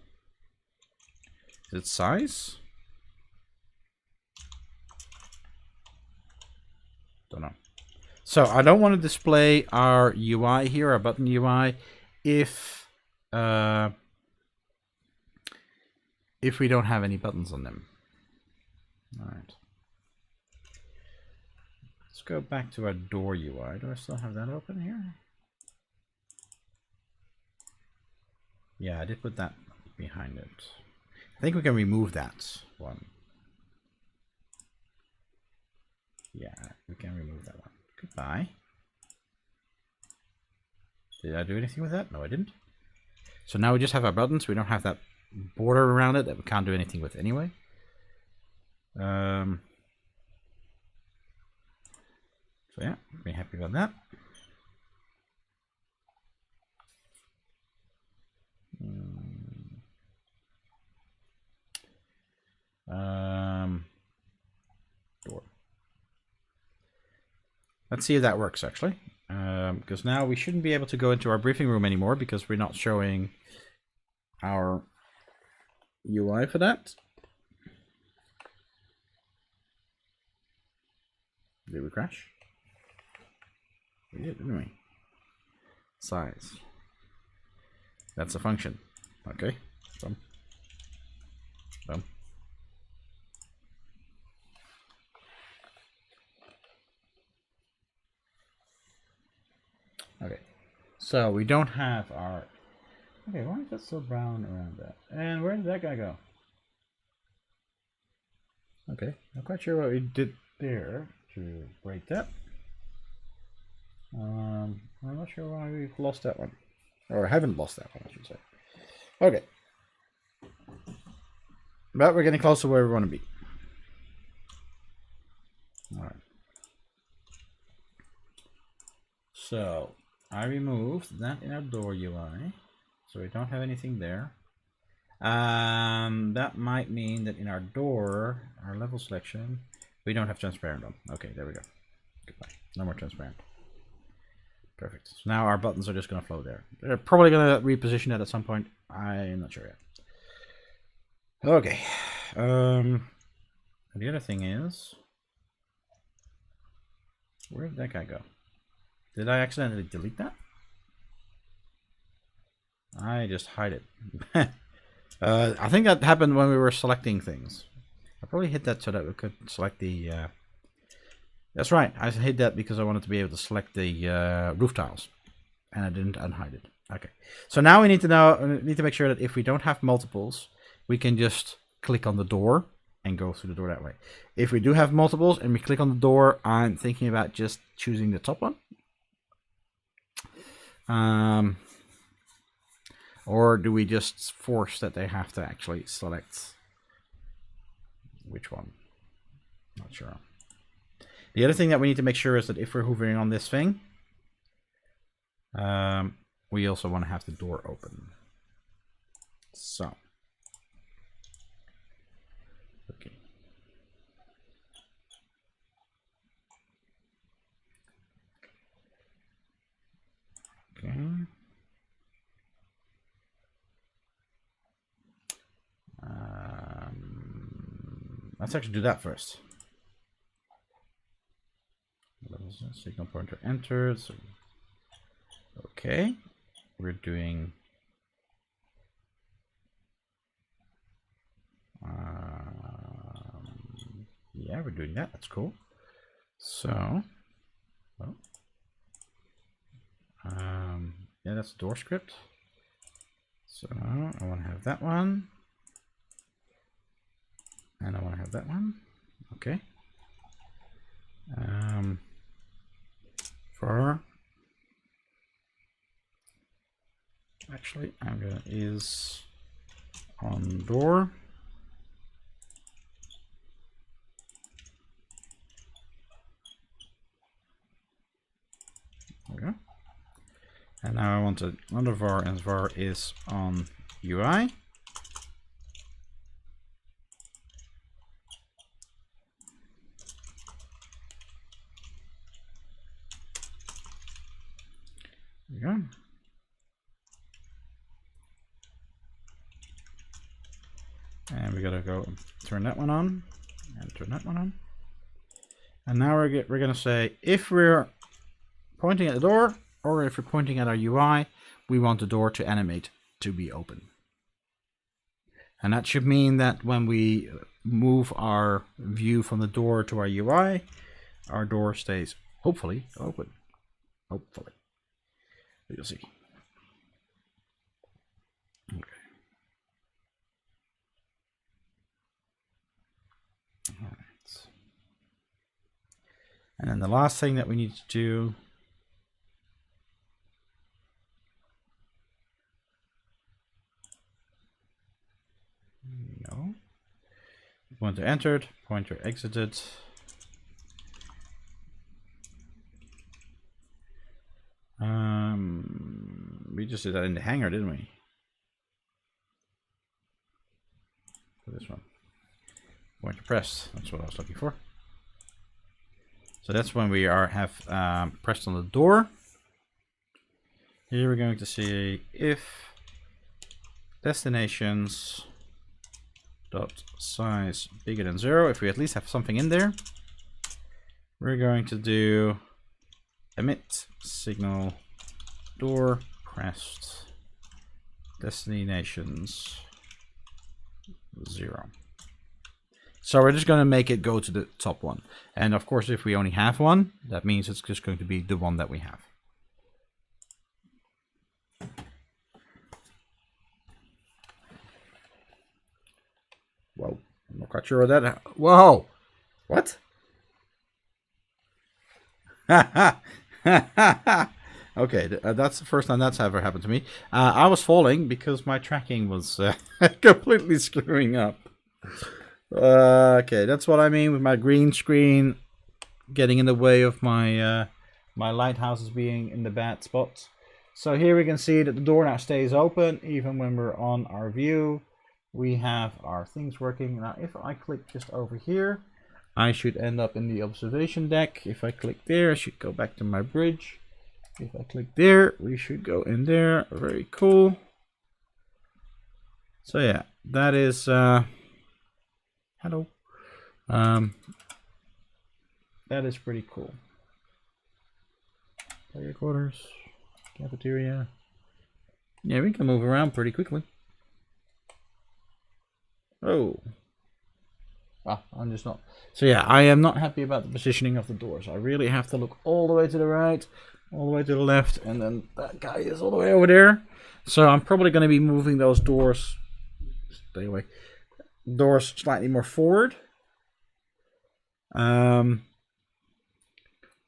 Is it size? Don't know. So I don't want to display our UI here, our button UI, if we don't have any buttons on them. All right. Let's go back to our door UI. Do I still have that open here? Yeah, I did put that behind it. I think we can remove that one. Yeah, we can remove that one. Goodbye. Did I do anything with that? No, I didn't. So now we just have our buttons. We don't have that border around it that we can't do anything with anyway. So yeah, be happy about that. Door. Let's see if that works actually. Because now we shouldn't be able to go into our briefing room anymore because we're not showing our UI for that. Did we crash? We did, didn't we? Size. That's a function. Okay. Boom. Boom. Okay. So we don't have our. Okay, why is that so brown around that? And where did that guy go? Okay, not quite sure what we did there to break that. I'm not sure why we've lost that one. Or haven't lost that one, I should say. Okay. But we're getting close to where we want to be. Alright. So, I removed that in our door UI. So we don't have anything there. That might mean that in our door, our level selection, we don't have transparent on. Okay, there we go. Goodbye. No more transparent. Perfect. So now our buttons are just going to flow there. They're probably going to reposition that at some point. I'm not sure yet. Okay. The other thing is, where did that guy go? Did I accidentally delete that? I just hide it. I think that happened when we were selecting things. I probably hit that so that we could select the... That's right, I hid that because I wanted to be able to select the roof tiles. And I didn't unhide it. Okay, so now we need to make sure that if we don't have multiples, we can just click on the door and go through the door that way. If we do have multiples and we click on the door, I'm thinking about just choosing the top one. Or do we just force that they have to actually select which one? Not sure. The other thing that we need to make sure is that if we're hovering on this thing, we also want to have the door open. So. Okay. Okay. Let's actually do that first. Signal pointer entered. So, okay, we're doing yeah, we're doing that. That's cool. So, well, yeah, that's the door script. So I want to have that one, and I want to have that one. Okay. For actually, I'm gonna is on door. There we go. And now I want another var, and var is on UI. There we go. And we gotta go turn that one on and turn that one on. And now we're gonna say if we're pointing at the door or if we're pointing at our UI, we want the door to animate to be open. And that should mean that when we move our view from the door to our UI, our door stays hopefully open. Hopefully. We'll see. Okay. All right. And then the last thing that we need to do pointer entered, pointer exited. We just did that in the hanger, didn't we? For this one. Pointer pressed, that's what I was looking for. So that's when we have pressed on the door. Here we're going to say if destinations dot size bigger than 0. If we at least have something in there, we're going to do emit signal door pressed destinations 0. So we're just going to make it go to the top one. And of course, if we only have one, that means it's just going to be the one that we have. Whoa, I'm not quite sure what that. Whoa, what? Okay, that's the first time that's ever happened to me. I was falling because my tracking was completely screwing up. Okay, that's what I mean with my green screen getting in the way of my my lighthouses being in the bad spots. So here we can see that the door now stays open even when we're on our view. We have our things working. Now if I click just over here, I should end up in the observation deck. If I click there, I should go back to my bridge. If I click there, we should go in there. Very cool. So yeah, that is hello. That is pretty cool. Player quarters, cafeteria. Yeah, we can move around pretty quickly. Oh. I'm just not. So yeah, I am not happy about the positioning of the doors. I really have to look all the way to the right, all the way to the left, and then that guy is all the way over there. So I'm probably going to be moving those doors. Stay away. Doors slightly more forward.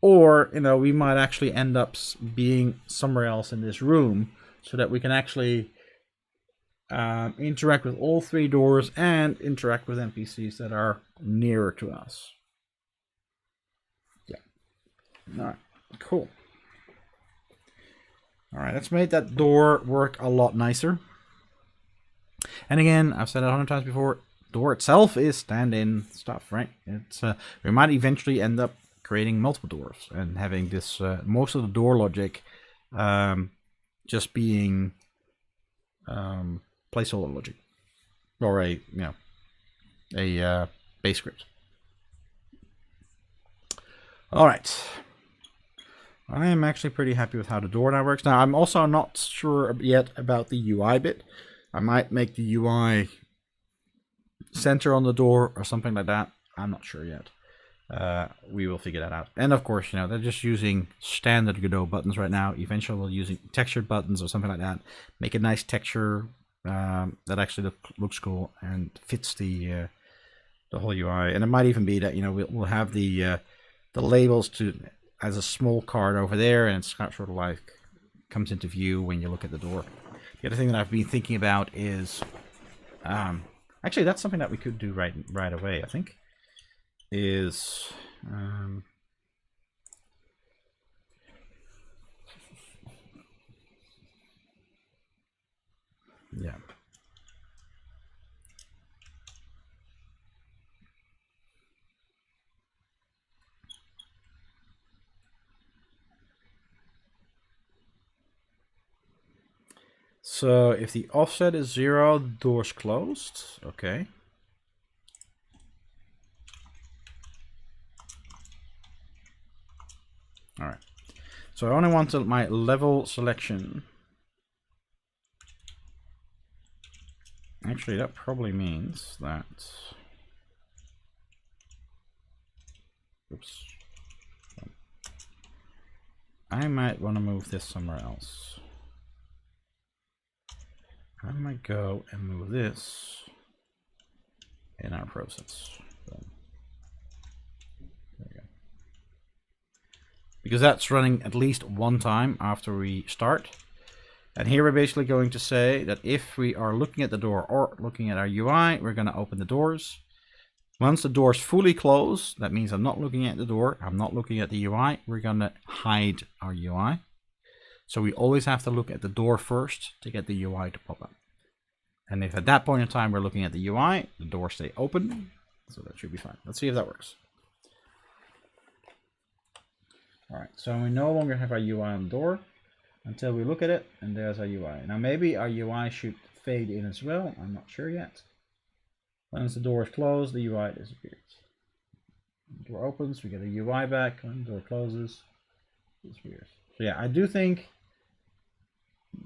Or, you know, we might actually end up being somewhere else in this room so that we can actually interact with all three doors and interact with NPCs that are nearer to us. Yeah. All right. Cool. All right. Let's make that door work a lot nicer. And again, I've said it 100 times before, door itself is stand-in stuff, right? It's we might eventually end up creating multiple doors and having this most of the door logic just being placeholder logic or a base script. All right. I am actually pretty happy with how the door now works. Now, I'm also not sure yet about the UI bit. I might make the UI center on the door or something like that. I'm not sure yet. We will figure that out. And of course, you know, they're just using standard Godot buttons right now. Eventually, we'll using textured buttons or something like that. Make a nice texture that actually looks cool and fits the whole UI. And it might even be that, you know, we'll have the labels as a small card over there, and it's sort of like comes into view when you look at the door. The other thing that I've been thinking about is, actually, that's something that we could do right away. I think is, yeah. So if the offset is 0, doors closed. Okay. All right. So I only want my level selection. Actually, that probably means that. Oops. I might want to move this somewhere else. I might go and move this in our process. So, there we go. Because that's running at least one time after we start. And here we're basically going to say that if we are looking at the door or looking at our UI, we're going to open the doors. Once the doors fully close, that means I'm not looking at the door, I'm not looking at the UI, we're going to hide our UI. So we always have to look at the door first to get the UI to pop up. And if at that point in time we're looking at the UI, the doors stay open, so that should be fine. Let's see if that works. All right, so we no longer have our UI on the door until we look at it, and there's our UI. Now maybe our UI should fade in as well, I'm not sure yet. Once the door is closed, the UI disappears. When the door opens, we get a UI back. When the door closes, it disappears. So yeah, I do think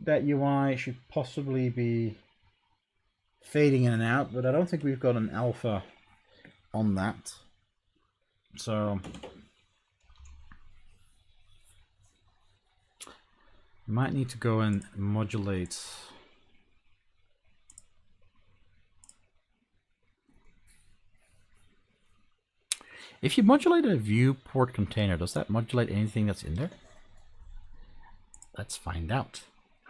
that UI should possibly be fading in and out, but I don't think we've got an alpha on that. So you might need to go and modulate. If you modulate a viewport container, does that modulate anything that's in there? Let's find out.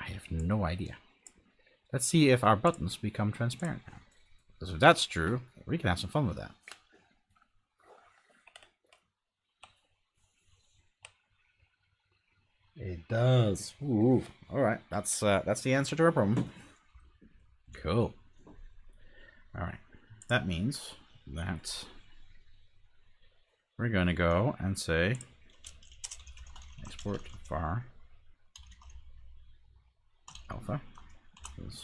I have no idea. Let's see if our buttons become transparent now. Because if that's true, we can have some fun with that. It does. Ooh. All right. That's the answer to our problem. Cool. All right. That means that we're going to go and say export var alpha is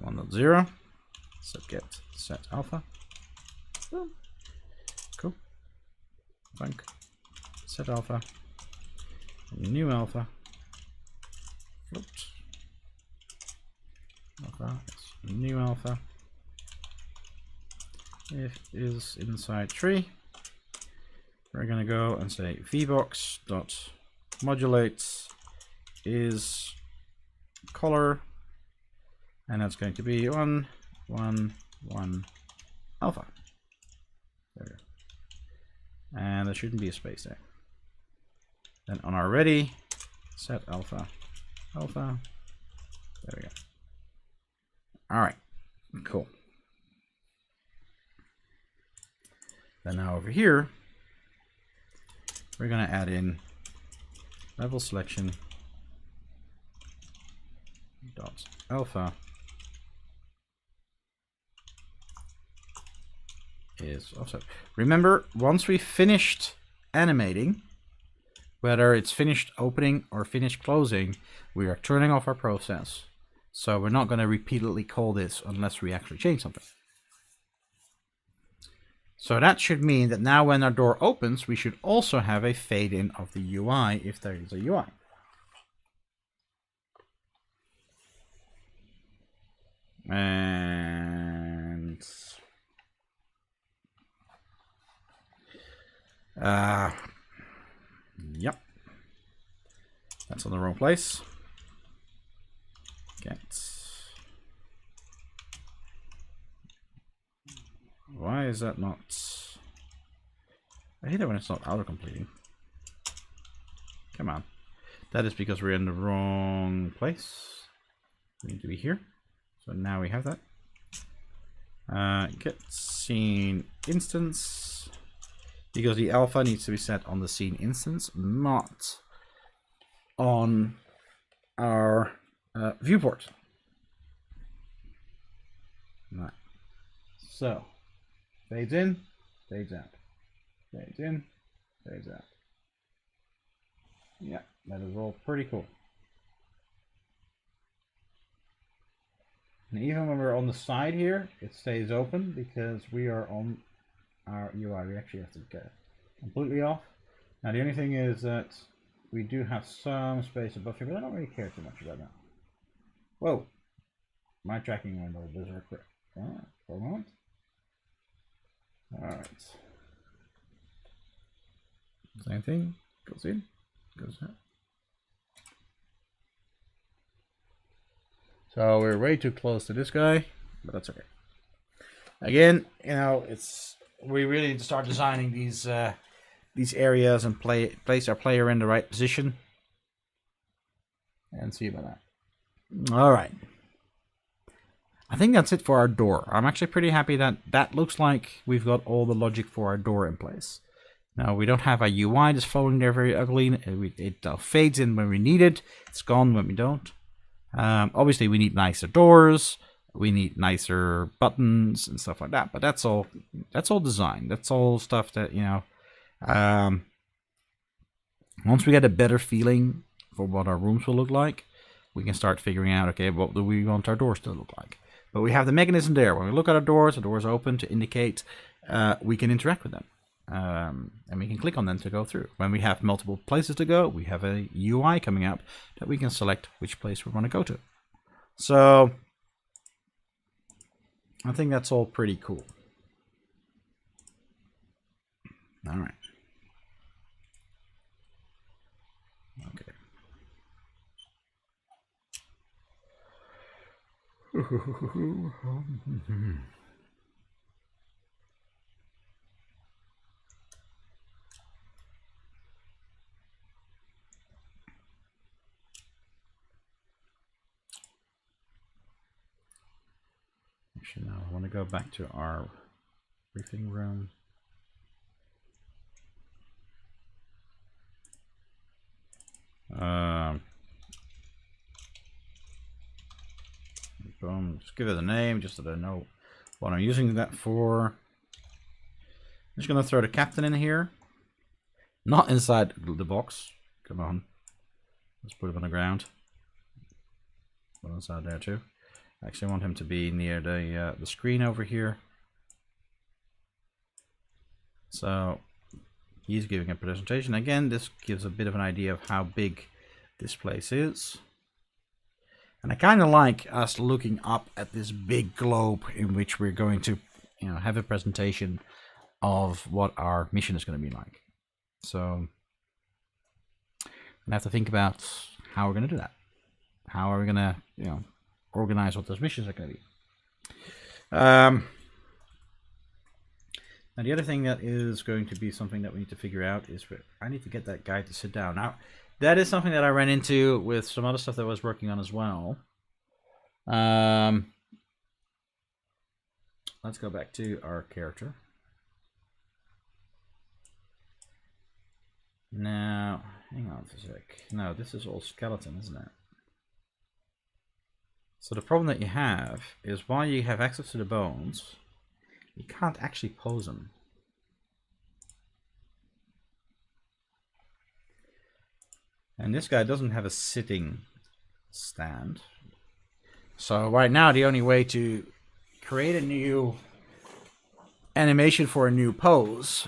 1.0 subget set alpha. Boom. Cool. Func set alpha new alpha float alpha new alpha if is inside tree. We're going to go and say vbox dot modulates is color, and that's going to be 1 1 1 alpha. There we go. And there shouldn't be a space there. Then on our ready, set alpha alpha. There we go. All right, cool. Then now over here, we're going to add in level selection dot alpha is offset. Remember, once we finished animating, whether it's finished opening or finished closing, we are turning off our process. So we're not going to repeatedly call this unless we actually change something. So that should mean that now when our door opens, we should also have a fade in of the UI if there is a UI. And yep, that's on the wrong place. Get. Why is that not? I hate it when it's not auto-completing. Come on. That is because we're in the wrong place. We need to be here. So now we have that. Get scene instance, because the alpha needs to be set on the scene instance, not on our viewport. Right. So fades in, fades out, fades in, fades out. Yeah, that is all pretty cool. And even when we're on the side here, it stays open because we are on our UI. We actually have to get completely off. Now the only thing is that we do have some space above here, but I don't really care too much about that. Whoa, my tracking went all berserk for a moment. All right, same thing, goes in, goes out. So we're way too close to this guy, but that's okay. Again, you know, we really need to start designing these areas and place our player in the right position, and see about that. All right, I think that's it for our door. I'm actually pretty happy that that looks like we've got all the logic for our door in place. Now we don't have a UI that's floating there very ugly. It fades in when we need it. It's gone when we don't. Obviously we need nicer doors, we need nicer buttons and stuff like that, but that's all design. That's all stuff that, you know, once we get a better feeling for what our rooms will look like, we can start figuring out, okay, what do we want our doors to look like? But we have the mechanism there. When we look at our doors, the doors open to indicate we can interact with them. And we can click on them to go through. When we have multiple places to go, we have a UI coming up that we can select which place we want to go to. So I think that's all pretty cool. All right. Okay. Actually, no, I want to go back to our briefing room. Boom, just give it a name just so that I know what I'm using that for. I'm just going to throw the captain in here. Not inside the box. Come on. Let's put him on the ground. Put him inside there too. I actually want him to be near the screen over here. So he's giving a presentation. Again, this gives a bit of an idea of how big this place is. And I kind of like us looking up at this big globe in which we're going to, you know, have a presentation of what our mission is going to be like. So we have to think about how we're going to do that. How are we going to, you know, organize what those missions are going to be. Now the other thing that is going to be something that we need to figure out is I need to get that guy to sit down. Now that is something that I ran into with some other stuff that I was working on as well. Let's go back to our character. Now, hang on for a sec. No, this is all skeleton, isn't it? So the problem that you have is while you have access to the bones, you can't actually pose them. And this guy doesn't have a sitting stand. So right now the only way to create a new animation for a new pose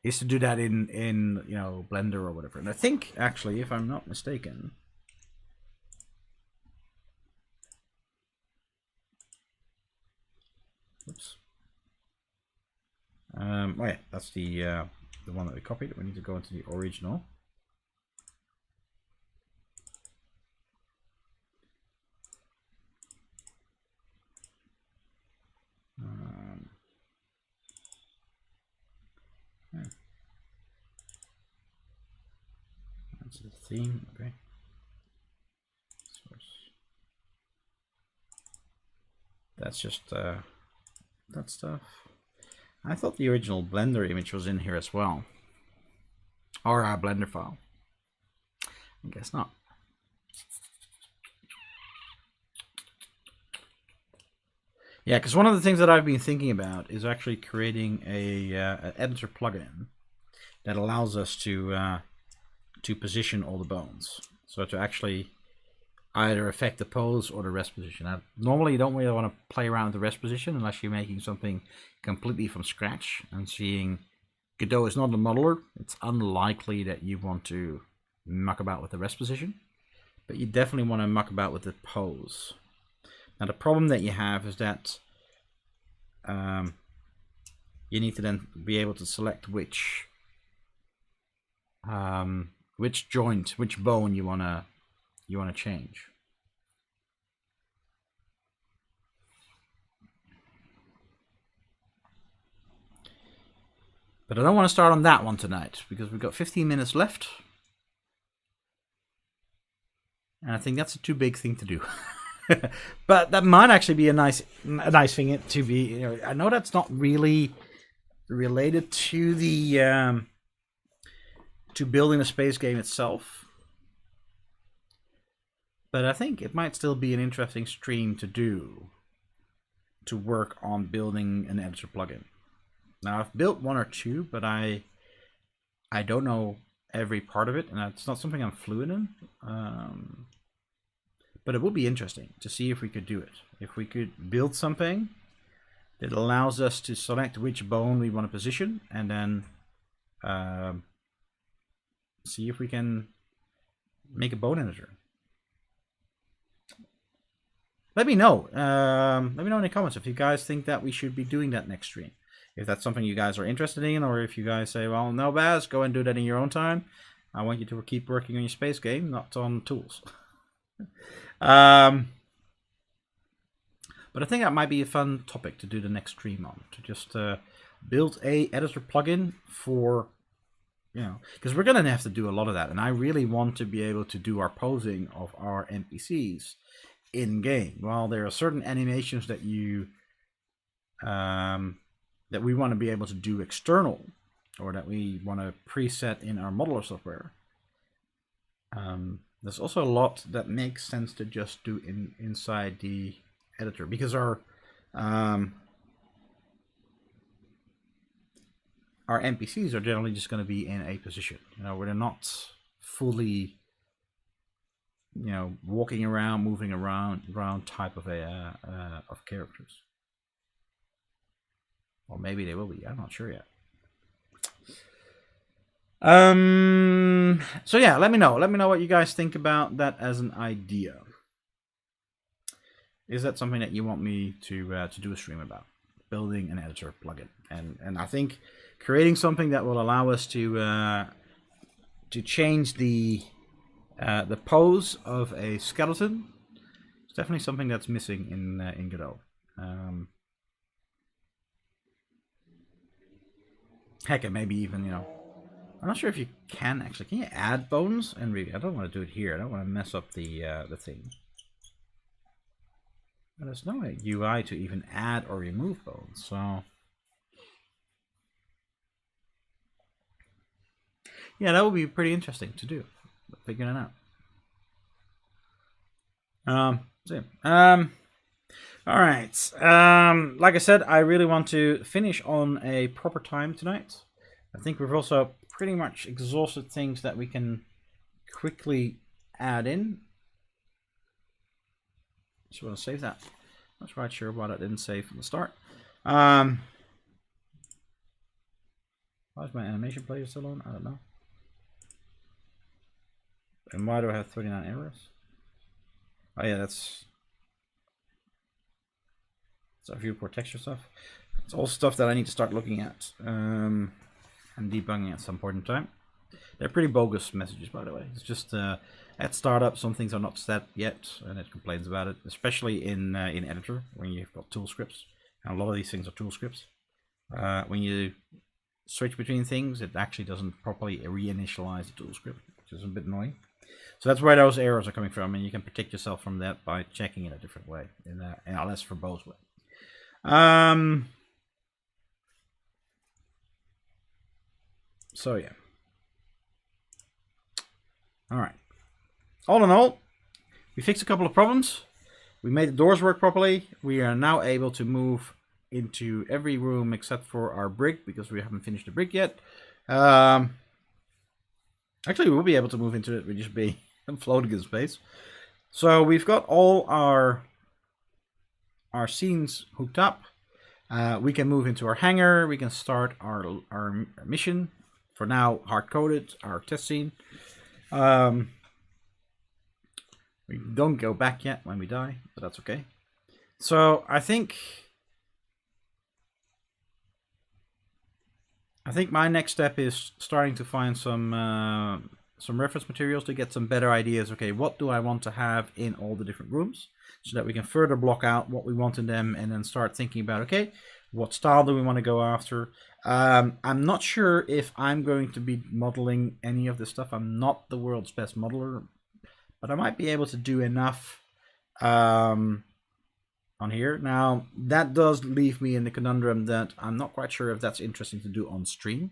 is to do that in you know, Blender or whatever. And I think actually, if I'm not mistaken, oops. Oh yeah, that's the one that we copied. We need to go into the original. Yeah. That's the theme. Okay. Source. that's just that stuff. I thought the original Blender image was in here as well. Or our Blender file. I guess not. Yeah, because one of the things that I've been thinking about is actually creating an editor plugin that allows us to position all the bones. So to actually either affect the pose or the rest position. Now, normally you don't really want to play around with the rest position unless you're making something completely from scratch and seeing Godot is not a modeler. It's unlikely that you want to muck about with the rest position, but you definitely want to muck about with the pose. Now the problem that you have is that you need to then be able to select which joint, which bone you wanna change. But I don't want to start on that one tonight because we've got 15 minutes left, and I think that's a too big thing to do. But that might actually be a nice thing to be. You know, I know that's not really related to the to building a space game itself, but I think it might still be an interesting stream to do, to work on building an editor plugin. Now I've built one or two, but I don't know every part of it, and it's not something I'm fluent in. But it would be interesting to see if we could do it. If we could build something that allows us to select which bone we want to position, and then see if we can make a bone editor. Let me know. Let me know in the comments if you guys think that we should be doing that next stream. If that's something you guys are interested in, or if you guys say, well, no, Baz, go and do that in your own time. I want you to keep working on your space game, not on tools. But I think that might be a fun topic to do the next stream on, to just build a editor plugin for, you know, because we're gonna have to do a lot of that, and I really want to be able to do our posing of our NPCs in game. While there are certain animations that you that we want to be able to do external, or that we want to preset in our modeler software. There's also a lot that makes sense to just do inside the editor, because our NPCs are generally just going to be in a position, you know, where they're not fully, you know, walking around, moving around type of of characters. Or maybe they will be. I'm not sure yet. So yeah, let me know what you guys think about that as an idea. Is that something that you want me to do a stream about, building an editor plugin? And I think creating something that will allow us to change the pose of a skeleton is definitely something that's missing in Godot. Heck, and maybe even, you know, I'm not sure if you can actually. Can you add bones? And I don't want to do it here. I don't want to mess up the thing. But there's no UI to even add or remove bones. So yeah, that would be pretty interesting to do. Figuring it out. All right. Like I said, I really want to finish on a proper time tonight. I think we've also pretty much exhausted things that we can quickly add in. Just want to save that. Not quite sure why that didn't save from the start. Why is my animation player still on? I don't know. And why do I have 39 errors? Oh yeah, that's a viewport texture stuff. It's all stuff that I need to start looking at and debugging at some point in time. They're pretty bogus messages, by the way. It's just at startup, some things are not set yet, and it complains about it, especially in editor when you've got tool scripts. And a lot of these things are tool scripts. When you switch between things, it actually doesn't properly reinitialize the tool script, which is a bit annoying. So that's where those errors are coming from, and you can protect yourself from that by checking it a different way, in LS verbose way. So yeah. All right. All in all, we fixed a couple of problems. We made the doors work properly. We are now able to move into every room except for our brick because we haven't finished the brick yet. Actually, we will be able to move into it. We'll just be floating in space. So we've got all our scenes hooked up. We can move into our hangar. We can start our mission. For now, hard-coded, our test scene. We don't go back yet when we die, but that's okay. So I think my next step is starting to find some reference materials to get some better ideas. Okay, what do I want to have in all the different rooms, so that we can further block out what we want in them, and then start thinking about, okay, what style do we want to go after? I'm not sure if I'm going to be modeling any of this stuff. I'm not the world's best modeler, but I might be able to do enough on here. Now, that does leave me in the conundrum that I'm not quite sure if that's interesting to do on stream.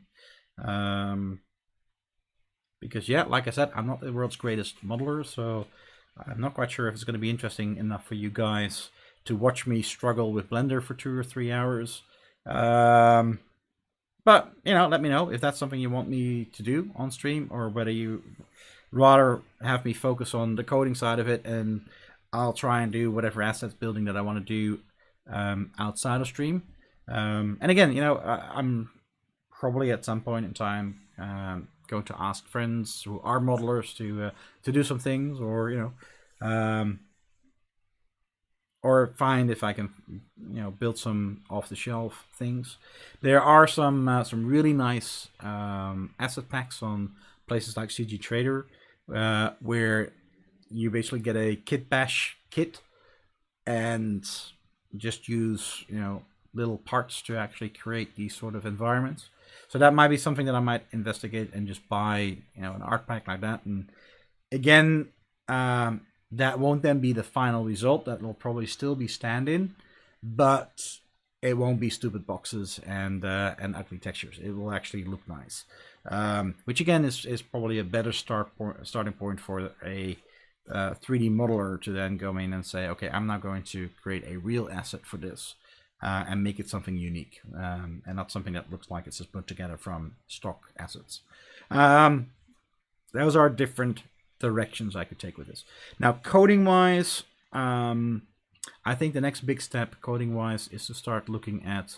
Because, yeah, like I said, I'm not the world's greatest modeler, so I'm not quite sure if it's going to be interesting enough for you guys to watch me struggle with Blender for 2 or 3 hours. But, you know, let me know if that's something you want me to do on stream, or whether you rather have me focus on the coding side of it, and I'll try and do whatever assets building that I want to do outside of stream. And again, you know, I'm probably at some point in time going to ask friends who are modelers to do some things, or, you know, or find if I can, you know, build some off-the-shelf things. There are some really nice asset packs on places like CG Trader, where you basically get a kit bash kit and just use, you know, little parts to actually create these sort of environments. So that might be something that I might investigate and just buy, you know, an art pack like that. And again, that won't then be the final result. That will probably still be stand-in, but it won't be stupid boxes and ugly textures. It will actually look nice, which again is probably a better starting point for a 3D modeler to then go in and say, okay, I'm now going to create a real asset for this and make it something unique, and not something that looks like it's just put together from stock assets. Those are different directions I could take with this. Now, coding wise, I think the next big step coding wise is to start looking at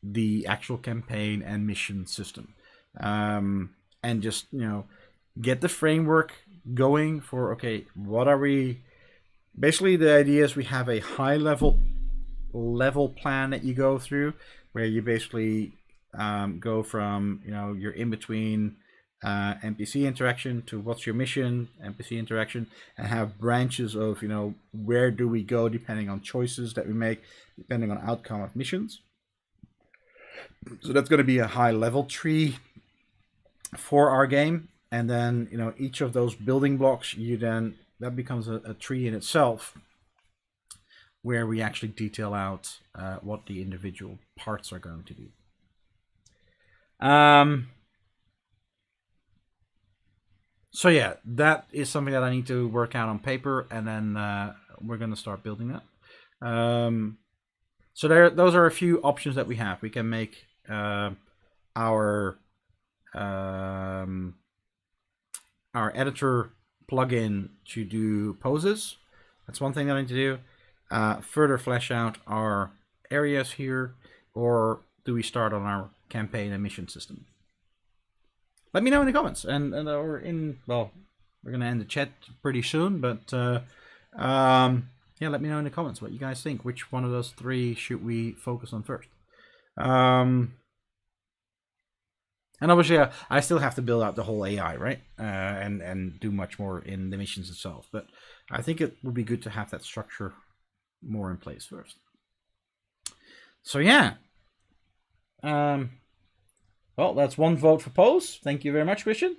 the actual campaign and mission system, and just, you know, get the framework going for, okay, what are we, basically the idea is we have a high level plan that you go through, where you basically go from, you know, you're in between NPC interaction to what's your mission, NPC interaction, and have branches of, you know, where do we go depending on choices that we make, depending on outcome of missions. So that's going to be a high level tree for our game. And then, you know, each of those building blocks, that becomes a tree in itself, where we actually detail out what the individual parts are going to be. So yeah, that is something that I need to work out on paper, and then we're going to start building that. So those are a few options that we have. We can make our editor plugin to do poses. That's one thing that I need to do. Further flesh out our areas here, or do we start on our campaign and mission system? Let me know in the comments, and or in, well, we're gonna end the chat pretty soon, but yeah, let me know in the comments what you guys think. Which one of those three should we focus on first? And obviously, I still have to build out the whole AI, right? And do much more in the missions itself. But I think it would be good to have that structure more in place first. So yeah. Well, that's one vote for pose. Thank you very much, Christian.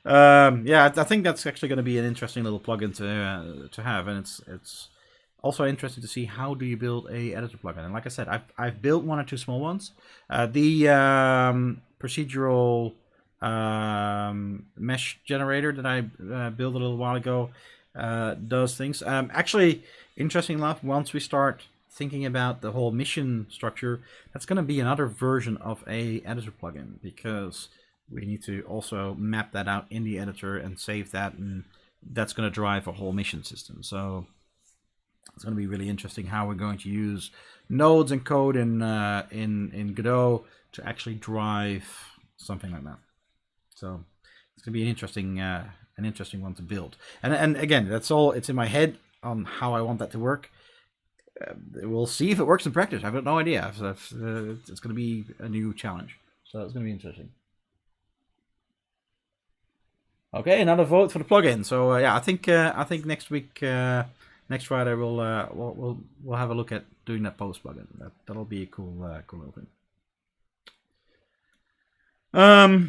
Yeah, I think that's actually going to be an interesting little plugin to have, and it's also interested to see how do you build a editor plugin. And like I said, I've built one or two small ones. The procedural mesh generator that I built a little while ago does things. Actually, interesting enough, once we start thinking about the whole mission structure, that's going to be another version of a editor plugin, because we need to also map that out in the editor and save that, and that's going to drive a whole mission system. So it's going to be really interesting how we're going to use nodes and code in Godot to actually drive something like that. So it's going to be an interesting one to build. And again, that's all. It's in my head on how I want that to work. We'll see if it works in practice. I've got no idea. It's going to be a new challenge, so it's going to be interesting. Okay, another vote for the plugin. So yeah, I think next week, next Friday, we'll have a look at doing that post plugin. That'll be a cool little thing.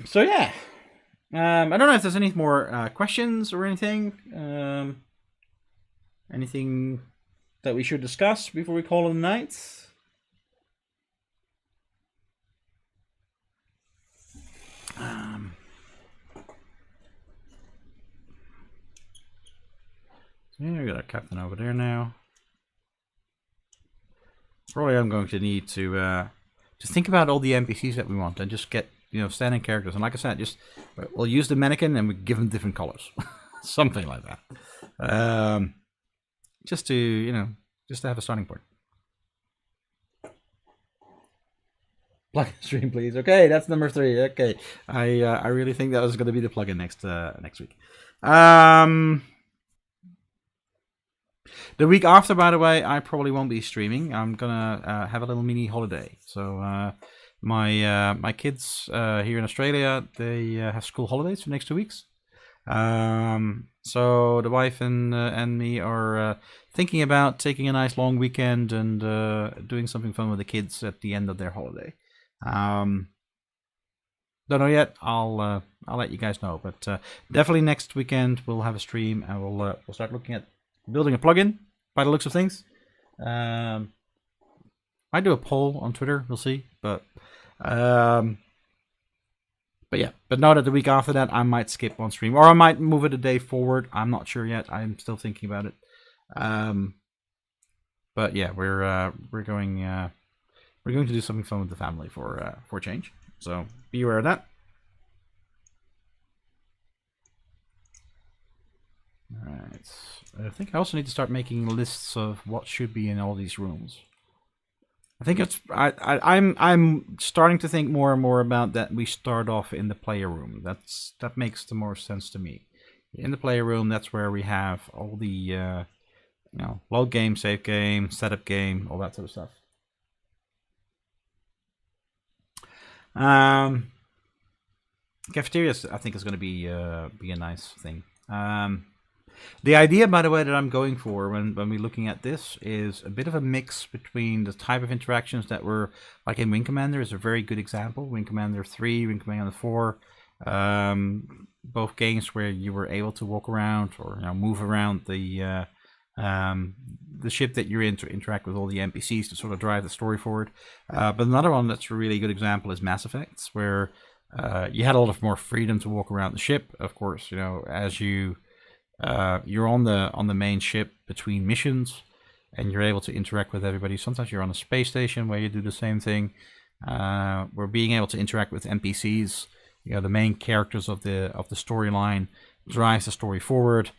So yeah, I don't know if there's any more questions or anything. Anything that we should discuss before we call it a night? Yeah, we got our captain over there now. Probably I'm going to need to think about all the NPCs that we want and just get, standing characters. And like I said, we'll use the mannequin and we give them different colors, something like that. Just to have a starting point. Plugin stream, please. Okay, that's number 3. Okay, I really think that was going to be the plugin next week. The week after, by the way, I probably won't be streaming. I'm gonna have a little mini holiday. So my kids here in Australia, they have school holidays for the next 2 weeks. So the wife and me are thinking about taking a nice long weekend and doing something fun with the kids at the end of their holiday. Don't know yet. I'll let you guys know. But definitely next weekend we'll have a stream and we'll start looking at building a plugin. By the looks of things, I do a poll on Twitter. We'll see. But yeah, but know that the week after that I might skip one stream, or I might move it a day forward. I'm not sure yet. I'm still thinking about it. But yeah, we're going to do something fun with the family for change. So be aware of that. All right. I think I also need to start making lists of what should be in all these rooms. I think I'm starting to think more and more about that. We start off in the player room. That makes the more sense to me. In the player room, that's where we have all the load game, save game, setup game, all that sort of stuff. Cafeterias, I think, is going to be a nice thing. The idea, by the way, that I'm going for when we're looking at this is a bit of a mix between the type of interactions that were like in Wing Commander is a very good example. Wing Commander 3, Wing Commander 4, both games where you were able to walk around or move around the ship that you're in to interact with all the NPCs to sort of drive the story forward. But another one that's a really good example is Mass Effect, where you had a lot of more freedom to walk around the ship. Of course, as you're on the main ship between missions, and you're able to interact with everybody. Sometimes you're on a space station where you do the same thing. We're being able to interact with NPCs, the main characters of the storyline, drives the story forward.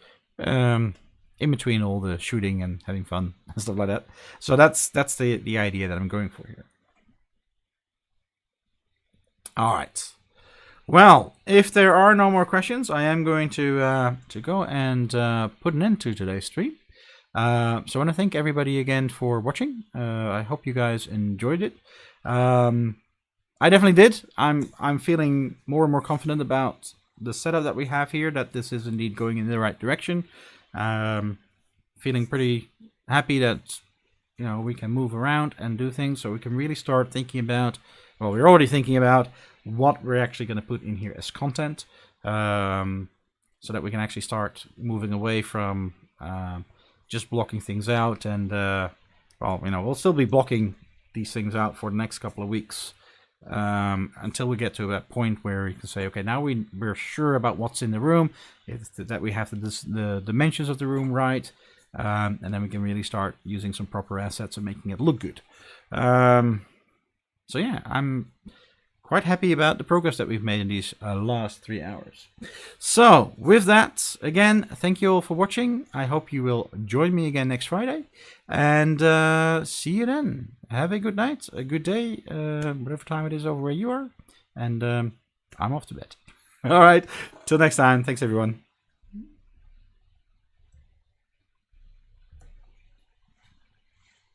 In between all the shooting and having fun and stuff like that. So that's the idea that I'm going for here. All right. Well, if there are no more questions, I am going to go and put an end to today's stream. So I want to thank everybody again for watching. I hope you guys enjoyed it. I definitely did. I'm feeling more and more confident about the setup that we have here, that this is indeed going in the right direction. Feeling pretty happy that we can move around and do things, so we can really start thinking about, well, we're already thinking about what we're actually going to put in here as content, so that we can actually start moving away from just blocking things out, and well, you know, we'll still be blocking these things out for the next couple of weeks until we get to that point where you can say, okay, now we're sure about what's in the room, that we have the dimensions of the room right, and then we can really start using some proper assets and making it look good. So yeah, I'm quite happy about the progress that we've made in these last 3 hours. So with that, again, thank you all for watching. I hope you will join me again next Friday, and see you then. Have a good night, a good day, whatever time it is over where you are, and I'm off to bed. All right, till next time. Thanks everyone.